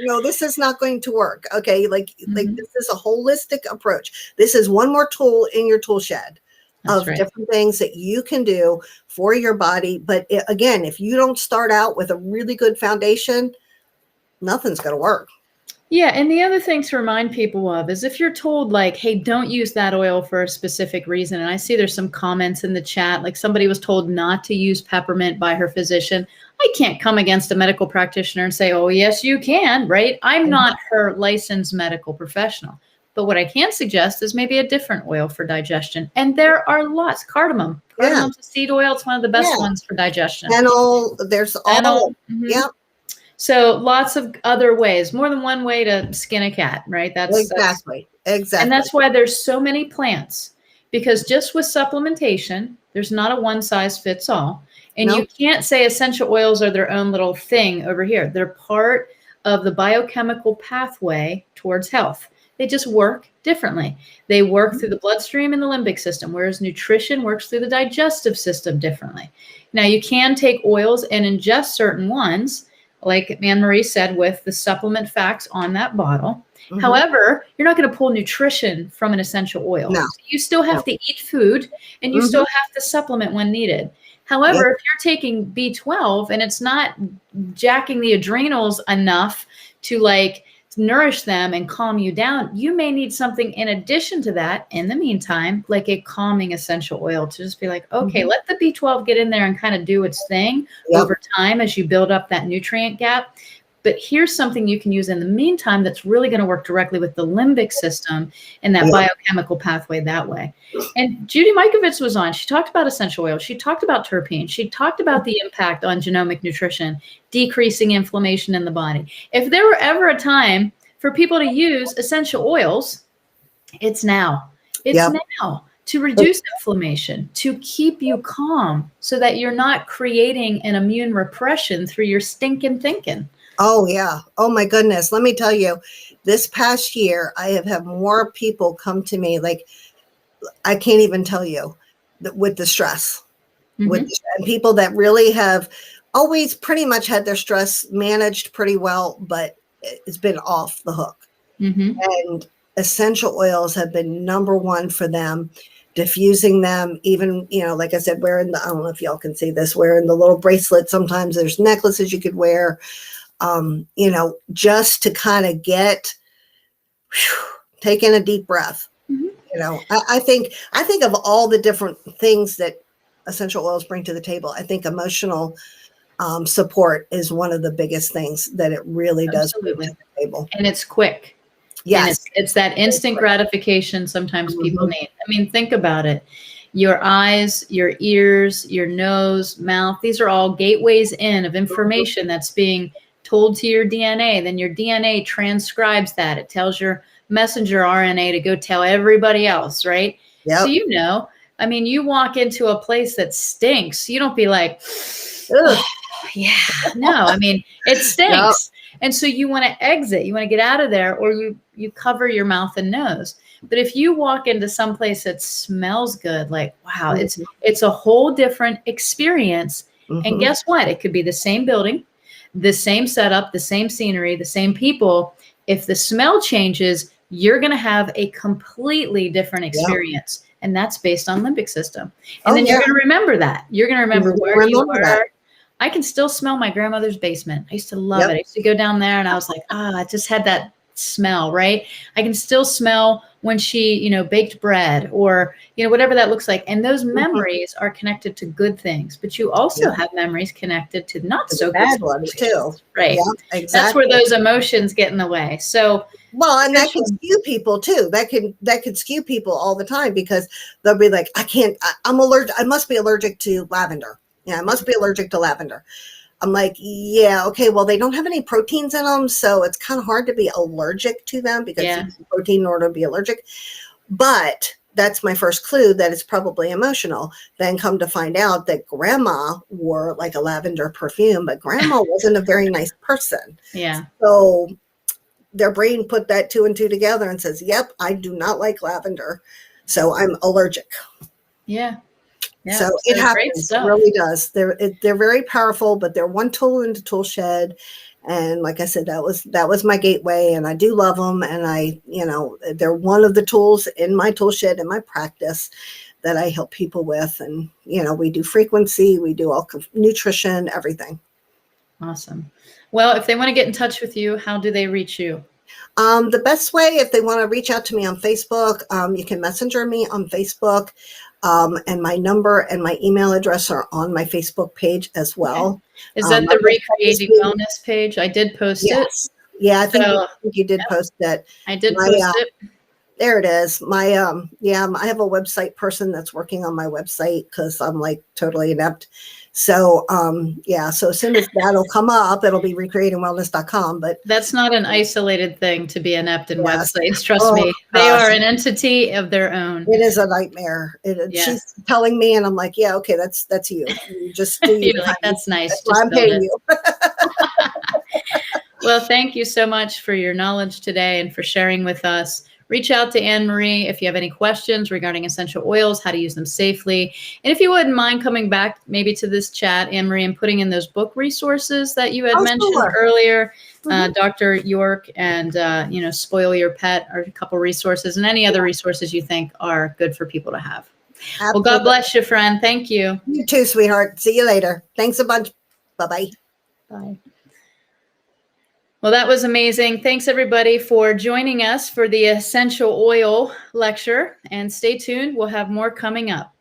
no, this is not going to work. Okay. Like this is a holistic approach. This is one more tool in your tool shed of different things that you can do for your body. But again, if you don't start out with a really good foundation, nothing's going to work. Yeah. And the other thing to remind people of is, if you're told like, hey, don't use that oil for a specific reason. And I see there's some comments in the chat, like somebody was told not to use peppermint by her physician. I can't come against a medical practitioner and say, oh, yes, you can, right? I'm not her licensed medical professional. But what I can suggest is maybe a different oil for digestion. And there are lots. Cardamom Bergamot's a seed oil. It's one of the best ones for digestion. Fennel, there's all. Yep. So lots of other ways, more than one way to skin a cat, right? Exactly. And that's why there's so many plants, because just with supplementation, there's not a one size fits all. And you can't say essential oils are their own little thing over here. They're part of the biochemical pathway towards health. They just work differently. They work through the bloodstream and the limbic system, whereas nutrition works through the digestive system differently. Now, you can take oils and ingest certain ones, like Anne-Marie said, with the supplement facts on that bottle. However, you're not going to pull nutrition from an essential oil. No. So you still have to eat food, and you still have to supplement when needed. However, if you're taking B12 and it's not jacking the adrenals enough to like nourish them and calm you down, you may need something in addition to that in the meantime, like a calming essential oil to just be like, okay, let the B12 get in there and kind of do its thing over time as you build up that nutrient gap. But here's something you can use in the meantime that's really going to work directly with the limbic system and that biochemical pathway that way. And Judy Mikovits was on. She talked about essential oils. She talked about terpenes. She talked about the impact on genomic nutrition, decreasing inflammation in the body. If there were ever a time for people to use essential oils, it's now. It's now to reduce inflammation, to keep you calm so that you're not creating an immune repression through your stinking thinking. Oh, yeah. Oh, my goodness. Let me tell you, this past year, I have had more people come to me, like, I can't even tell you, with the stress. And people that really have always pretty much had their stress managed pretty well, but it's been off the hook. And essential oils have been number one for them, diffusing them, even, you know, like I said, wearing I don't know if y'all can see this, wearing the little bracelet. Sometimes there's necklaces you could wear. You know, just to kind of take in a deep breath. You know, I think of all the different things that essential oils bring to the table. I think emotional support is one of the biggest things that it really does bring to the table. And it's quick. Yes. And it's that instant gratification sometimes people need. I mean, think about it. Your eyes, your ears, your nose, mouth, these are all gateways in of information that's being told to your DNA. Then your DNA transcribes that. It tells your messenger RNA to go tell everybody else, right? So, you know, I mean, you walk into a place that stinks. You don't be like, oh, yeah, no, I mean, it stinks. And so you want to exit, you want to get out of there, or you cover your mouth and nose. But if you walk into some place that smells good, like, wow, it's a whole different experience. And guess what? It could be the same building, the same setup, the same scenery, the same people. If the smell changes, you're going to have a completely different experience. And that's based on limbic system. And then you're going to remember that. You're going to remember where you were. I can still smell my grandmother's basement. I used to love it. I used to go down there and I was like, I just had that smell, right? I can still smell when she, you know, baked bread or, you know, whatever that looks like. And those memories are connected to good things, but you also have memories connected to not so bad good ones too. Right. Yeah, exactly. That's where those emotions get in the way. So, well, and that can skew people too. That can skew people all the time because they'll be like, I'm allergic. I must be allergic to lavender. Yeah, I must be allergic to lavender. I'm like, yeah, okay, well, they don't have any proteins in them, so it's kind of hard to be allergic to them because you need protein in order to be allergic. But that's my first clue that it's probably emotional. Then come to find out that grandma wore like a lavender perfume, but grandma wasn't a very nice person. Yeah. So their brain put that 2 and 2 together and says, yep, I do not like lavender, so I'm allergic. Yeah. Yeah, so it happens. It really does. They're very powerful, but they're one tool in the tool shed. And like I said, that was my gateway, and I do love them. And they're one of the tools in my tool shed in my practice that I help people with. And, we do frequency, we do all nutrition, everything. Awesome. Well, if they want to get in touch with you, how do they reach you? The best way, if they want to reach out to me on Facebook, you can messenger me on Facebook. And my number and my email address are on my Facebook page as well. Okay. Is that the Recreating Wellness page? I did post it. Yeah, I think you did post that. I did post it. There it is. My I have a website person that's working on my website because I'm like totally inept. So so as soon as that'll come up, it'll be recreatingwellness.com. But that's not an isolated thing to be inept in yes. websites. Trust me, they gosh. are an entity of their own. It is a nightmare. Yes. She's telling me, and I'm like, yeah, okay, that's you. You just do You're like, that's nice. That's why I'm paying you. Well, thank you so much for your knowledge today and for sharing with us. Reach out to Anne-Marie if you have any questions regarding essential oils, how to use them safely. And if you wouldn't mind coming back maybe to this chat, Anne-Marie, and putting in those book resources that you had mentioned earlier, Dr. York and, Spoil Your Pet are a couple resources, and any other resources you think are good for people to have. Absolutely. Well, God bless you, friend. Thank you. You too, sweetheart. See you later. Thanks a bunch. Bye-bye. Bye. Well, that was amazing. Thanks, everybody, for joining us for the essential oil lecture. And stay tuned. We'll have more coming up.